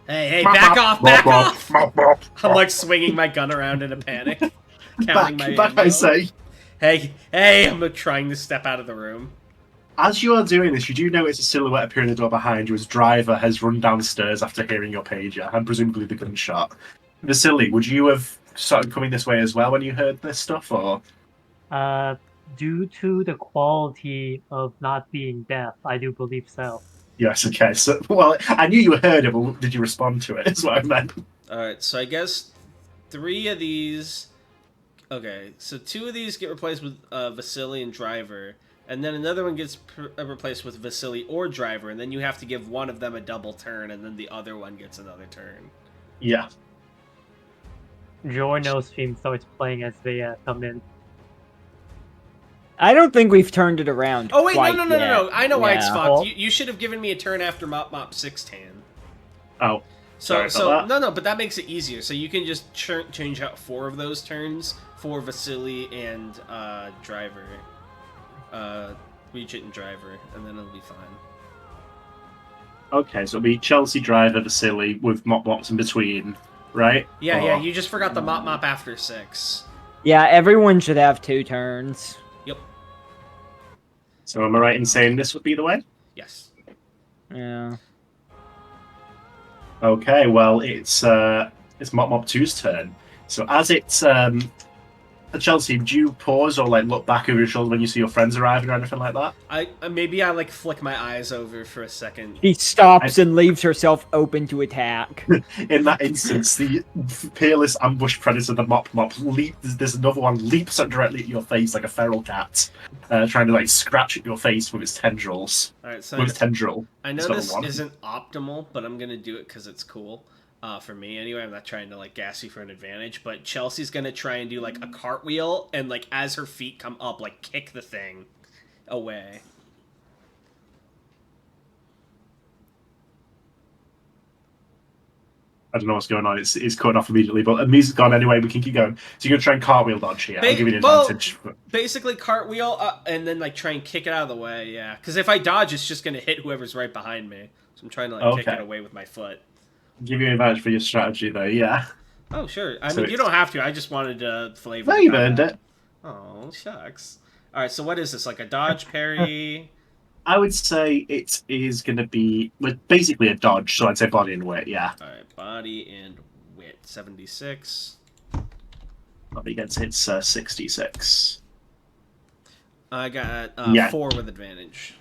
Hey, back off, back off! I'm like swinging my gun around in a panic. Counting my back, I say. Hey, I'm like trying to step out of the room. As you are doing this, you do notice a silhouette appear in the door behind you as Driver has run downstairs after hearing your pager, and presumably the gunshot. Vasilii, would you have started coming this way as well when you heard this stuff, or...? Due to the quality of not being deaf, I do believe so. Yes, okay. So, well, I knew you heard it, but did you respond to it, is what I meant. Alright, so I guess 3 of these... Okay, so 2 of these get replaced with Vasilii and Driver, and then another one gets replaced with Vasilii or Driver, and then you have to give one of them a double turn, and then the other one gets another turn. Yeah. JoJo's theme starts playing as they come in. I don't think we've turned it around. Oh wait, quite no! yet. I know why it's Yeah. fucked. You should have given me a turn after Mop 6 tan. Oh. So that. no, but that makes it easier. So you can just change out 4 of those turns for Vasilii and Driver, Regent and Driver, and then it'll be fine. Okay, so it'll be Chelsea, Driver, Vasilii with Mops in between, right? Yeah. You just forgot the Mop after 6. Yeah, everyone should have 2 turns. Yep. So am I right in saying this would be the way? Yes. Yeah. Okay, well, it's Mop 2's turn. So as it's Chelsea, do you pause or like look back over your shoulder when you see your friends arriving or anything like that? I maybe I like flick my eyes over for a second. She stops and leaves herself open to attack. In that instance, the peerless ambush predator, the Mop, there's another one leaps up directly at your face like a feral cat, trying to like scratch at your face with its tendrils. All right, so with its tendril. I know this isn't optimal, but I'm gonna do it because it's cool. For me, anyway, I'm not trying to like gas you for an advantage, but Chelsea's gonna try and do like a cartwheel and like as her feet come up, like kick the thing away. I don't know what's going on. It's cut off immediately, but the music's gone anyway. We can keep going. So you're gonna try and cartwheel dodge here. I'll give you an advantage. Basically, cartwheel and then like try and kick it out of the way. Yeah, because if I dodge, it's just gonna hit whoever's right behind me. So I'm trying to like kick it away with my foot. Give you an advantage for your strategy, though. Yeah. Oh sure. I mean, you don't have to. I just wanted to flavor. No, you've earned it. Oh shucks. All right. So what is this? Like a dodge, parry? I would say it is going to be basically a dodge, so I'd say body and wit, yeah. Alright, body and wit. 76. Body against hits 66. I got 4 with advantage.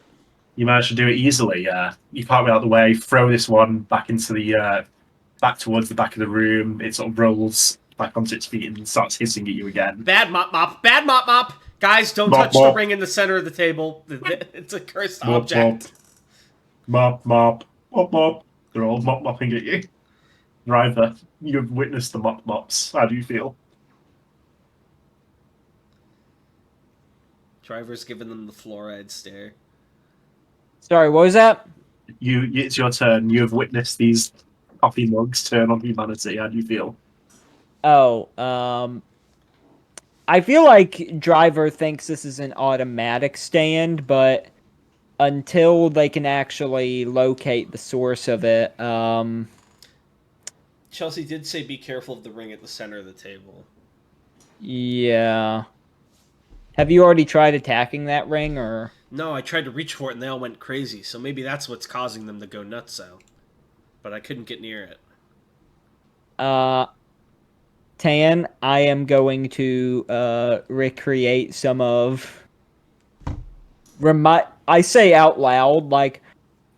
You managed to do it easily, yeah. You can't get out of the way, throw this one back into the back towards the back of the room. It sort of rolls back onto its feet and starts hissing at you again. Bad mop. Bad mop. Guys, don't touch the ring in the center of the table. It's a cursed object. Mop. They're all mopping at you. Driver, you've witnessed the mops. How do you feel? Driver's giving them the fluoride stare. Sorry, what was that? It's your turn. You have witnessed these coffee mugs turn on humanity. How do you feel? Oh, I feel like Driver thinks this is an automatic stand, but until they can actually locate the source of it, Chelsea did say be careful of the ring at the center of the table. yeah. Have you already tried attacking that ring, or? No, I tried to reach for it and they all went crazy, so maybe that's what's causing them to go nutso. But I couldn't get near it. Tan, I am going to recreate some of I say out loud, like,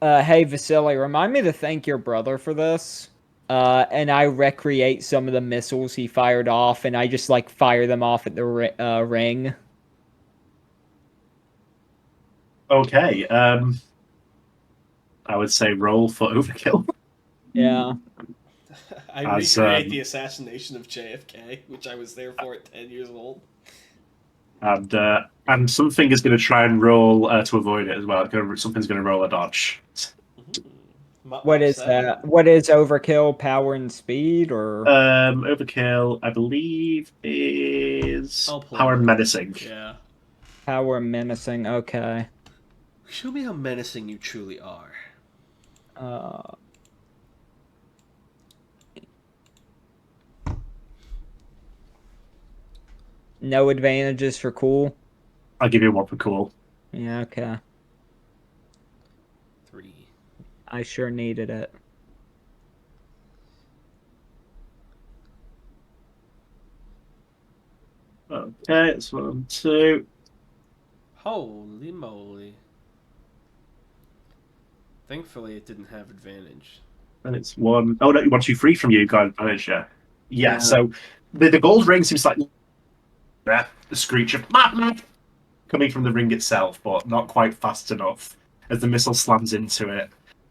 hey Vasilii, remind me to thank your brother for this. And I recreate some of the missiles he fired off, and I just like fire them off at the ring. Okay. I would say roll for overkill. Yeah. I recreate the assassination of JFK, which I was there for at 10 years old. And something is going to try and roll to avoid it as well. Something's going to roll a dodge. What is that? What is overkill? Power and speed, or overkill? I believe is power and menacing. Yeah. Power and menacing. Okay. Show me how menacing you truly are. No advantages for cool. I'll give you one for cool. Yeah. Okay. 3. I sure needed it. Okay, it's 1, 2. Holy moly. Thankfully, it didn't have advantage. And it's 1. Oh, no, 1, 2, 3 from you. Got advantage, yeah. Yeah, so the gold ring seems like the screech of coming from the ring itself, but not quite fast enough as the missile slams into it.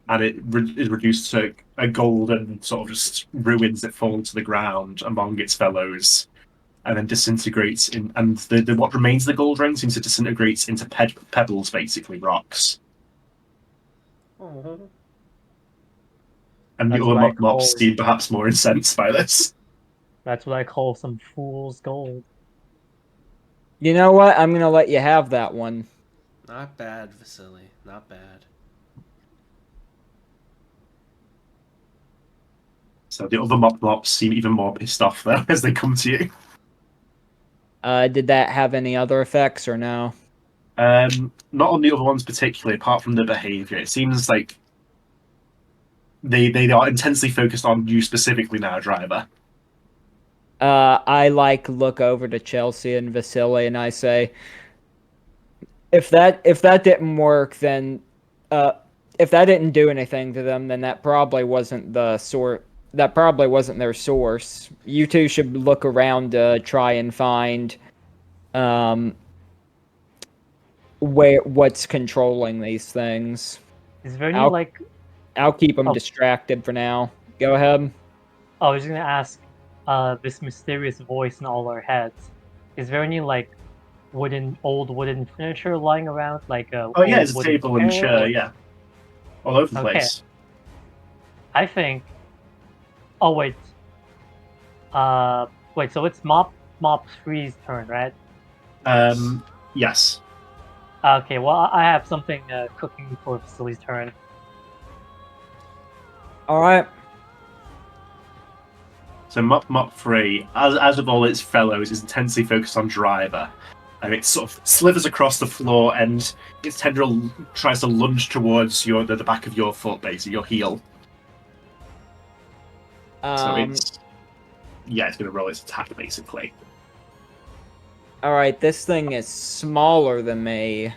And it is reduced to a golden sort of just ruins that fall to the ground among its fellows, and then disintegrates in. And the what remains of the gold ring seems to disintegrate into pebbles, basically rocks. Oh. And the other Mops seem perhaps more incensed by this. That's what I call some fool's gold. You know what? I'm gonna let you have that one. Not bad, Vasilii. Not bad. So the other Mops seem even more pissed off though as they come to you. Did that have any other effects or no? Not on the other ones particularly, apart from the behavior. It seems like they are intensely focused on you specifically now, Driver. I look over to Chelsea and Vasilii and I say, if that didn't work, then if that didn't do anything to them, then that probably wasn't the sort. That probably wasn't their source. You two should look around to try and find what's controlling these things. Is there any I'll keep them distracted for now. Go ahead. I was gonna ask this mysterious voice in all our heads. Is there any old wooden furniture lying around? It's a table and chair, yeah. All over the place. I think wait. So it's Mop 3's turn, right? Yes. Okay, well I have something cooking for Vasilii's turn. Alright. So Mop 3, as with all its fellows, is intensely focused on Driver. And it sort of slithers across the floor and its tendril tries to lunge towards the back of your foot, basically, your heel. So it's going to roll its attack, basically. Alright, this thing is smaller than me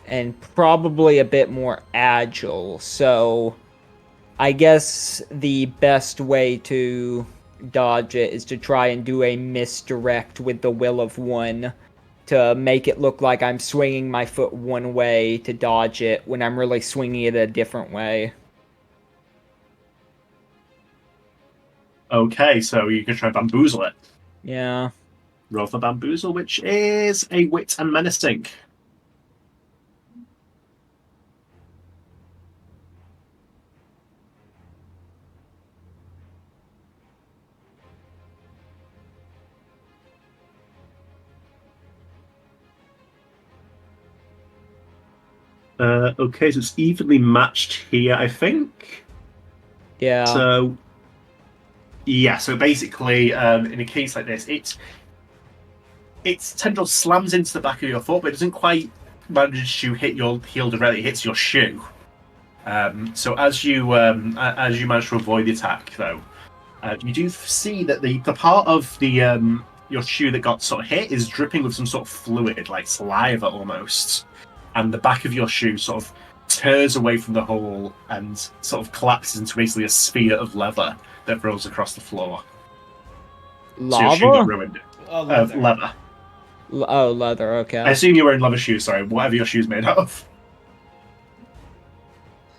and probably a bit more agile, so I guess the best way to dodge it is to try and do a misdirect with the will of one to make it look like I'm swinging my foot one way to dodge it when I'm really swinging it a different way. Okay, so you can try and bamboozle it. Yeah. Roll for bamboozle, which is a wit and menacing. Okay, so it's evenly matched here, I think. Yeah. So, yeah. So basically, in a case like this, its tendril slams into the back of your foot, but it doesn't quite manage to hit your heel directly. It hits your shoe. So as you manage to avoid the attack, though, you do see that the part of the your shoe that got sort of hit is dripping with some sort of fluid, like saliva almost, and the back of your shoe sort of tears away from the hole and sort of collapses into basically a sphere of leather that rolls across the floor. Lava? So your shoe got ruined. Leather. Leather. Oh, leather. Okay. I assume you're wearing leather shoes. Sorry, whatever your shoe's made out of.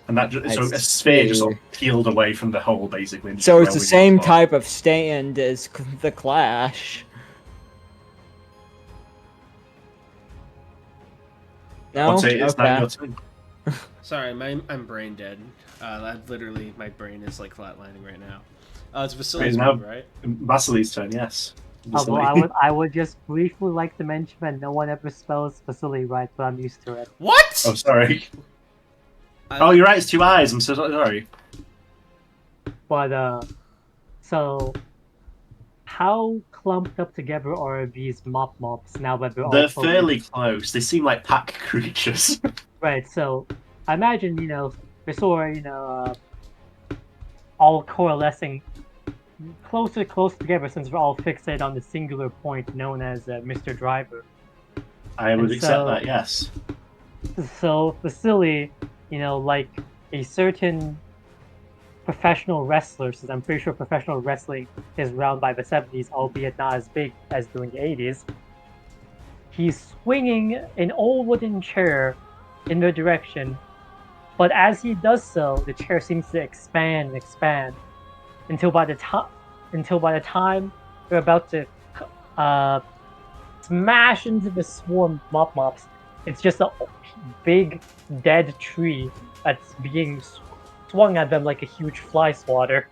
And that so a sphere just sort of peeled away from the hole, basically. So it's the same type of stand as the Clash. No, it's not your turn. Sorry, I'm brain dead. Literally, my brain is like flatlining right now. It's Vasili's move, right? Vasili's turn, yes. Well, I would just briefly like to mention that no one ever spells Vasilii right, but I'm used to it. What? Oh, sorry. Oh, you're right. It's 2 eyes. I'm so sorry. But so how clumped up together are these mops now that they're fairly close? They seem like pack creatures. Right. So I imagine they're sort of all coalescing close together since we're all fixated on the singular point known as Mr. Driver. I would accept that. Yes. So Vasilii, like a certain professional wrestler, since I'm pretty sure professional wrestling is around by the 70s, albeit not as big as during the 80s. He's swinging an old wooden chair in their direction, but as he does so, the chair seems to expand and expand until by the time they're about to smash into the swarm of mops, it's just a big dead tree that's being swung at them like a huge fly swatter.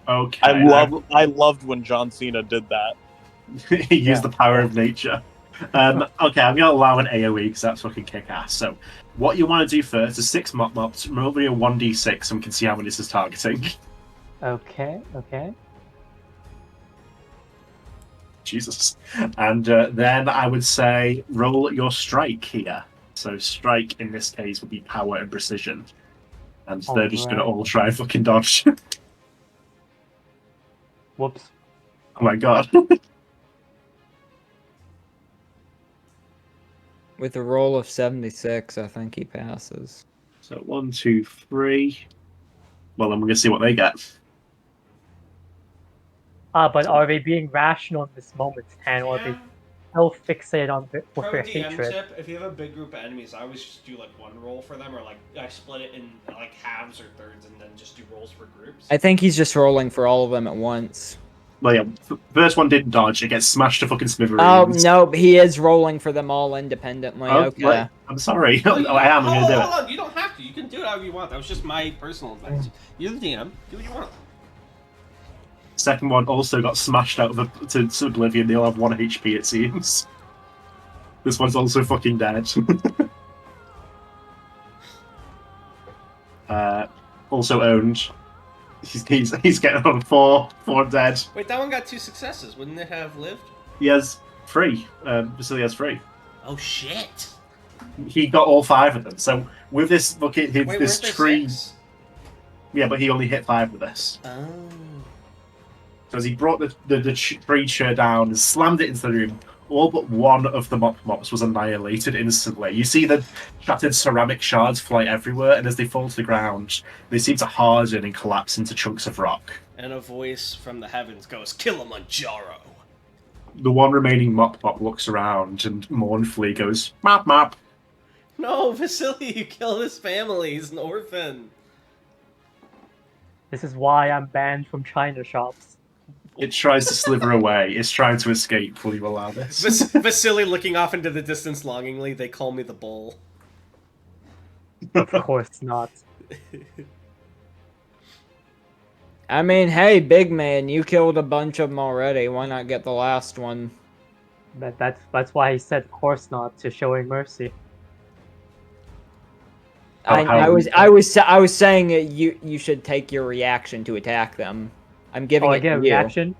Okay. I loved when John Cena did that. He used the power of nature. Okay, I'm gonna allow an AoE because that's fucking kick ass. So, what you want to do first is 6 mops, roll me a 1d6, and we can see how many this is targeting. Okay. Jesus. And then I would say roll your strike here. So strike in this case would be power and precision. And they're just going to all try and fucking dodge. Whoops. Oh my god. With a roll of 76, I think he passes. So 1, 2, 3. Well, then we're going to see what they get. But are they being rational in this moment, Tan, or are they so fixated on with their hatred? Tip, if you have a big group of enemies, I always just do like one roll for them, or like I split it in like halves or thirds, and then just do rolls for groups. I think he's just rolling for all of them at once. Well, yeah, first one didn't dodge. It gets smashed to fucking smithereens. Oh, no, he is rolling for them all independently. Okay. What? I'm sorry. I am. I'm going to do it. Hold on. You don't have to. You can do it however you want. That was just my personal advice. You're the DM. Do what you want. Second one also got smashed out of to oblivion. They all have 1 HP, it seems. This one's also fucking dead. Also owned. He's getting on 4 dead. Wait, that one got 2 successes. Wouldn't it have lived? He has 3. Vasily has 3. Oh shit! He got all 5 of them. So with this bucket, this tree. 6? Yeah, but he only hit 5 with this. Oh. So as he brought the tree chair down and slammed it into the room, all but one of the mops was annihilated instantly. You see the shattered ceramic shards fly everywhere, and as they fall to the ground, they seem to harden and collapse into chunks of rock. And a voice from the heavens goes, "Kilimanjaro!" The one remaining mop looks around and mournfully goes, "Mop, mop." No, Vasilii, you killed his family. He's an orphan. This is why I'm banned from China shops. It tries to slither away. It's trying to escape. Will you allow this? Vasilii looking off into the distance longingly. They call me the bull. Of course not. I mean, hey, big man, you killed a bunch of them already. Why not get the last one? That's why he said, "Of course not," to showing mercy. I was saying that you should take your reaction to attack them. I'm giving it I get to a you. reaction.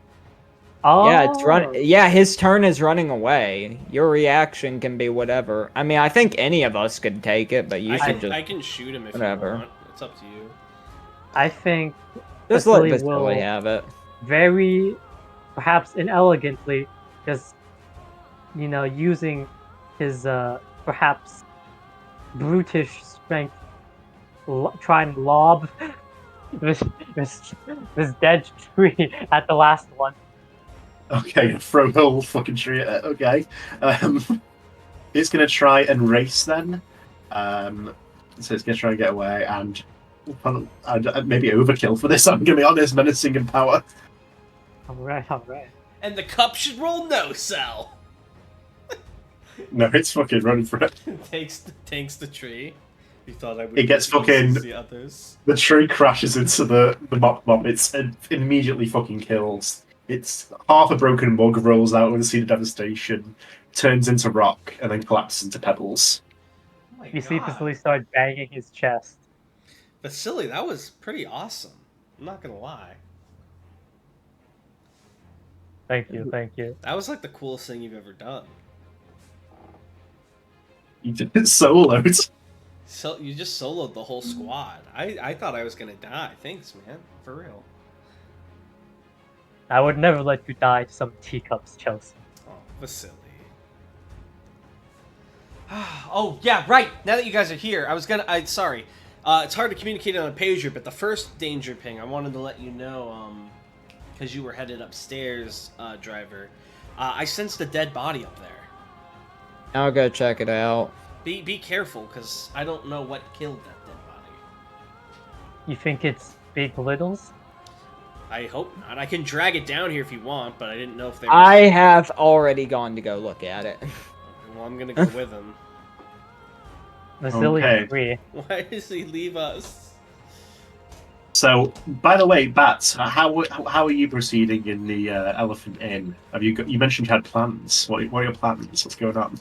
Oh, Yeah, it's run. Yeah, his turn is running away. Your reaction can be whatever. I mean, I think any of us could take it, but you should just. I can shoot him if you want. It's up to you. I think Just let Vasilii Vasilii have it. Very, perhaps inelegantly, just using his perhaps brutish strength, try and lob this dead tree at the last one. Okay, throw the whole fucking tree at it. Okay. It's going to try and race then. So it's going to try and get away and maybe overkill for this, I'm going to be honest, menacing in power. Alright. And the cup should roll no sell. No, it's fucking running for it. Takes the tree. You thought I would. It gets fucking. The others. The tree crashes into the mop. It's immediately fucking kills. It's half a broken mug rolls out with a scene of devastation, turns into rock, and then collapses into pebbles. Oh you see Vasilii start banging his chest. Vasilii, that was pretty awesome. I'm not gonna lie. Thank you. That was like the coolest thing you've ever done. You did it soloed. So you just soloed the whole squad. I thought I was gonna die. Thanks, man. For real. I would never let you die to some teacups, Chelsea. Oh, Vasilii. Oh, yeah, right. Now that you guys are here, sorry. It's hard to communicate on a pager, but the first danger ping, I wanted to let you know, because you were headed upstairs, driver. I sensed a dead body up there. I'll go check it out. Be careful, because I don't know what killed that dead body. You think it's Big Littles? I hope not. I can drag it down here if you want, but I didn't know if there was... I have already gone to go look at it. Well, I'm gonna go with him. Vasilii agree. Why does he leave us? So, by the way, Bats, how are you proceeding in the Elephant Inn? You mentioned you had plans. What are your plans? What's going on?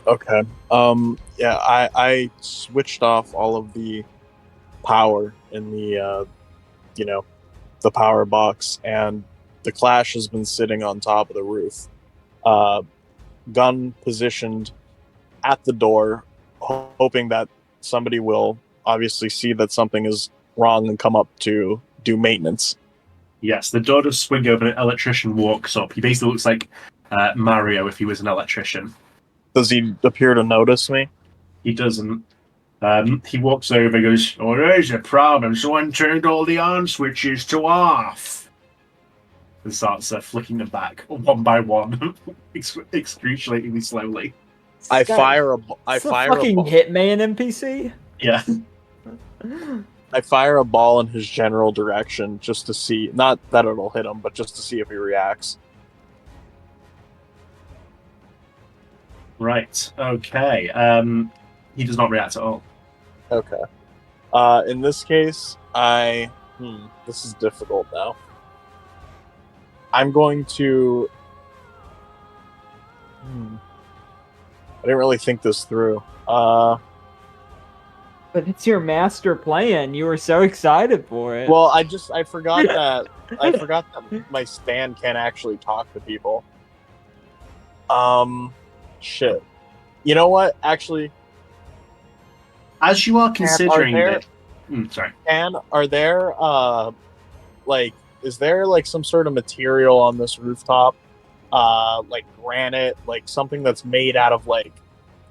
Okay. Yeah, I switched off all of the power in the the power box, and the Clash has been sitting on top of the roof. Gun positioned at the door, hoping that somebody will obviously see that something is wrong and come up to do maintenance. Yes, the door does swing open, an electrician walks up. He basically looks like Mario if he was an electrician. Does he appear to notice me? He doesn't. He walks over and goes, "Oh, there's a problem. Someone turned all the on switches to off." And starts flicking them back one by one, excruciatingly slowly. I fire a fucking Hitman NPC. Yeah. I fire a ball in his general direction just to see, not that it'll hit him, but just to see if he reacts. Right. Okay. He does not react at all. Okay. In this case, this is difficult now. I'm going to... I didn't really think this through. But it's your master plan. You were so excited for it. Well, I forgot that my stand can't actually talk to people. Shit. You know what? Actually, as you are considering it, sorry. And are there is there like some sort of material on this rooftop, like granite, like something that's made out of like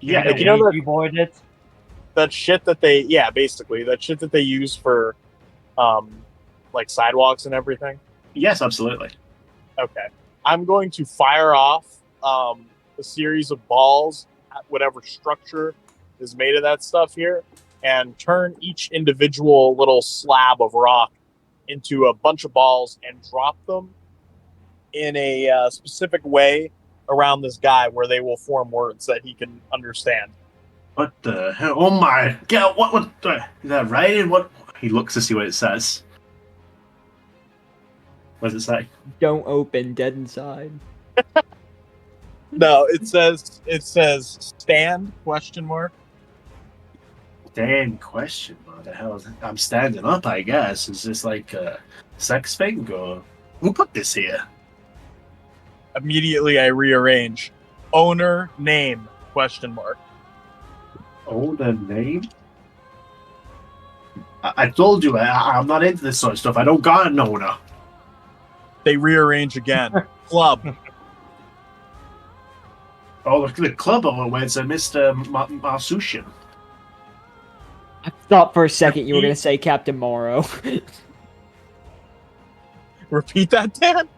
that shit that they basically that shit that they use for like sidewalks and everything? Yes, absolutely. Okay. I'm going to fire off a series of balls at whatever structure is made of that stuff here, and turn each individual little slab of rock into a bunch of balls and drop them in a specific way around this guy where they will form words that he can understand. What the hell? Oh my god! What is that writing? What? He looks to see what it says. What does it say? Don't open, dead inside. No, it says stand ? Damn question. What the hell? I'm standing up, I guess. Is this like a sex thing, or who put this here? Immediately, I rearrange. Owner name? ? Owner name? I told you I'm not into this sort of stuff. I don't got an owner. They rearrange again. Club. Oh, the club over where it's a Mr. Marsushin. I thought for a second you were going to say Captain Morrow. Repeat that, Dan?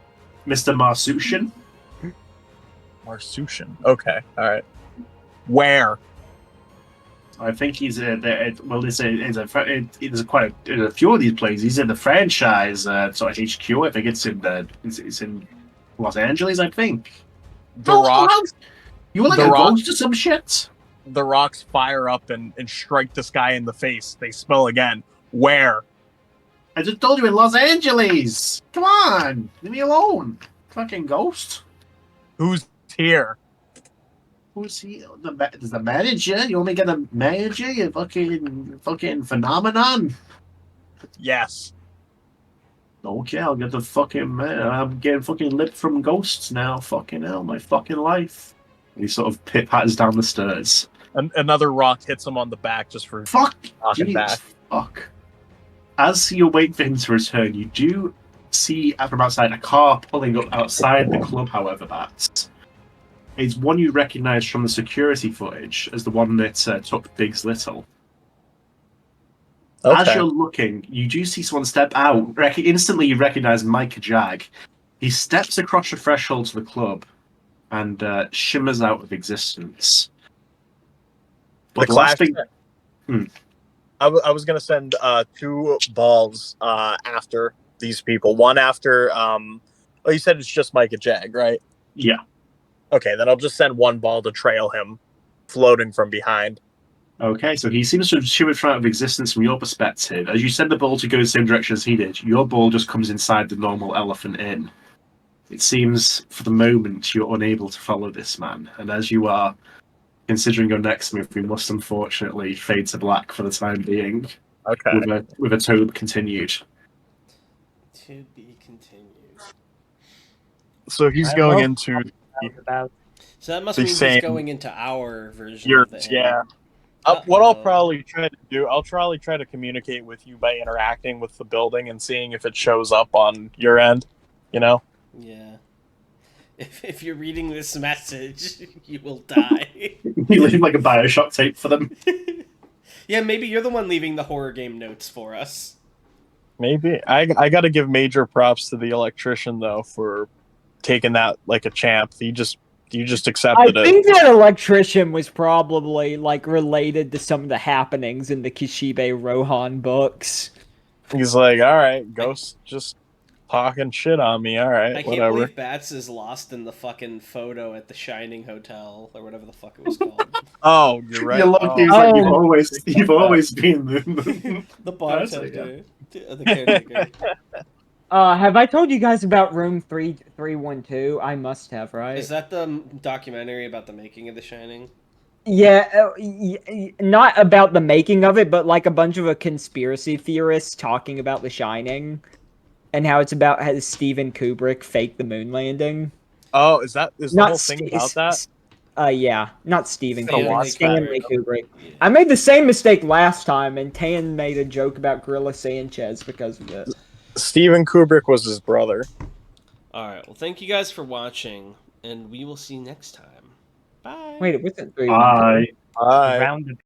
Mr. Marsushin? Marsushin. Okay, all right. Where? I think he's there's quite a few of these places. He's in the franchise sort of HQ. I think it's in Los Angeles. I think. The Rock. You were like a ghost or some shit. The rocks fire up and strike this guy in the face. They spell again. Where? I just told you in Los Angeles. Come on, leave me alone. Fucking ghost. Who's here? Who's he? The manager? You want me to get a manager? You fucking phenomenon. Yes. Okay, I'll get the fucking man. I'm getting fucking lit from ghosts now. Fucking hell, my fucking life. He sort of patters down the stairs. Another rock hits him on the back just for knocking back. Fuck. As you wait for him to return, you do see from outside a car pulling up outside the club, however, it's one you recognize from the security footage as the one that took Biggs Little. Okay. As you're looking, you do see someone step out. Instantly, you recognize Mike Jag. He steps across the threshold to the club and shimmers out of existence. But the last thing... I was going to send 2 balls after these people. One after... you said it's just Mike and Jag, right? Yeah. Okay, then I'll just send 1 ball to trail him, floating from behind. Okay, so he seems to have shimmered out of existence from your perspective. As you send the ball to go the same direction as he did, your ball just comes inside the normal elephant inn. It seems, for the moment, you're unable to follow this man. And as you are considering your next move, we must unfortunately fade to black for the time being. Okay. With a to continued. To be continued. So he's going into... So that must mean he's going into our version of the Yeah. What I'll probably try to do, I'll probably try to communicate with you by interacting with the building and seeing if it shows up on your end, you know? Yeah. If you're reading this message, you will die. You leave like a Bioshock tape for them. Yeah, maybe you're the one leaving the horror game notes for us. Maybe. I got to give major props to the electrician, though, for taking that like a champ. You just accepted it. I think that electrician was probably like related to some of the happenings in the Kishibe Rohan books. He's like, all right, Ghost just talking shit on me. All right, I can't believe Bats is lost in the fucking photo at the Shining Hotel or whatever the fuck it was called. Oh, you're right. You've always been the bartender, the caretaker. Have I told you guys about room 312? I must have, right? Is that the documentary about the making of The Shining? Yeah, not about the making of it, but like a bunch of conspiracy theorists talking about The Shining and how it's about how Steven Kubrick faked the moon landing. Oh, is the whole thing about that? Yeah, not Steven Kubrick. Stanley Kubrick. Yeah. I made the same mistake last time, and Tan made a joke about Gorilla Sanchez because of it. Steven Kubrick was his brother. Alright, well thank you guys for watching, and we will see you next time. Bye. Wait, it wasn't 3. Bye. Bye. Round